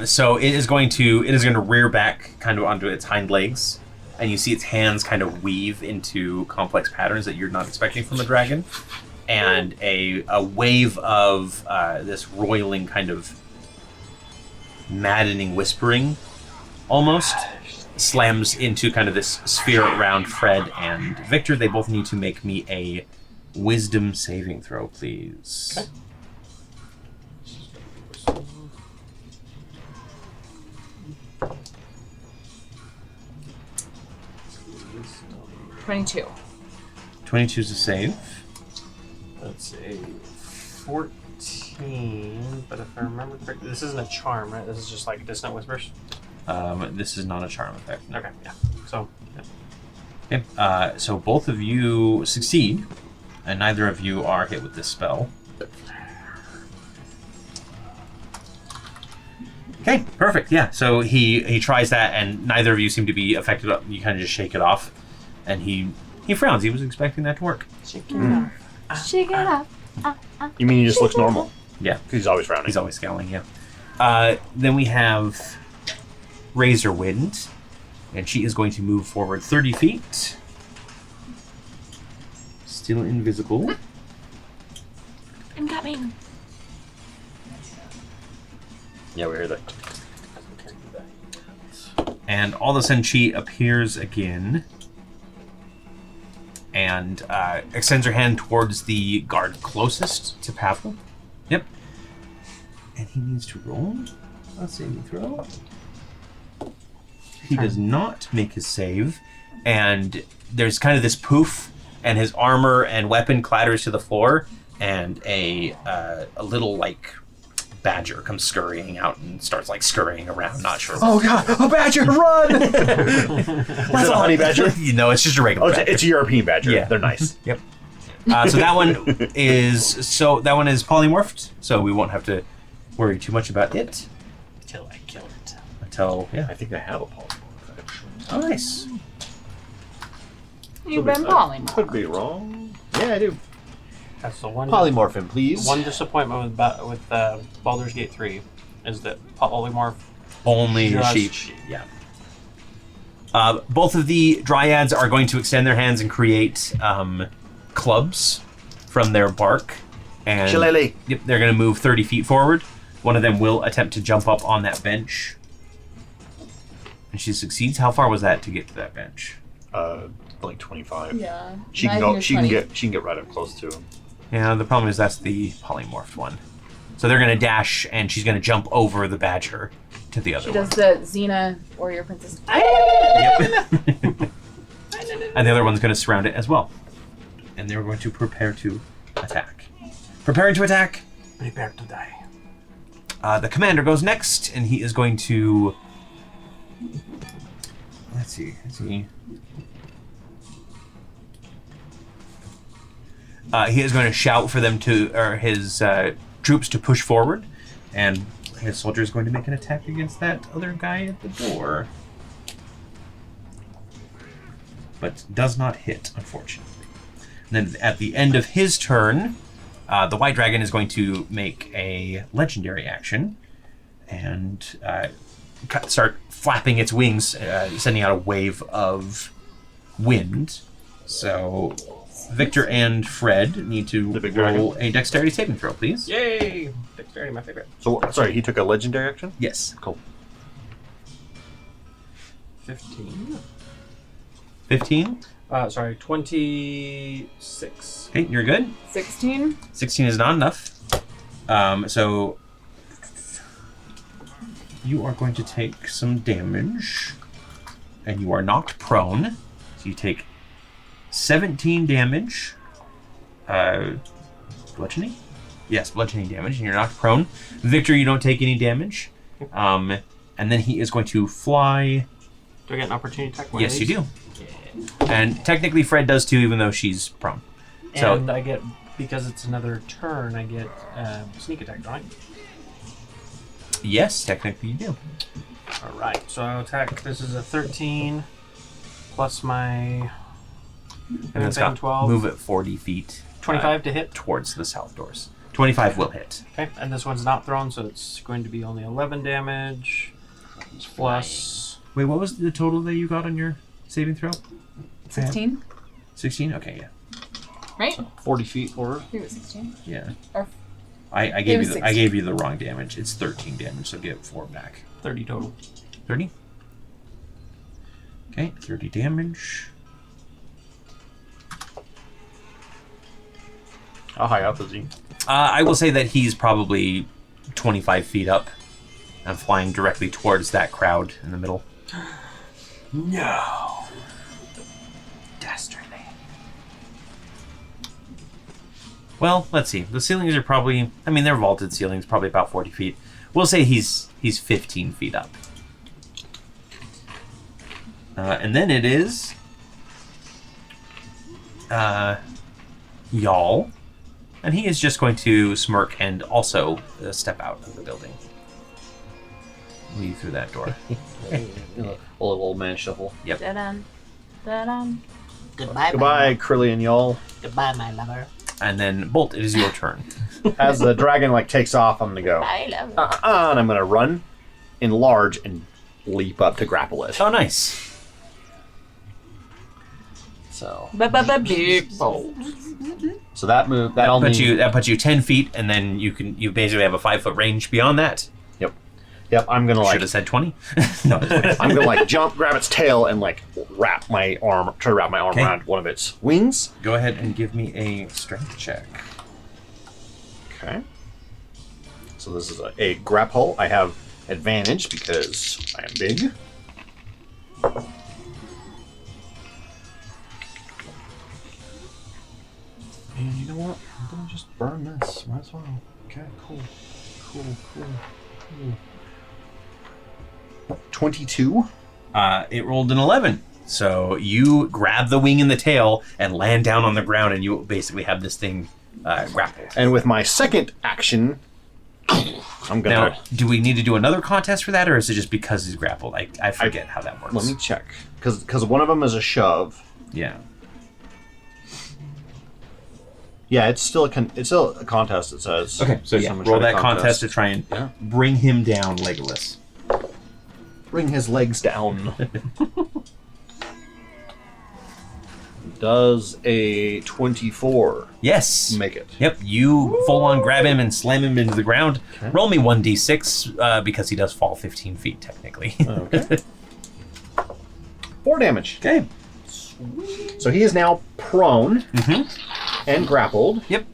So it is going to rear back kind of onto its hind legs, and you see its hands kind of weave into complex patterns that you're not expecting from a dragon, and a wave of this roiling kind of maddening whispering almost slams into kind of this sphere around Fred and Victor. They both need to make me a wisdom saving throw, please. Okay. 22. 22 is a save. That's a 14, but if I remember correctly, this isn't a charm, right? This is just like distant whispers. This is not a charm effect. Okay, yeah. So, yeah. Okay, so both of you succeed, and neither of you are hit with this spell. Okay, perfect. Yeah, so he tries that, and neither of you seem to be affected. You kind of just shake it off, and he frowns. He was expecting that to work. Shake it off. You mean he just looks normal? Yeah, He's always frowning. he's always scowling. Yeah. Then we have Razor Wind, and she is going to move forward 30 feet. Still invisible. Incoming. Yeah, we hear that. And all of a sudden she appears again and extends her hand towards the guard closest to Pavel. Yep. And he needs to roll a saving throw. He does not make his save. And there's kind of this poof, and his armor and weapon clatters to the floor, and a little, like, badger comes scurrying out and starts like scurrying around, not sure. Oh god, a badger, run! Is it a honey badger? You know, it's just a regular badger. It's a European badger. Yeah. They're nice. Yep. So that one is polymorphed, so we won't have to worry too much about it Until I kill it. until I think I have a polymorph, actually. Oh, nice. You've been polymorphed. Could be wrong. Yeah, I do. That's the one. Polymorphin, please. One disappointment with Baldur's Gate 3 is that polymorph Only just sheep. Yeah. Both of the dryads are going to extend their hands and create clubs from their bark. And Shillelagh. Yep, they're going to move 30 feet forward. One of them will attempt to jump up on that bench. And she succeeds. How far was that to get to that bench? Like 25. Yeah. She can go. She can get right up close to him. Yeah, the problem is that's the polymorphed one. So they're going to dash, and she's going to jump over the badger to the other She one. does the Xena warrior princess. Yep. And the other one's going to surround it as well. And they're going to prepare to attack. Preparing to attack. prepare to die. The commander goes next, and he is going to... Let's see. He is going to shout for them his troops to push forward, and his soldier is going to make an attack against that other guy at the door. But does not hit, unfortunately. And then at the end of his turn, the white dragon is going to make a legendary action and start flapping its wings, sending out a wave of wind. So Victor and Fred need to roll a dexterity saving throw, please. Yay! Dexterity, my favorite. So, sorry, he took a legendary action? Yes. Cool. 15. 15? Sorry, 26. Okay, you're good. 16. 16 is not enough. So you are going to take some damage, and you are knocked prone. So you take 17 damage. Bludgeoning? Yes, bludgeoning damage, and you're knocked prone. Victor, you don't take any damage. And then he is going to fly. Do I get an opportunity attack? Yes, you do. And technically Fred does too, even though she's prone. So And I get, because it's another turn, I get sneak attack, right? yes, technically you do. Alright, so I'll attack. This is a 13 plus my And then Scott, 12. move it 40 feet. 25 to hit. Towards the south doors. 25 will hit. Okay, and this one's not thrown, so it's going to be only 11 damage. Plus. Wait, what was the total that you got on your saving throw? 16. 16? Okay, yeah. Right? 40 feet forward. I think it was 16. Yeah. Or I It gave was you the, 16. I gave you the wrong damage. It's 13 damage, so give 4 back. 30 total. 30? Okay, 30 damage. How high up is he? I will say that he's probably 25 feet up and flying directly towards that crowd in the middle. No. Dastardly. Well, let's see. The ceilings are probably, I mean, they're vaulted ceilings, probably about 40 feet. We'll say he's 15 feet up. And then it is y'all, and he is just going to smirk and also step out of the building. Leave through that door. Old man shuffle. Yep. Da-dum. Da-dum. Goodbye, Crilly and y'all. Goodbye, my lover. And then Bolt, it is your turn. As the dragon takes off, I'm gonna go. I love it. And I'm gonna run, enlarge, and leap up to grapple it. Oh, nice. So Big bolt. so that move that'll That puts you 10 feet, and then you basically have a 5-foot range beyond that. Yep, I'm gonna Should have said 20. No, it's fine. I'm gonna jump, grab its tail, and wrap my arm Okay. around one of its wings. Go ahead and give me a strength check. Okay. So this is a grapple. I have advantage because I am big. And you know what? I'm gonna just burn this. Might as well. Okay, cool. 22. It rolled an 11. So you grab the wing and the tail and land down on the ground, and you basically have this thing grappled. And with my second action, I'm gonna. Now, do we need to do another contest for that, or is it just because he's grappled? I forget how that works. Let me check. Because one of them is a shove. Yeah. Yeah, it's still a contest, it says. Okay, so yeah, Someone roll try that contest to try and Yeah. bring him down legless. Bring his legs down. Does a 24 Yes. make it? Yep, you full on grab him and slam him into the ground. Okay. Roll me 1d6 because he does fall 15 feet technically. Okay. 4 damage. Okay. So he is now prone and grappled. Yep.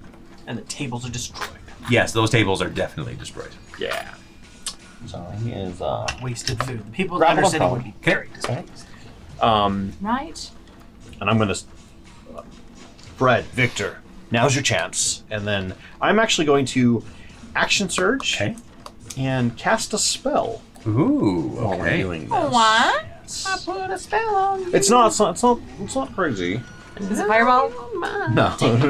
And the tables are destroyed. Yes, those tables are definitely destroyed. Yeah. So he is Wasted food. The people Grapple under city and would be very displeased. Right? and I'm gonna Fred, Victor, now's your chance. And then I'm actually going to action surge and cast a spell. Ooh, while we're okay. doing this. What? I put a spell on you. It's not crazy. Is it fireball? No. Dang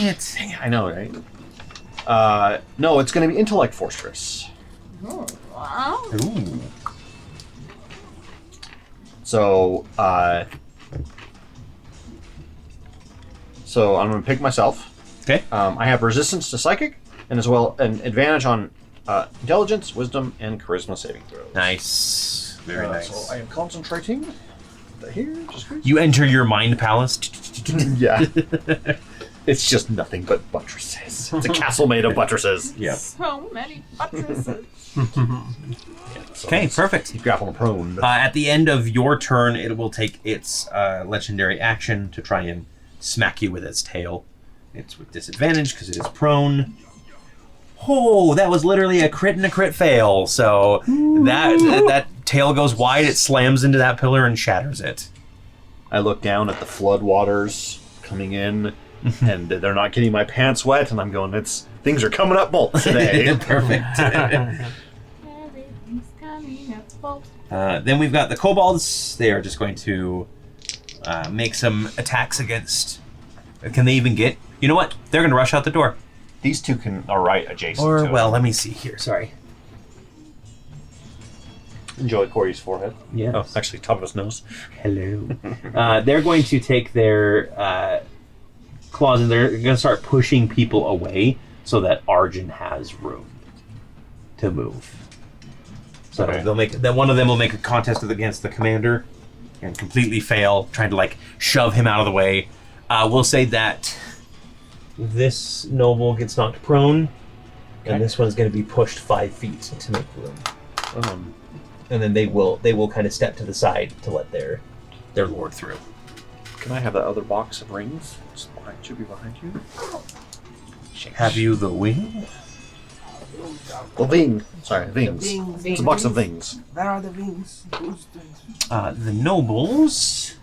it. I know, right? No, it's going to be Intellect Fortress. Wow. Ooh. So I'm going to pick myself. Okay. I have resistance to psychic, and as well an advantage on intelligence, wisdom, and charisma saving throws. Nice. Very nice. So I am concentrating. Here, just You enter your mind palace. yeah. It's just nothing but buttresses. It's a castle made of buttresses. Yeah. So many buttresses. Okay, perfect. You grapple and prone. At the end of your turn, it will take its legendary action to try and smack you with its tail. It's with disadvantage because it is prone. Oh, that was literally a crit and a crit fail. So that tail goes wide, it slams into that pillar and shatters it. I look down at the flood waters coming in, and they're not getting my pants wet, and I'm going, things are coming up bolt today. Perfect. Everything's coming up bolt. Then we've got the kobolds. They are just going to make some attacks against... Can they even get... You know what? They're going to rush out the door. These two are right adjacent Or, to well, it. let me see here. Sorry. Enjoy Cory's forehead. Yeah. Oh, actually, top of his nose. Hello. They're going to take their claws and they're going to start pushing people away so that Arjun has room to move. So Okay. they'll make that one of them will make a contest against the commander and completely fail, trying to shove him out of the way. We'll say that this noble gets knocked prone, and this one's going to be pushed 5 feet to make room. And then they will kind of step to the side to let their lord through. Can I have that other box of rings? Should be behind you. Have you the wing? The Ving. Sorry, Vings. Vings. It's a box of Vings. Where are the wings? Who's the... The nobles,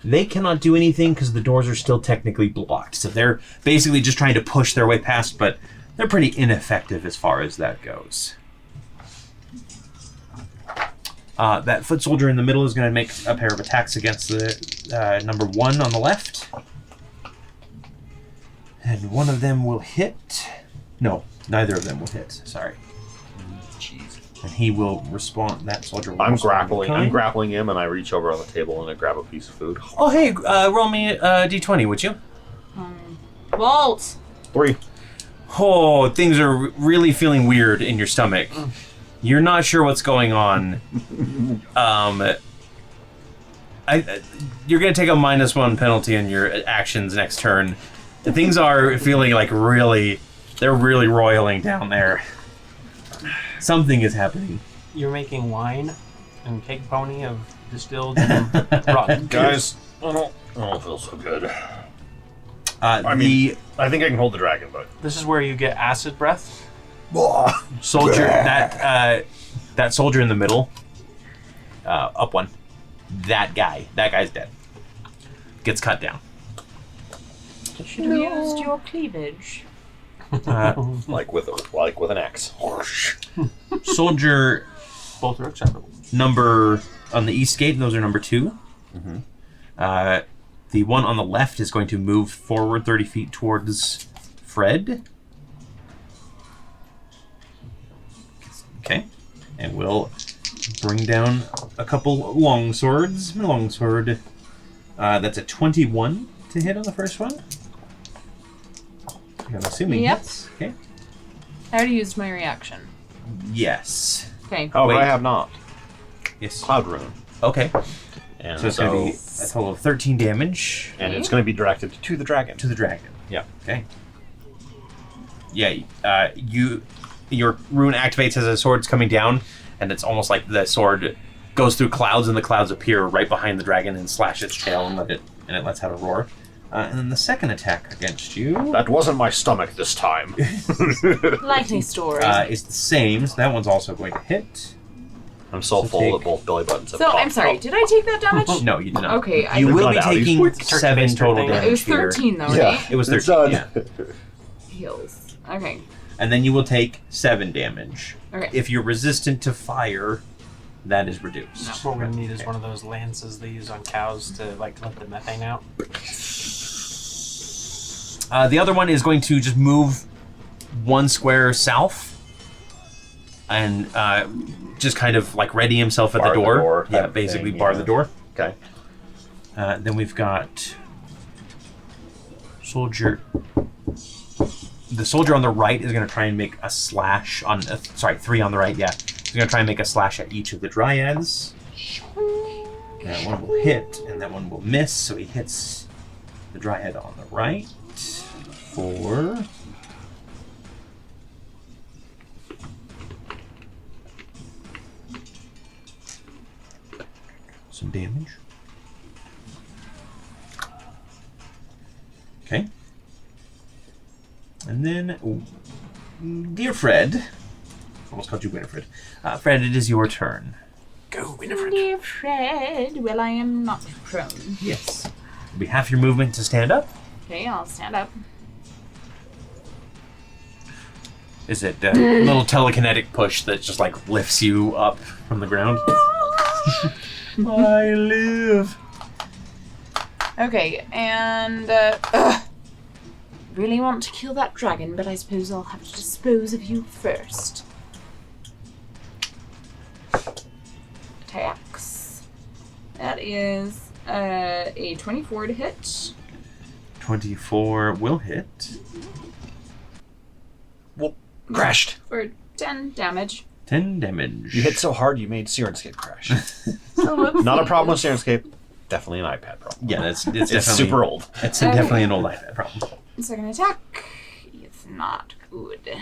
they cannot do anything because the doors are still technically blocked. So they're basically just trying to push their way past, but they're pretty ineffective as far as that goes. That foot soldier in the middle is going to make a pair of attacks against the number 1 on the left. And one of them will hit. No, neither of them will hit. Sorry. Jeez. And he will respond. That soldier will I'm respond grappling. in I'm kind. grappling him, and I reach over on the table and I grab a piece of food. Oh, hey, roll me a d20, would you? Walt! 3. Oh, things are really feeling weird in your stomach. You're not sure what's going on. You're going to take a -1 penalty on your actions next turn. Things are feeling like they're really roiling down there. Something is happening. You're making wine and cake pony of distilled rotten. Guys, I don't feel so good. I think I can hold the dragon, but This is where you get acid breath. soldier that soldier in the middle, up one. That guy's dead. Gets cut down. Should have used your cleavage. like with an axe. Soldier Both are acceptable. number on the east gate, those are number 2. The one on the left is going to move forward 30 feet towards Fred. Okay. And we'll bring down a couple long swords. Longsword. That's a 21 to hit on the first one. I'm assuming Yep. hits. Okay. I already used my reaction. Yes. Okay. Oh, but Wait. I have not. Yes. Cloud rune. Okay. And So it's going to be a total of 13 damage and it's going to be directed to the dragon. to the dragon. Yeah. Okay. Yeah, your rune activates as a sword's coming down, and it's almost like the sword goes through clouds, and the clouds appear right behind the dragon and slash its tail, and it lets out a roar. And then the second attack against you That wasn't my stomach this time. Likely story. is the same, so that one's also going to hit. I'm so So full take- that both belly buttons have so, I'm popped sorry, up. did I take that damage? No, you did not. Okay, I- You will Cut be out. taking He's- 7 total Turkey damage It was here. 13 though, Yeah. right? It was It's 13, done. yeah. Heals. Okay. And then you will take 7 damage. Okay. If you're resistant to fire, that is reduced. What we're gonna need is one of those lances they use on cows to like let the methane out. The other one is going to just move 1 square south and just kind of like ready himself at Bar the the door. door Yeah, type basically thing, bar yeah. the door. Okay. Then we've got soldier. The soldier on the right is going to try and make a slash on. 3 on the right. Yeah, he's going to try and make a slash at each of the dryads. That one will hit, and that one will miss. So he hits the dryad on the right for some damage. Okay. And then, dear Fred, almost called you Winifred. Fred, it is your turn. Go, Winifred. Dear Fred, well, I am not prone. Yes. It'll be half your movement to stand up. Okay, I'll stand up. Is it a little telekinetic push that just like lifts you up from the ground? I live. Okay, and really want to kill that dragon, but I suppose I'll have to dispose of you first. Attacks. That is a 24 to hit. 24 will hit. Well, crashed. For 10 damage. 10 damage. You hit so hard you made Syrinscape crash. Oh, whoops. Not a problem with Syrinscape. Definitely an iPad problem. Yeah, it's It's definitely super old. It's definitely an old iPad problem. Second attack. It's not good.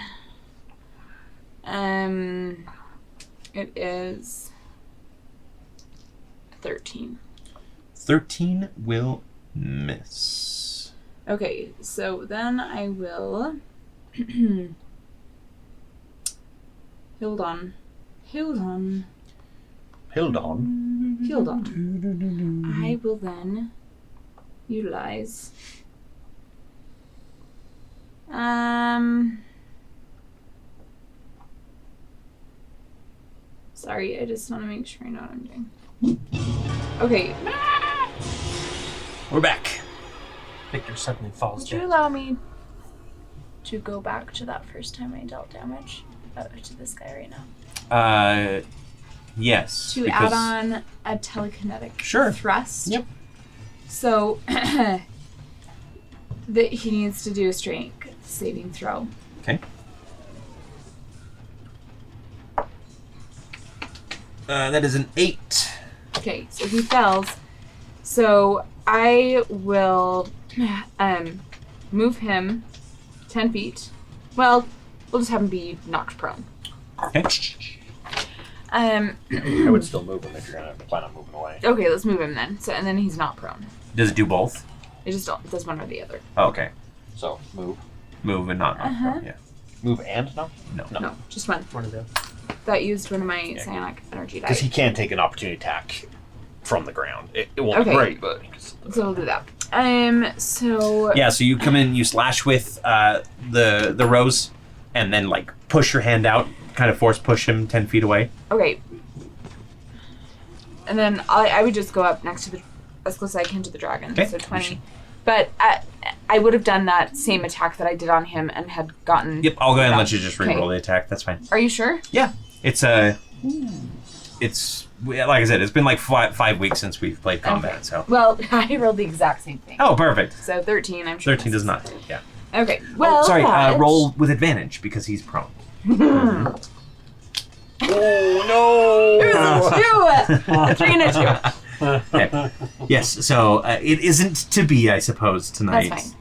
It is 13. 13 will miss. Okay, so then I will. Hold on. Hildon. I will then utilize. Sorry, Sorry, I just want to make sure I know what I'm doing. Okay. We're back. Victor suddenly falls Would you dead. allow me to go back to that first time I dealt damage to this guy right now? Yes. To because- add on a telekinetic Sure. thrust. Yep. So that he needs to do a strength saving throw. Okay. That is an 8. Okay, so he fails. So I will move him 10 feet. Well, we'll just have him be knocked prone. Okay. I would still move him if you're going to plan on moving away. Okay, let's move him then. So and then he's not prone. Does it do both? It just does one or the other. Oh, okay. So, move. Move and not. Uh-huh. Yeah. Move and no? No, just one. One of them. That used one of my psionic energy Because dice. he can take an opportunity attack from the ground. It won't be Okay. great, but... So we'll do that. So Yeah. So you come in, you slash with the rose, and then like push your hand out, kind of force push him 10 feet away. okay. And then I would just go up next to as close as I can to the dragon. Okay. So 20. But I would have done that same attack that I did on him and had gotten. Yep. I'll go ahead and let you just Okay. re-roll the attack. That's fine. Are you sure? Yeah. It's like I said, it's been like 5 weeks since we've played combat. Okay. So. Well, I rolled the exact same thing. Oh, perfect. So 13, I'm sure. 13 does not. Yeah. Okay. Well, Oh, sorry. that- Roll with advantage because he's prone. Oh, It was a 2! A 3 and a 2. Okay. Yes. So it isn't to be, I suppose, tonight. That's fine.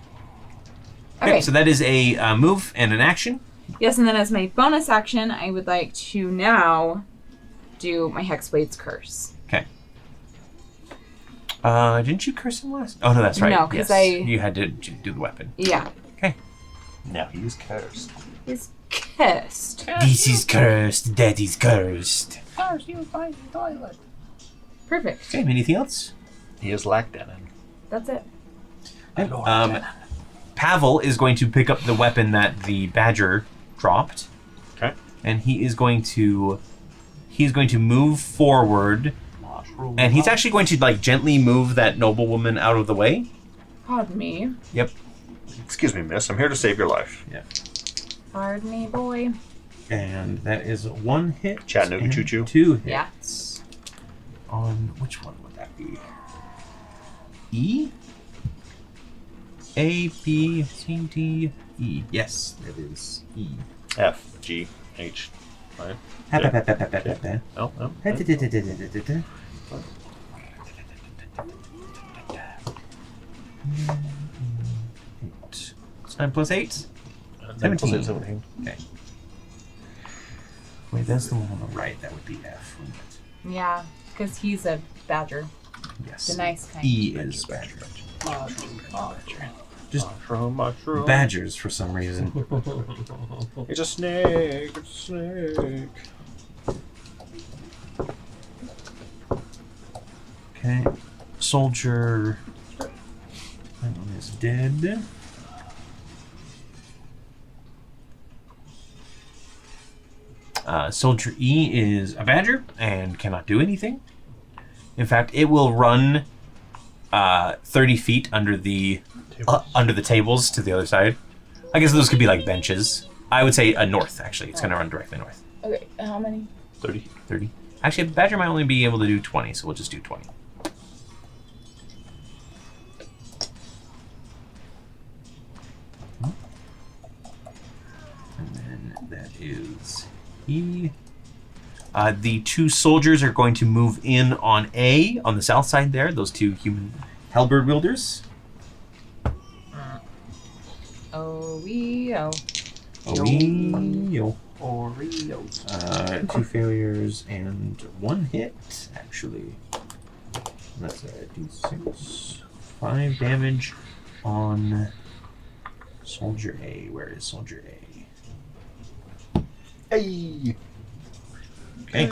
Okay. Okay. So that is a move and an action. Yes, and then as my bonus action, I would like to now do my Hexblade's Curse. Okay. Didn't you curse him last? Oh no, that's right. No, 'cause Yes. You had to do the weapon. Yeah. Now he's cursed. It's cursed. This is cursed. That is cursed. Perfect. Okay. Anything else? He is Lacdanon. That's it. Pavel is going to pick up the weapon that the badger dropped. Okay. And he's going to move forward, and he's actually going to like gently move that noblewoman out of the way. Pardon me. Yep. Excuse me, miss. I'm here to save your life. Pardon me, boy. And that is 1 hit. Chattanooga and choo-choo. 2 hits. Yeah. On which one would that be? E? A, B, C, D, E. Yes, it is E. F, G, H. Right? Oh, no. It's 9 plus 8? 17. 17. Okay. Wait, that's the one on the right. That would be F. wouldn't it? Yeah, because he's a badger. Yes. The nice kind. E is badger. Just Mushroom. badgers for some reason. It's a snake. It's a snake. Okay. Soldier. That one is dead. Soldier E is a badger and cannot do anything. In fact, it will run 30 feet under the tables to the other side. I guess those could be like benches. I would say north, actually. It's going to run directly north. Okay, how many? 30. 30. Actually, badger might only be able to do 20, so we'll just do 20. And then that is E. The 2 soldiers are going to move in on A, on the south side there, those 2 human halberd wielders. Oh. Oreo. 2 failures and 1 hit, actually. That's a d6. 5 damage on Soldier A. Where is Soldier A? Hey! Okay.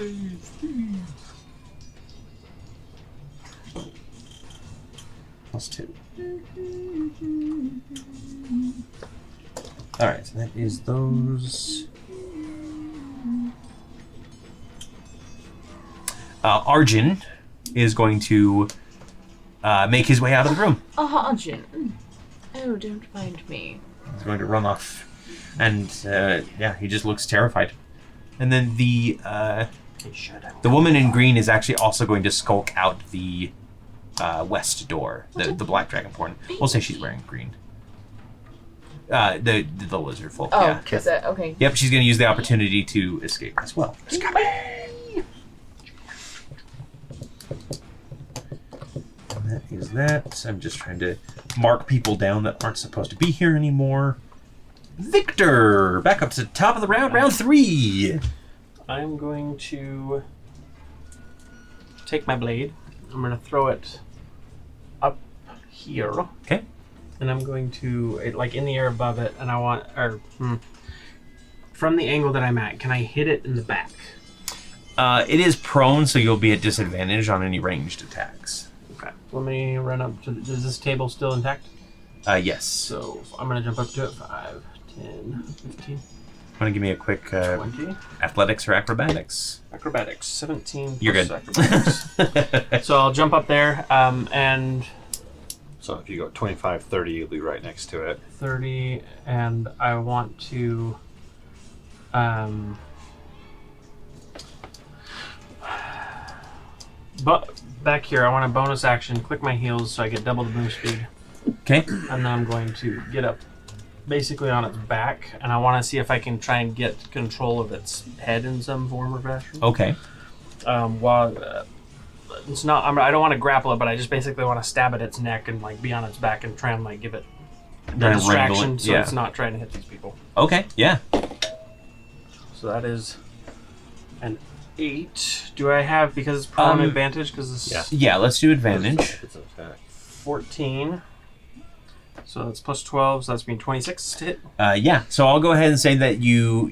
Plus 2. Alright, so that is those. Arjun is going to make his way out of the room. Arjun. Oh, don't mind me. He's going to run off. And, he just looks terrified. And then the woman in green is actually also going to skulk out the west door, the black dragonborn. We'll say she's wearing green. The lizard folk, Oh, yeah. is it? Okay. Yep, she's going to use the opportunity to escape as well. And that is that. I'm just trying to mark people down that aren't supposed to be here anymore. Victor! Back up to the top of the round, round 3. I'm going to take my blade. I'm going to throw it up here. Okay. And I'm going to, like, in the air above it, and I want, from the angle that I'm at, can I hit it in the back? It is prone, so you'll be at disadvantage on any ranged attacks. Okay. Let me run up to, is this table still intact? Yes. So I'm going to jump up to it. 5, 10, 15. Want to give me a quick 20. athletics or acrobatics? Acrobatics, 17 You're plus good. acrobatics. So I'll jump up there, and... So if you go 25, 30, you'll be right next to it. 30, and I want to... But back here, I want a bonus action, click my heels so I get double the move speed. Okay. And then I'm going to get up basically on its back, and I want to see if I can try and get control of its head in some form or fashion. Okay. While it's not, I don't want to grapple it, but I just basically want to stab at its neck and like be on its back and try and like give it a Try and wrangle distraction it, so yeah. it's not trying to hit these people. Okay, yeah. So that is an 8. Do I have, because it's prone advantage? Because this Yeah. Yeah, let's do advantage. It's an attack. 14. So that's plus 12, so that's being 26 to hit. Yeah, so I'll go ahead and say that you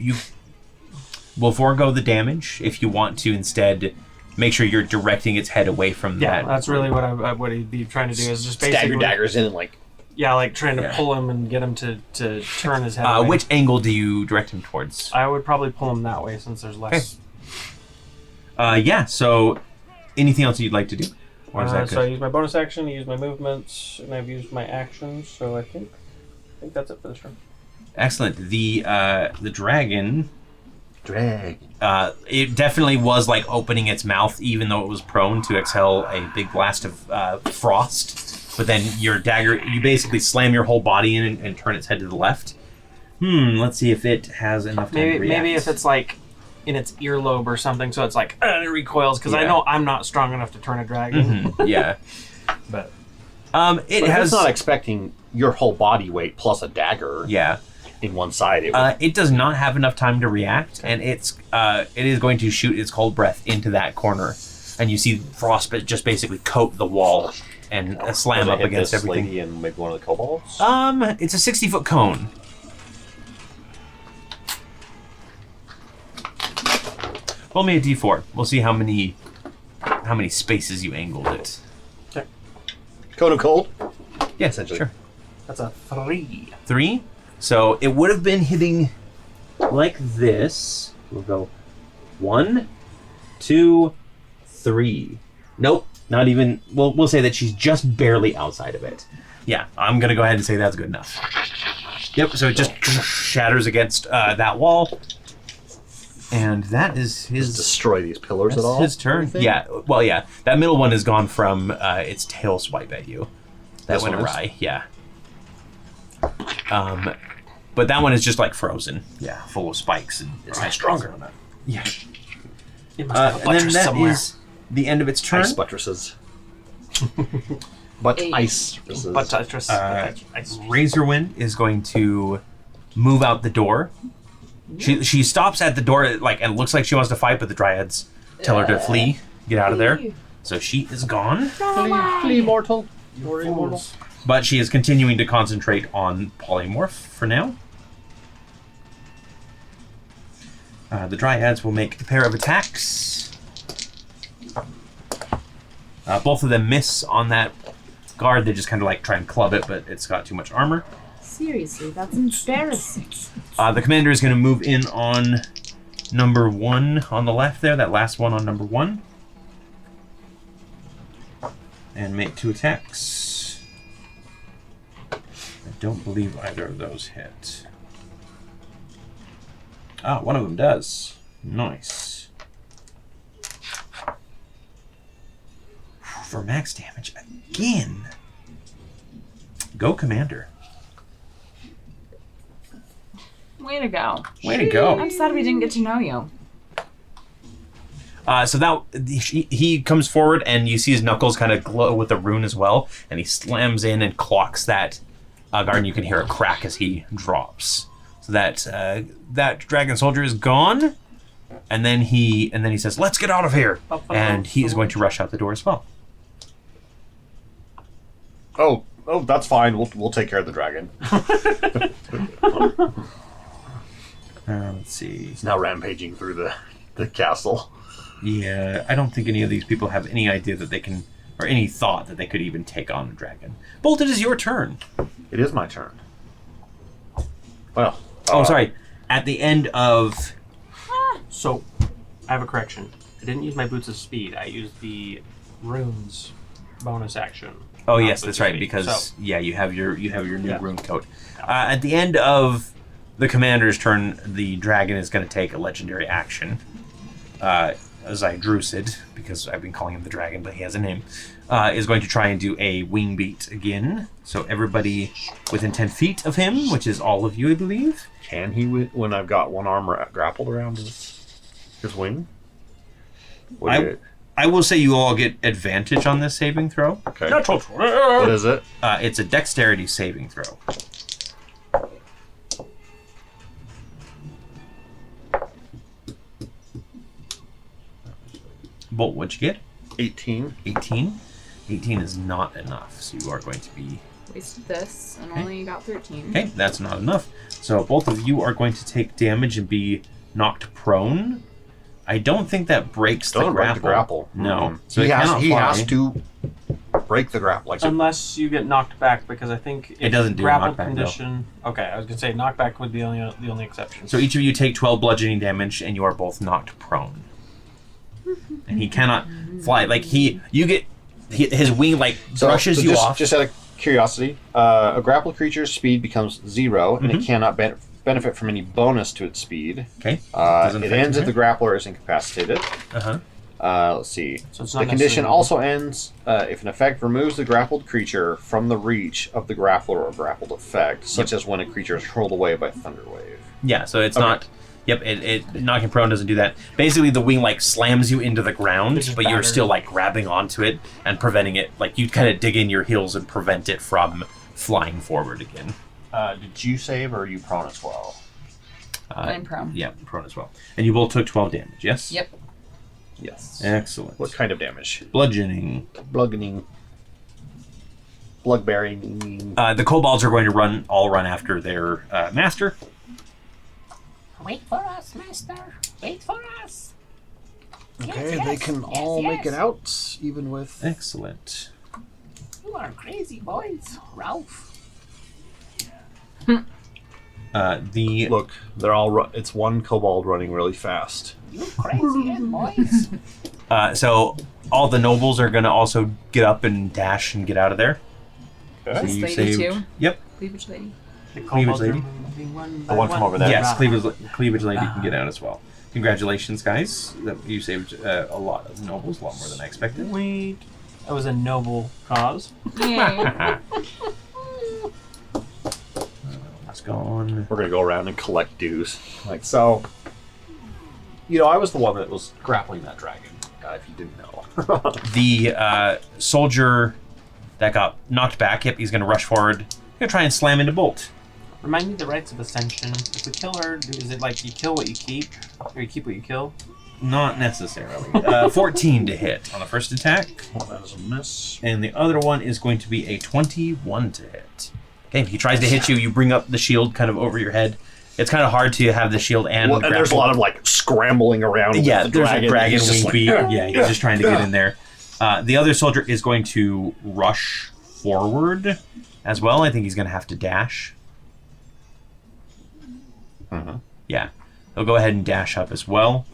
will forego the damage if you want to instead make sure you're directing its head away from Yeah, that. that's really what he'd be trying to do is just Stab basically... your daggers in and like... Yeah, like trying to Yeah. pull him and get him to turn his head away. Which angle do you direct him towards? I would probably pull him that way since there's less... Yeah, so anything else you'd like to do? Or is that So I good? use my bonus action, I use my movements, and I've used my actions, so I think that's it for this turn. Excellent. The dragon, Drag. it definitely was like opening its mouth, even though it was prone to exhale a big blast of frost. But then your dagger, you basically slam your whole body in and turn its head to the left. Let's see if it has enough time to react. Maybe if it's like in its earlobe or something, so it's like it recoils, because I Yeah. know I'm not strong enough to turn a dragon. Yeah. But It But has it's not expecting your whole body weight plus a dagger yeah. in one side. It would, It does not have enough time to react, and it is going to shoot its cold breath into that corner, and you see frost just basically coat the wall and slam does it up hit against this everything. lady and maybe one of the kobolds? It's a 60-foot cone. Roll me a d4. We'll see how many spaces you angled it. Cone of cold? Yeah, Essentially. sure. that's a 3. 3. So it would have been hitting like this. We'll go 1, 2, 3. Nope, not even. We'll say that she's just barely outside of it. Yeah, I'm gonna go ahead and say that's good enough. Yep. So it just shatters against that wall, and that is his. Destroy these pillars That's at all? his turn. Anything? Yeah. Well, yeah. That middle one is gone from its tail swipe at you. That This went one is? awry. Yeah. But that one is just like frozen. Yeah, full of spikes and it's Right, stronger on that. Yeah. It must have a And then buttress that somewhere. is the end of its turn. Ice buttresses. But Eight. ice. Buttress. Ice. Razorwind is going to move out the door. She stops at the door, like, and looks like she wants to fight, but the dryads tell her to flee, get out of there. So she is gone. Flee mortal. You're immortal. But she is continuing to concentrate on polymorph for now. The dryads will make a pair of attacks. Both of them miss on that guard. They just kind of like try and club it, but it's got too much armor. Seriously, that's embarrassing. The commander is going to move in on number 1 on the left there, that last one on number 1. and make 2 attacks. I don't believe either of those hit. Ah, one of them does. Nice. For max damage again. Go, Commander. Way to go. Way to go. I'm sad we didn't get to know you. So that he comes forward, and you see his knuckles kind of glow with the rune as well, and he slams in and clocks that guard, and you can hear a crack as he drops. So that dragon soldier is gone, and then he says, "Let's get out of here!" And he is going to rush out the door as well. Oh, that's fine. We'll take care of the dragon. Let's see. He's now rampaging through the castle. Yeah, I don't think any of these people have any idea that they can, or any thought that they could even take on a dragon. Bolt, it is your turn. It is my turn. Well. Sorry. At the end of... So, I have a correction. I didn't use my Boots of Speed. I used the runes bonus action. Oh not yes, Boots that's of right. Speed. Because So, you have your new Yeah. rune coat. At the end of the commander's turn, the dragon is going to take a legendary action. Zydrusid, because I've been calling him the dragon, but he has a name, is going to try and do a wing beat again. So everybody within 10 feet of him, which is all of you, I believe. Can he, when I've got one arm grappled around his wing? I will say you all get advantage on this saving throw. Okay. What is it? It's a dexterity saving throw. Bolt, what'd you get? 18. 18? 18 is not enough, so you are going to be... Wasted this and only got 13. Okay, that's not enough. So both of you are going to take damage and be knocked prone. I don't think that breaks the Doesn't grapple. break the grapple. No. So he it cannot has fly. to break the grapple. Like unless you get knocked back, because I think It doesn't do grapple knockback, condition. Okay, I was gonna say knockback would be the only exception. So each of you take 12 bludgeoning damage, and you are both knocked prone. And he cannot fly. Like his wing brushes you off. Just out of curiosity, a grappled creature's speed becomes 0, and it cannot benefit from any bonus to its speed. Okay. It ends if the grappler is incapacitated. Uh-huh. Let's see. So it's not The condition necessarily- also ends if an effect removes the grappled creature from the reach of the grappler or grappled effect, such as when a creature is hurled away by Thunderwave. Yeah, so it's not... Yep, it knocking prone doesn't do that. Basically, the wing slams you into the ground, It's just but you're battered. still grabbing onto it and preventing it. You kind of dig in your heels and prevent it from flying forward again. Did you save, or are you prone as well? I'm prone. Yeah, prone as well. And you both took 12 damage, yes? Yep. Yes. Excellent. what kind of damage? Bludgeoning. Bludgeoning. Bloodbearing. The kobolds are going to run after their master. Wait for us, master. Wait for us. Okay, Yes, they yes, can yes, all make it yes. out, even with. Excellent. You are crazy boys, Ralph. Look, they're all. It's one kobold running really fast. You crazy boys. So all the nobles are going to also get up and dash and get out of there. So This you lady saved. too? Yep. Cleavage lady. The Cleavage kobolds are lady? moving one The by one from over there. Yes, cleavage lady can get out as well. Congratulations, guys. You saved a lot of nobles, a lot more than I expected. Wait. That was a noble cause. Yay. That's gone. We're gonna go around and collect dues. So, I was the one that was grappling that dragon. If you didn't know. The soldier that got knocked back, yep, he's going to rush forward. He's going to try and slam into Bolt. Remind me the rites of ascension. If we kill her, is it you kill what you keep, or you keep what you kill? Not necessarily. 14 to hit on the first attack. Well, that is a miss. And the other one is going to be a 21 to hit. Okay, if he tries to hit you, you bring up the shield kind of over your head. It's kind of hard to have the shield and Well, and there's a grapple. lot of scrambling around. with Yeah, the there's dragon. a dragon He's just wing beat. Yeah, he's just trying to get in there. The other soldier is going to rush forward as well. I think he's going to have to dash. Yeah, he'll go ahead and dash up as well.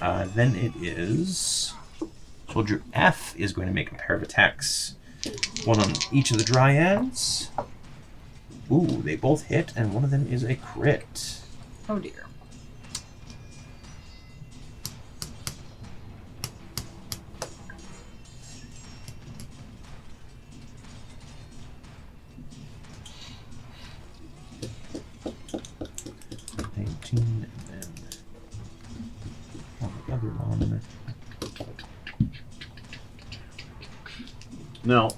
Then it is Soldier F is going to make a pair of attacks. One on each of the Dryads. Ooh, they both hit, and one of them is a crit. Oh dear. And then the other one. Now,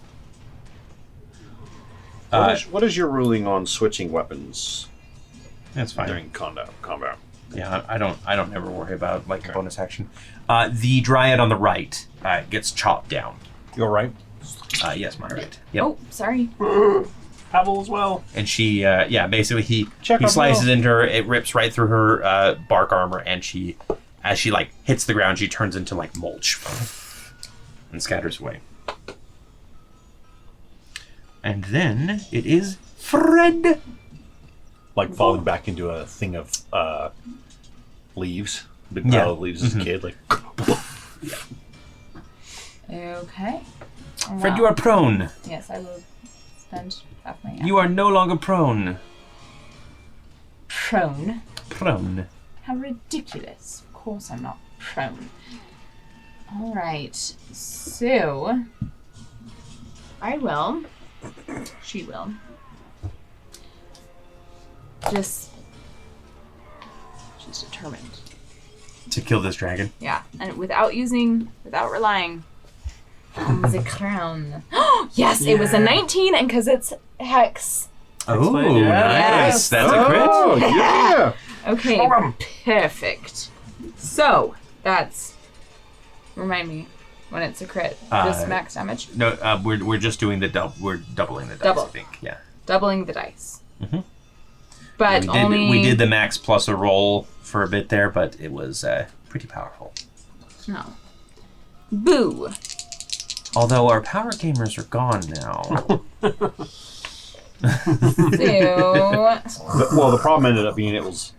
what is your ruling on switching weapons That's fine. during combat? Yeah, I don't ever worry about like a bonus action. The Dryad on the right gets chopped down. You're right. Yes, my right. Yep. Oh, sorry. Pavel as well. And she, basically he Check our slices bill. into her. It rips right through her bark armor, and as she like hits the ground, she turns into like mulch and scatters away. And then it is Fred. Like falling back into a thing of leaves. Big Yeah. pile of leaves as a kid. Like, Okay. Fred, you are prone. Yes, I will spend half my You are no longer prone. prone. Prone. How ridiculous. Of course I'm not prone. Alright. So I will. She will. She's determined. To kill this dragon. Yeah. And without relying on the crown. Yes, it was a 19, and because it's hex. Oh, yeah. nice. That's a crit. Oh, yeah! Okay, perfect. So, that's... Remind me, when it's a crit, just max damage. No, we're just doing we're doubling the dice, Double. I think. Yeah. Doubling the dice. Mhm. But We did the max plus a roll for a bit there, but it was pretty powerful. No. Boo. Although our power gamers are gone now. So... well, the problem ended up being it was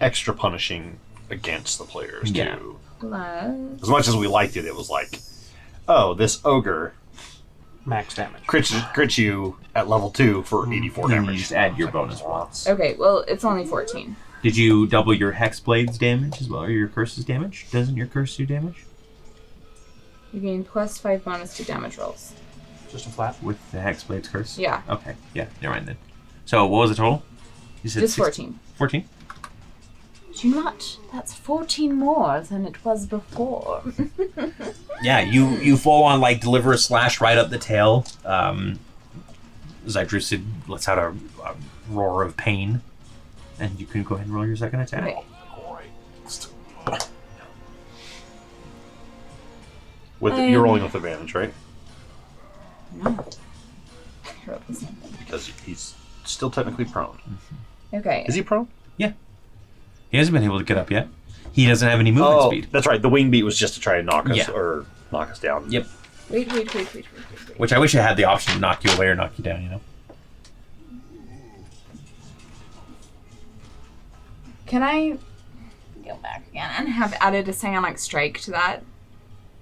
extra punishing against the players, Yeah. too. plus... As much as we liked it, it was like, oh, this ogre Max damage. crits you at level 2 for 84 You damage. just add your bonus once. Okay, well, it's only 14. Did you double your Hex Blade's damage as well, or your Curse's damage? Doesn't your Curse do damage? You gain plus 5 bonus to damage rolls. Just a flat. With the Hex Blade's Curse? Yeah. Okay, yeah, never mind then. So, what was the total? You said Just 14. 14? Do not. That's 14 more than it was before. Yeah, you full on like deliver a slash right up the tail. Zydrusid lets out a roar of pain, and you can go ahead and roll your second attack. Okay. You're rolling with advantage, right? No. I rolled the same thing. Because he's still technically prone. Okay. Is he prone? He hasn't been able to get up yet. He doesn't have any movement speed, That's right. The wing beat was just to try to knock us Yeah. or knock us down. Yep. Wait. which I wish I had the option to knock you away or knock you down. You know. Can I go back again and have added a psionic strike to that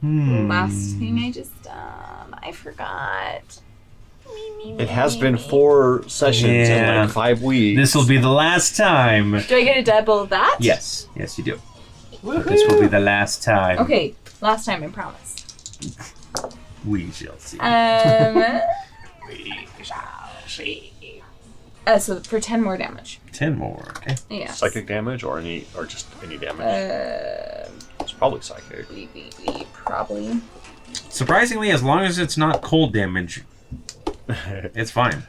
last thing I just done? I forgot. It has been 4 sessions in Yeah. like 5 weeks. This will be the last time. Do I get to double that? Yes, you do. But this will be the last time. Okay, last time I promise. We shall see. We shall see. So for 10 more damage. 10 more. Okay. Yes. Psychic damage or just any damage? It's probably psychic. Probably. Surprisingly, as long as it's not cold damage, it's fine.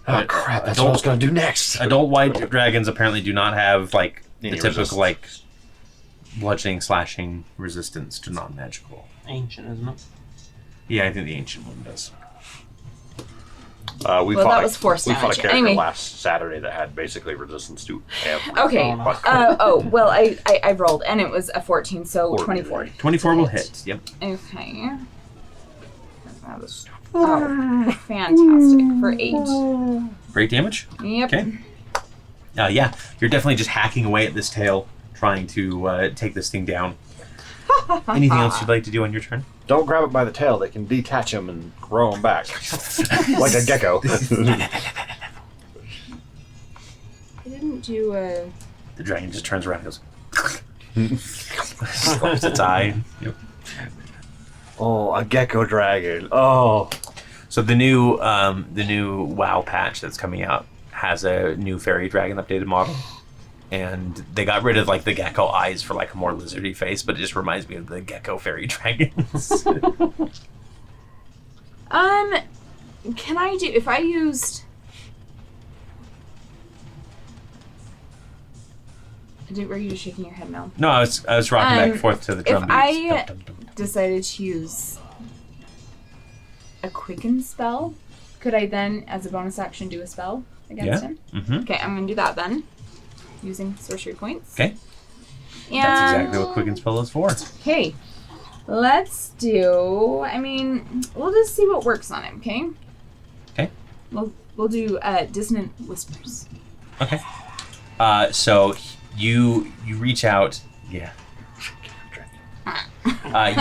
Oh crap! That's what I was gonna do next. Adult white dragons apparently do not have like the Any typical resistance. like bludgeoning, slashing resistance to non-magical. Ancient, isn't it? Yeah, I think the ancient one does. We Well, fought that was force we fought a damage. character Anyway. last Saturday that had basically resistance to everything. Okay. Well, I rolled and it was a 14, so 14, 24. right. 24 will hit. Yep. Okay. That was fantastic for 8. Great damage. Yep. Okay. Yeah, you're definitely just hacking away at this tail, trying to take this thing down. Anything else you'd like to do on your turn? Don't grab it by the tail. They can detach him and grow him back. Like a gecko. I didn't do a... The dragon just turns around and goes... Slaps its eye. Yep. Oh, a gecko dragon. Oh. So the new WoW patch that's coming out has a new fairy dragon updated model. And they got rid of like the gecko eyes for like a more lizardy face, but it just reminds me of the gecko fairy dragons. Can I do... If I used... Were you just shaking your head no? No, I was rocking back and forth to the drum If beats. I Dum, dum, dum. decided to use a quicken spell, could I then, as a bonus action, do a spell against him? Mm-hmm. Okay, I'm going to do that then, using sorcery points. Okay. And, That's exactly what quicken spell is for. Okay, let's do... I mean, we'll just see what works on him, okay? Okay. We'll do Dissonant Whispers. Okay. So you reach out. Yeah.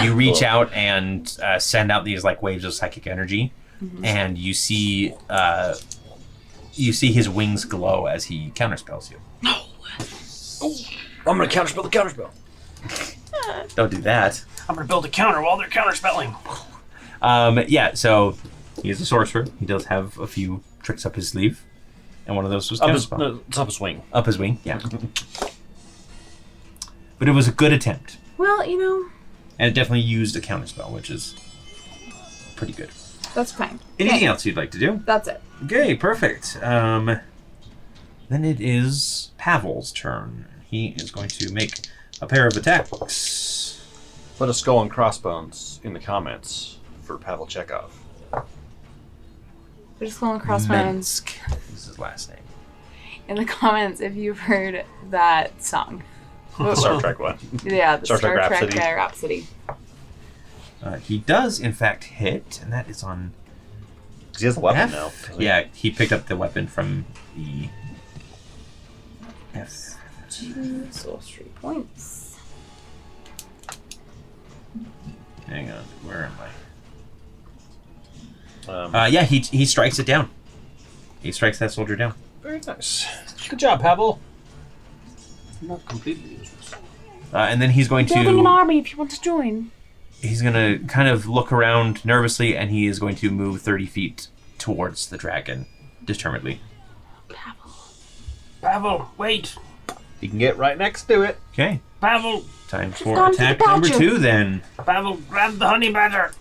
You reach out and send out these like waves of psychic energy, and you see his wings glow as he counterspells you. I'm going to counterspell the counterspell. Don't do that. I'm gonna build a counter while they're counterspelling. Yeah. So he is a sorcerer. He does have a few tricks up his sleeve, and one of those was counterspell. It's up his wing. Up his wing. Yeah. But it was a good attempt. Well, you know... And it definitely used a counterspell, which is pretty good. That's fine. Anything Okay, else you'd like to do? that's it. Okay, perfect. Then it is Pavel's turn. He is going to make a pair of attacks. Put a skull and crossbones in the comments for Pavel Chekhov. We're just calling crossbones Mensk is his last name. in the comments if you've heard that song. The Star Trek one. Yeah, the Star Star Trek Trek Rhapsody. Rhapsody. He does, in fact, hit, and that is on Because he has a weapon F. now. Yeah, he picked up the weapon from the F. 2 sorcery points. Hang on, where am Um, I? Yeah, he strikes it down. He strikes that soldier down. very nice. Good job, Pavel. Not completely useless. And then he's going Building an to army if you want to join. he's going to kind of look around nervously, and he is going to move 30 feet towards the dragon, determinedly. Pavel, wait. You can get right next to it. Okay, Pavel, time for gone for the attack number badger. 2 then. Pavel, grab the honey badger.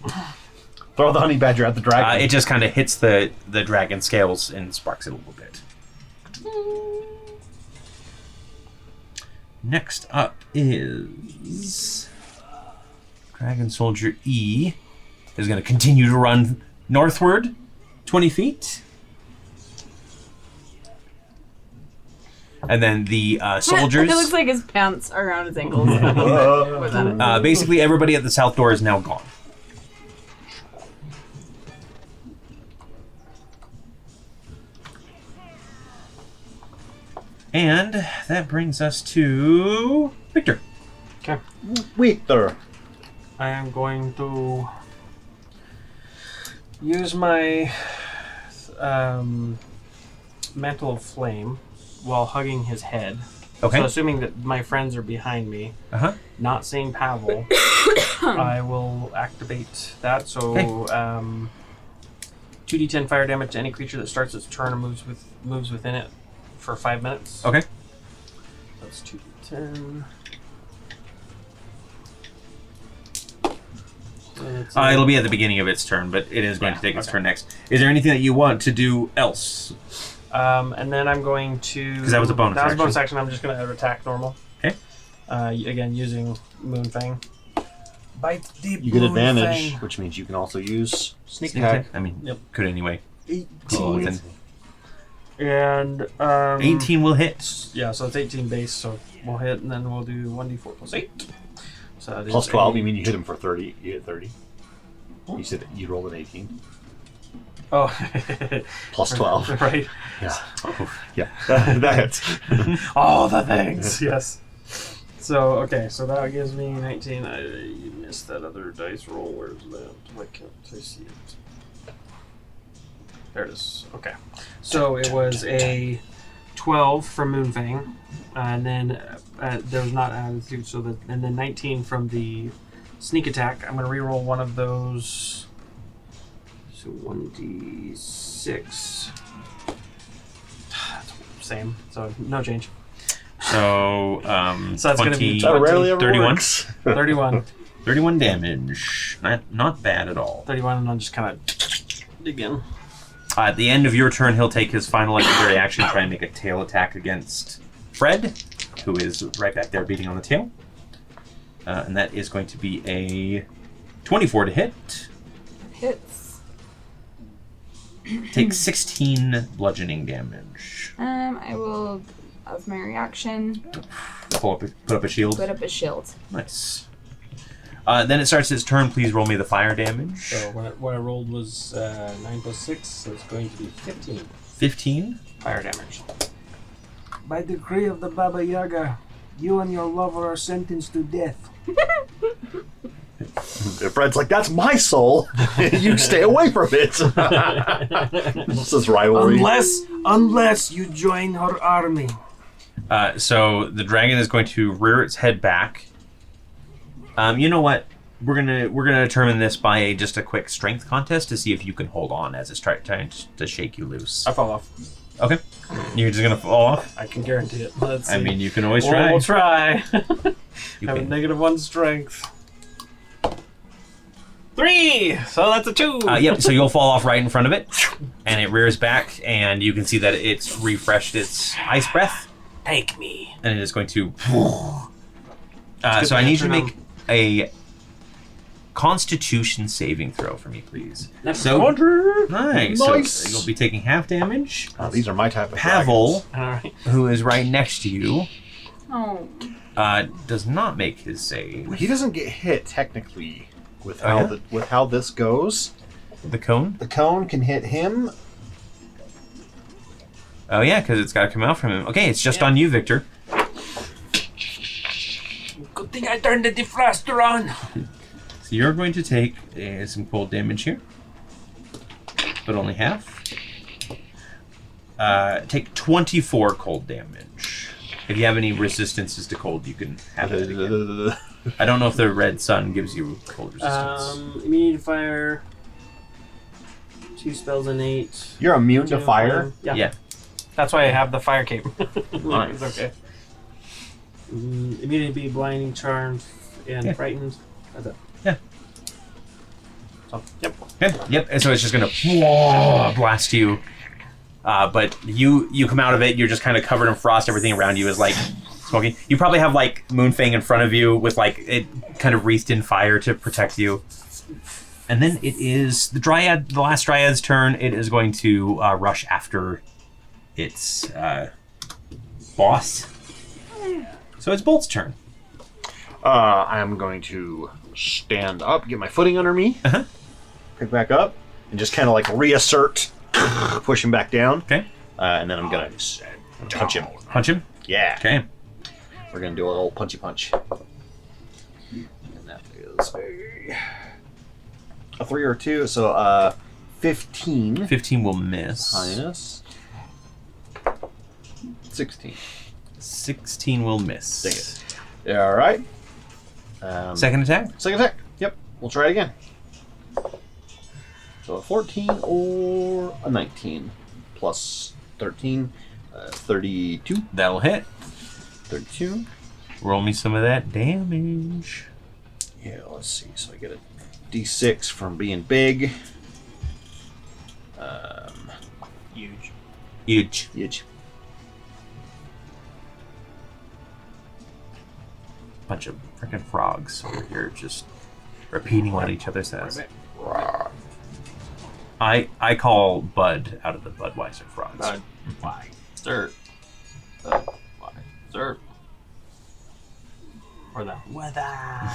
Throw the honey badger at the dragon. It just kind of hits the dragon scales and sparks it a little bit. Next up is Dragon Soldier E is going to continue to run northward 20 feet. And then the soldiers, It looks like his pants are around his ankles. Was that it? basically everybody at the south door is now gone. And that brings us to Victor. Okay. Victor. I am going to use my mantle of flame while hugging his head. Okay. So assuming that my friends are behind me, Uh-huh. not seeing Pavel, I will activate that. So 2d10 fire damage to any creature that starts its turn or moves within it for 5 minutes. Okay. That's 2d10. It'll be at the beginning of its turn, but it is going to take its turn next. Is there anything that you want to do else? And then I'm going to... Because that was a bonus That was a action. bonus action. I'm just going to attack normal. Okay. Again, using Moonfang. Bite deep. You get advantage, Moonfang. which means you can also use sneak Sneak attack. attack? I mean, Yep. could anyway. 18. Oh, then And 18 will hit. Yeah, so it's 18 base, so we'll hit, and then we'll do 1d4 plus 8. So that is Plus 12, a- you mean you hit him for 30. You hit 30. You said that you rolled an 18. Oh. Plus 12. Right. Yeah. Yeah. That hits. All the things. Yes. So, okay, so that gives me 19. I missed that other dice roll. Where's that? Why can't I see it? There it is. Okay. So it was a 12 from Moonfang, and then there was not attitude, so that, and then 19 from the sneak attack. I'm going to reroll one of those. So 1d6. Same, so no change. So, So that's going to be That rarely ever 31. works. 31. 31 damage. Not bad at all. 31, and I'll just kind of dig in. At the end of your turn, he'll take his final legendary action and try and make a tail attack against Fred, who is right back there beating on the tail. And that is going to be a 24 to hit. Hits. Takes 16 bludgeoning damage. I will, as my reaction, Put up a shield. put up a shield. Nice. Then it starts its turn. Please roll me the fire damage. So what I rolled was 9 plus 6, so it's going to be 15 15. fire damage. By decree of the Baba Yaga, you and your lover are sentenced to death. Fred's like, that's my soul. You stay away from it. This is rivalry. Unless you join her army. So the dragon is going to rear its head back. You know what? We're gonna determine this by just a quick strength contest to see if you can hold on as it's trying to shake you loose. I fall off. Okay. You're just gonna fall off? I can guarantee it. Let's see. I mean, you can always try. We'll try. You Have a can. -1 strength. 3! So that's a 2! Yep, so you'll fall off right in front of it, and it rears back, and you can see that it's refreshed its ice breath, Take me. and it is going to... so I need you to make a Constitution saving throw for me, please. So, nice. Nice. So you'll be taking half damage. Oh, these are my type of Pavel, Alright. who is right next to you, Oh. does not make his save. dragons. He doesn't get hit technically with Oh, how yeah? with how this goes. The cone? The cone can hit him. Oh yeah, because it's got to come out from him. Okay, it's just on you, Victor. Good thing I turned the defroster on. So you're going to take some cold damage here, but only half. Take 24 cold damage. If you have any resistances to cold, you can have it again. I don't know if the red sun gives you cold resistance. Immediate fire. 2 spells and 8. You're immune to fire. Yeah. That's why I have the fire cape. Nice. It's okay. Immediately blinding, charmed, and frightened. That's it. Yeah. So, yep. Okay. Yep. And so it's just gonna blast you. But you come out of it. You're just kind of covered in frost. Everything around you is like smoking. You probably have like Moonfang in front of you with like it kind of wreathed in fire to protect you. And then it is the last dryad's turn. It is going to rush after its boss. So it's Bolt's turn. I am going to stand up, get my footing under me, pick back up, and just kind of like reassert, push him back down. Okay. And then I'm gonna punch him. Punch him. Yeah. Okay. We're gonna do a little punchy punch. And that is a 3 or 2, so 15 15 will miss. minus 16. 16 will miss. Dang it. Yeah, all right. Second attack. Second attack. Yep. We'll try it again. So a 14 or a 19 plus 13, 32. That'll hit. 32. Roll me some of that damage. Yeah, let's see. So I get a D6 from being big. Huge. Huge. Huge. Bunch of freaking frogs over here just repeating what each other says. I call Bud out of the Budweiser frogs. Budweiser. Budweiser. Or the weather.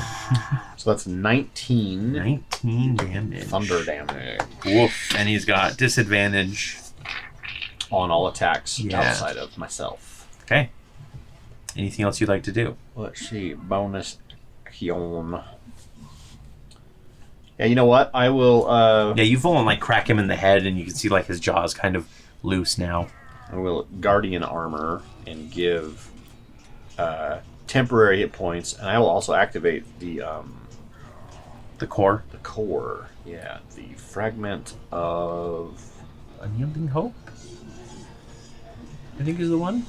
So that's 19 19 damage. thunder damage Woof. And he's got disadvantage. on all attacks Yeah. outside of myself. Okay. Anything else you'd like to do? Let's see. Bonus action. Yeah, you know what? I will. Yeah, you full on like crack him in the head, and you can see like his jaw's kind of loose now. I will guardian armor and give temporary hit points, and I will also activate the core. The core. Yeah, the fragment of Unyielding Hope, I think is the one.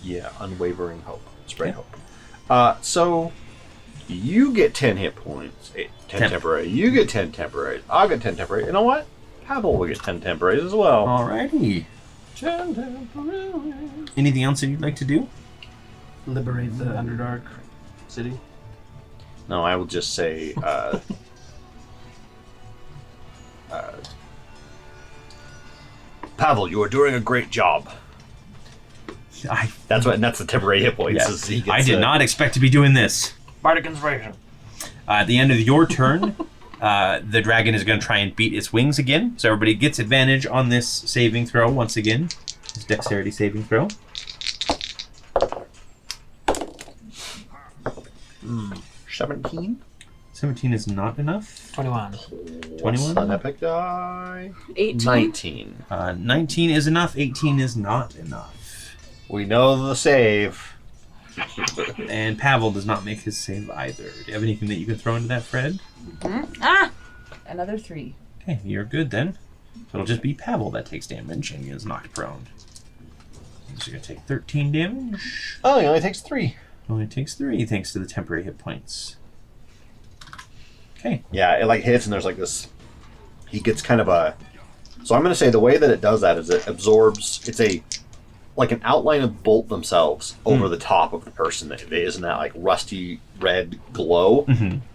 Yeah, unwavering hope. Spread hope. So you get 10 hit points. 10 temporary. You get 10 temporary. I'll get 10 temporary. You know what? Pavel will get 10 temporaries as well. Alrighty. 10 temporary. Anything else that you'd like to do? Liberate the Underdark city. No, I will just say Pavel, you are doing a great job. That's the temporary hit points. Yeah. Is he gets, I did not expect to be doing this. Bardic Inspiration. At the end of your turn, the dragon is going to try and beat its wings again. So everybody gets advantage on this saving throw once again. This dexterity saving throw. 17? 17 is not enough. 21. 21? An epic die. 18. 19. 19 is enough. 18 is not enough. We know the save. And Pavel does not make his save either. Do you have anything that you can throw into that, Fred? Ah! Another 3. Okay, you're good then. So it'll just be Pavel that takes damage and is knocked prone. So you're going to take 13 damage. Oh, he only takes 3. Only takes 3 thanks to the temporary hit points. Okay. Yeah, it like hits and there's like this. He gets kind of a. So I'm going to say the way that it does that is it absorbs. It's like an outline of bolt themselves over the top of the person that is in that like rusty red glow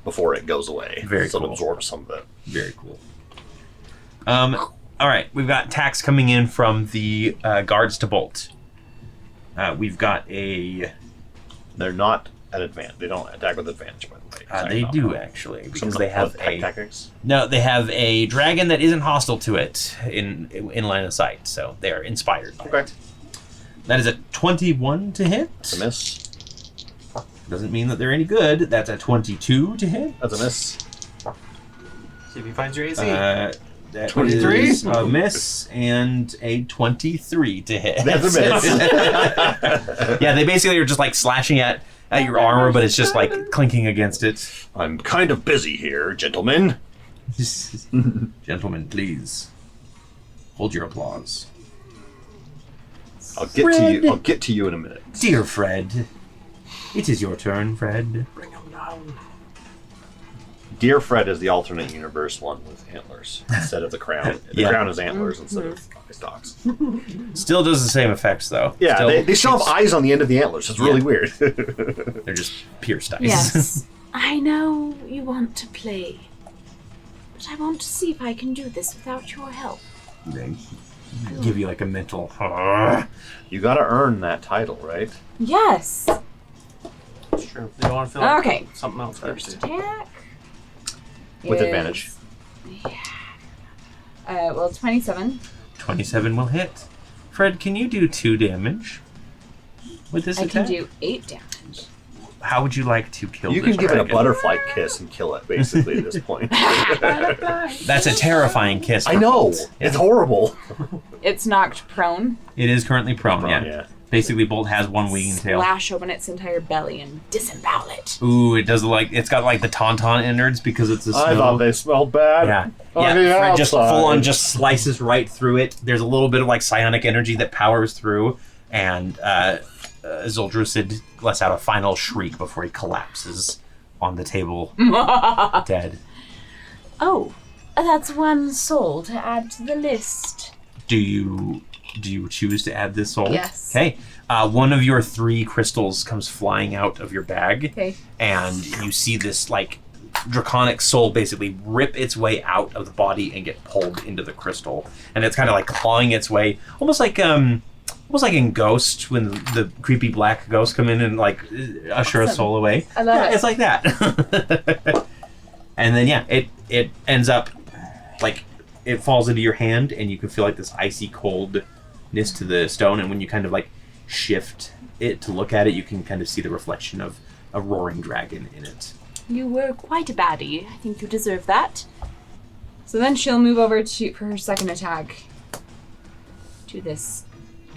before it goes away. Very so cool. it absorbs some of it. Very cool. All right, we've got attacks coming in from the guards to bolt. We've got a. They're not at advantage. They don't attack with advantage, by the way. They do actually because they have tactics. No, they have a dragon that isn't hostile to it in line of sight, so they are inspired by it. That is a 21 to hit. That's a miss. Doesn't mean that they're any good. That's a 22 to hit. That's a miss. See if he finds your AC. That 23? is a miss and a 23 to hit. That's a miss. Yeah, they basically are just like slashing at your armor, but it's just like clinking against it. I'm kind of busy here, gentlemen. Gentlemen, please hold your applause. I'll get to you. I'll get to you in a minute. Dear Fred, it is your turn, Fred. Bring him down. Dear Fred is the alternate universe one with antlers instead of the crown. The crown is antlers instead of stalks. Still does the same effects, though. Yeah, they still have eyes on the end of the antlers. It's really weird. They're just pierced eyes. Yes. I know you want to play, but I want to see if I can do this without your help. They give you like a mental. You got to earn that title, right? Yes. That's true. They don't want to feel like Okay. something else first. Attack. With is- advantage. Well, 27. 27 will hit. Fred, can you do 2 damage with this I attack? can do 8 damage. How would you like to kill You this can give it a dragon? butterfly kiss and kill it, basically, at this point. That's a terrifying kiss. I for know. Bolt. It's horrible. It's knocked prone. It is currently prone, Prone, yeah. Basically, Bolt has one wing and tail. Slash open its entire belly and disembowel it. Ooh, it does like it's got like the tauntaun innards because it's a snow. I thought they smelled bad. Yeah, On the Fred just outside. full on just slices right through it. There's a little bit of like psionic energy that powers through, and Zuldrusid lets out a final shriek before he collapses on the table, dead. Oh, that's one soul to add to the list. Do you choose to add this soul? Yes. Okay. One of your 3 crystals comes flying out of your bag. Okay. And you see this like draconic soul basically rip its way out of the body and get pulled into the crystal. And it's kind of like clawing its way, almost like in Ghost when the creepy black ghosts come in and like usher a soul away. I love it. It's like that. And then it ends up like it falls into your hand and you can feel like this icy cold blackness to the stone, and when you kind of like shift it to look at it, you can kind of see the reflection of a roaring dragon in it. You were quite a baddie. I think you deserve that. So then she'll move over for her second attack to this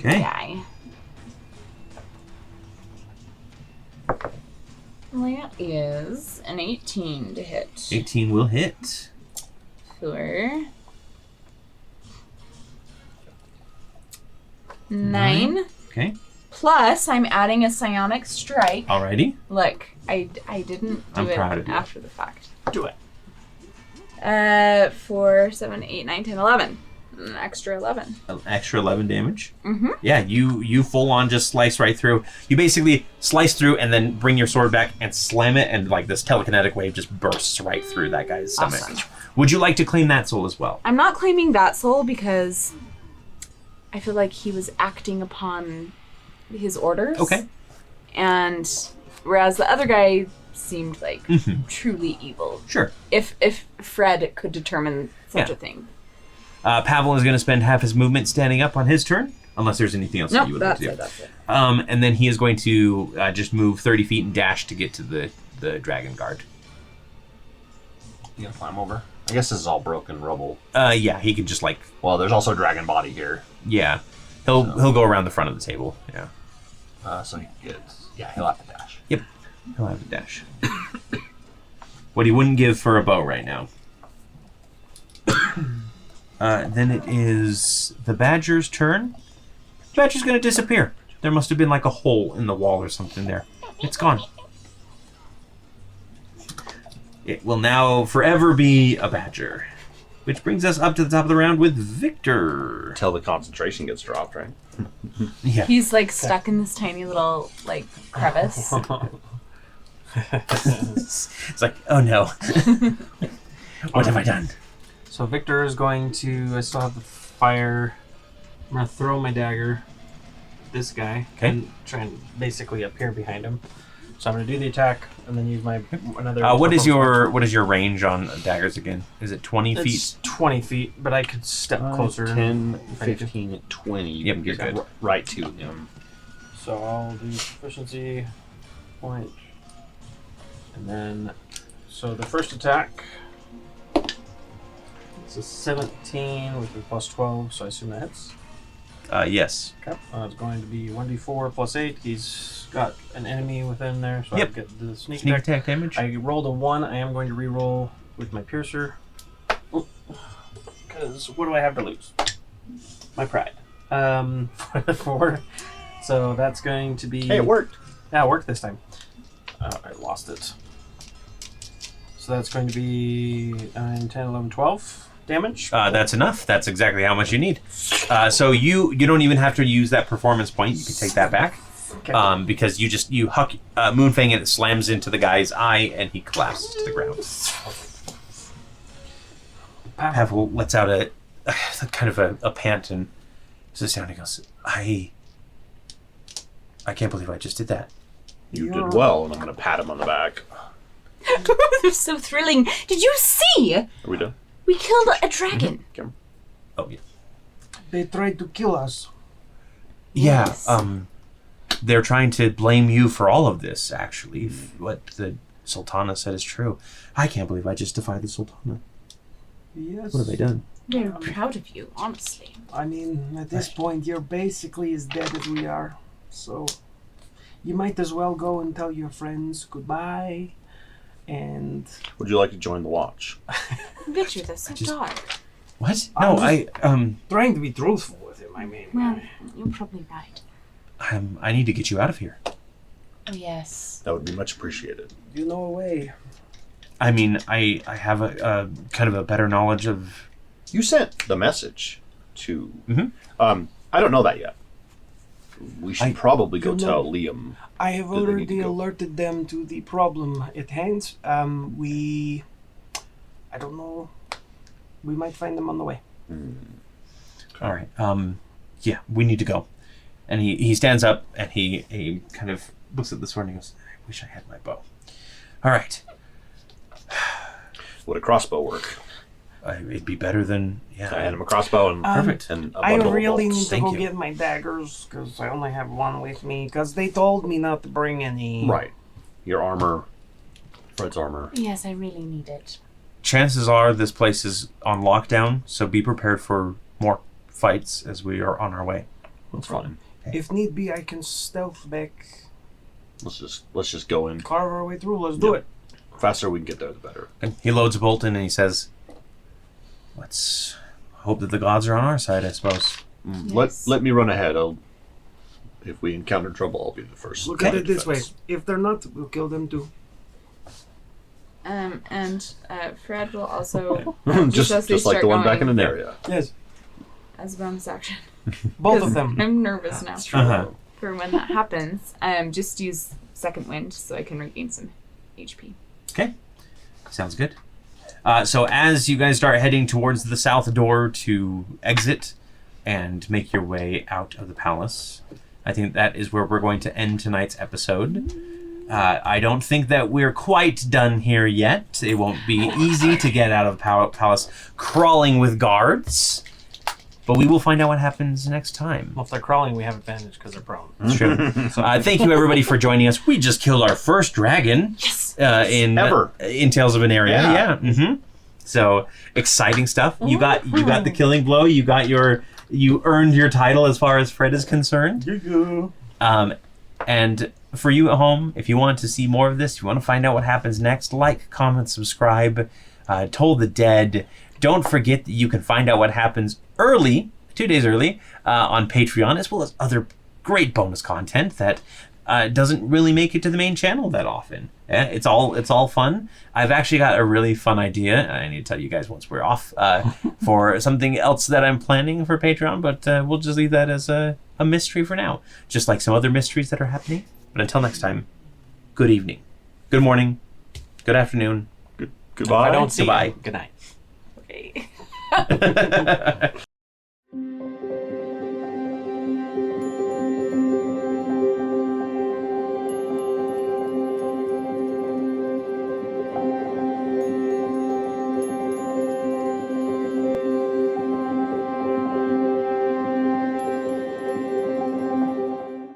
guy. That is an 18 to hit. 18 will hit. For 9. Okay. Plus, I'm adding a psionic strike. Alrighty. Look, I didn't do it proud of you. after the fact. Do it. 4, 7, 8, 9, 10, 11. An extra 11. An extra 11 damage. Mm-hmm. Yeah, you full on just slice right through. You basically slice through and then bring your sword back and slam it, and like this telekinetic wave just bursts right through that guy's stomach. Awesome. Would you like to claim that soul as well? I'm not claiming that soul because I feel like he was acting upon his orders. Okay. And whereas the other guy seemed like truly evil. Sure. If Fred could determine such a thing. Pavel is going to spend half his movement standing up on his turn, unless there's anything else that you would like to do. That's it. And then he is going to just move 30 feet and dash to get to the dragon guard. You gonna climb over? I guess this is all broken rubble. Yeah, he can just like... Well, there's also a dragon body here. Yeah. He'll go around the front of the table. Yeah. So he gets... Yeah, he'll have to dash. Yep. He'll have a dash. What he wouldn't give for a bow right now. Then it is the badger's turn. The badger's going to disappear. There must have been like a hole in the wall or something there. It's gone. It will now forever be a badger. Which brings us up to the top of the round with Victor. Until the concentration gets dropped, right? Yeah. He's like stuck in this tiny little like crevice. It's like, oh no. What have I done? So Victor is going to... I still have the fire. I'm going to throw my dagger at this guy. Okay. And try and basically appear behind him. So I'm going to do the attack and then use my another... What is your range on daggers again? Is it 20 feet? It's 20 feet, but I could step closer. 10, if I need to. 15, 20. You Yep, can you're get good. right to him. So I'll do proficiency point. And then... So the first attack... It's a 17, which is plus 12, so I assume that hits. Yes. Okay. It's going to be 1d4 plus 8. He's got an enemy within there, so Yep. I get the sneak Sneak attack. attack damage. I rolled a 1. I am going to re-roll with my piercer. Because what do I have to lose? My pride. 4. So that's going to be... Hey, it worked. Yeah, it worked this time. I lost it. So that's going to be 9, 10, 11, 12 damage. That's enough. That's exactly how much you need. So you don't even have to use that performance point. You can take that back. Okay. Because you huck Moonfang and it slams into the guy's eye and he collapses to the ground. Pavel lets out a kind of a pant and sits down and goes, I can't believe I just did that. You did well, and I'm going to pat him on the back. They're so thrilling. Did you see? Are we done? We killed a dragon. Oh, yeah. They tried to kill us. Yes. Yeah, they're trying to blame you for all of this, actually. What the Sultana said is true. I can't believe I just defied the Sultana. Yes. What have I done? We're proud of you, honestly. I mean, at this point, you're basically as dead as we are. So, you might as well go and tell your friends goodbye. And Would you like to join the watch? Victor, that's so dark. What? No, trying to be truthful with him. I mean, Well, you're probably right. I need to get you out of here. Oh, yes. That would be much appreciated. you know a way. I mean, I have a kind of a better knowledge of... You sent the message to... Mhm. I don't know that yet. We should probably go You tell know- Liam. I have Do they need already to go? alerted them to the problem at hand. I don't know. We might find them on the way. All right. Yeah, we need to go. And he stands up and he kind of looks at the sword and he goes, I wish I had my bow. All right. Would a crossbow work? It'd be better than So I hand him a crossbow and Perfect. and a I bundle of really bolts. need to Thank go you. get my daggers because I only have one with me. Because they told me not to bring any. Right. Your armor, Fred's armor. Yes, I really need it. Chances are this place is on lockdown, so be prepared for more fights as we are on our way. That's fine. If need be, I can stealth back, Let's just go in. carve our way through. Let's do Yep. it. Faster we can get there, the better. And he loads a bolt in and he says, let's hope that the gods are on our side, I suppose. Yes. Let me run ahead. If we encounter trouble, I'll be the first. Look at Okay. it this way. If they're not, we'll kill them too. And Fred will also just as they like the start one back in going. Aneria. Yes. as a bonus action. Both 'Cause of them. I'm nervous now Uh-huh. for when that happens. Just use second wind so I can regain some HP. Okay. Sounds good. So as you guys start heading towards the south door to exit and make your way out of the palace, I think that is where we're going to end tonight's episode. I don't think that we're quite done here yet. It won't be easy to get out of the palace crawling with guards, but we will find out what happens next time. Well, if they're crawling, we have advantage because they're prone. It's true. Thank you, everybody, for joining us. We just killed our first dragon. Yes. In Tales of Aneria. Yeah. Mm-hmm. So exciting stuff. You got the killing blow. You earned your title as far as Fred is concerned. And for you at home, if you want to see more of this, you want to find out what happens next, like, comment, subscribe. Toll the Dead. Don't forget that you can find out what happens early, 2 days early, on Patreon, as well as other great bonus content that doesn't really make it to the main channel that often. It's all fun. I've actually got a really fun idea. I need to tell you guys once we're off for something else that I'm planning for Patreon, but we'll just leave that as a mystery for now, just like some other mysteries that are happening. But until next time, good evening, good morning, good afternoon. Goodbye. If I don't see Goodbye. you, good night. Okay.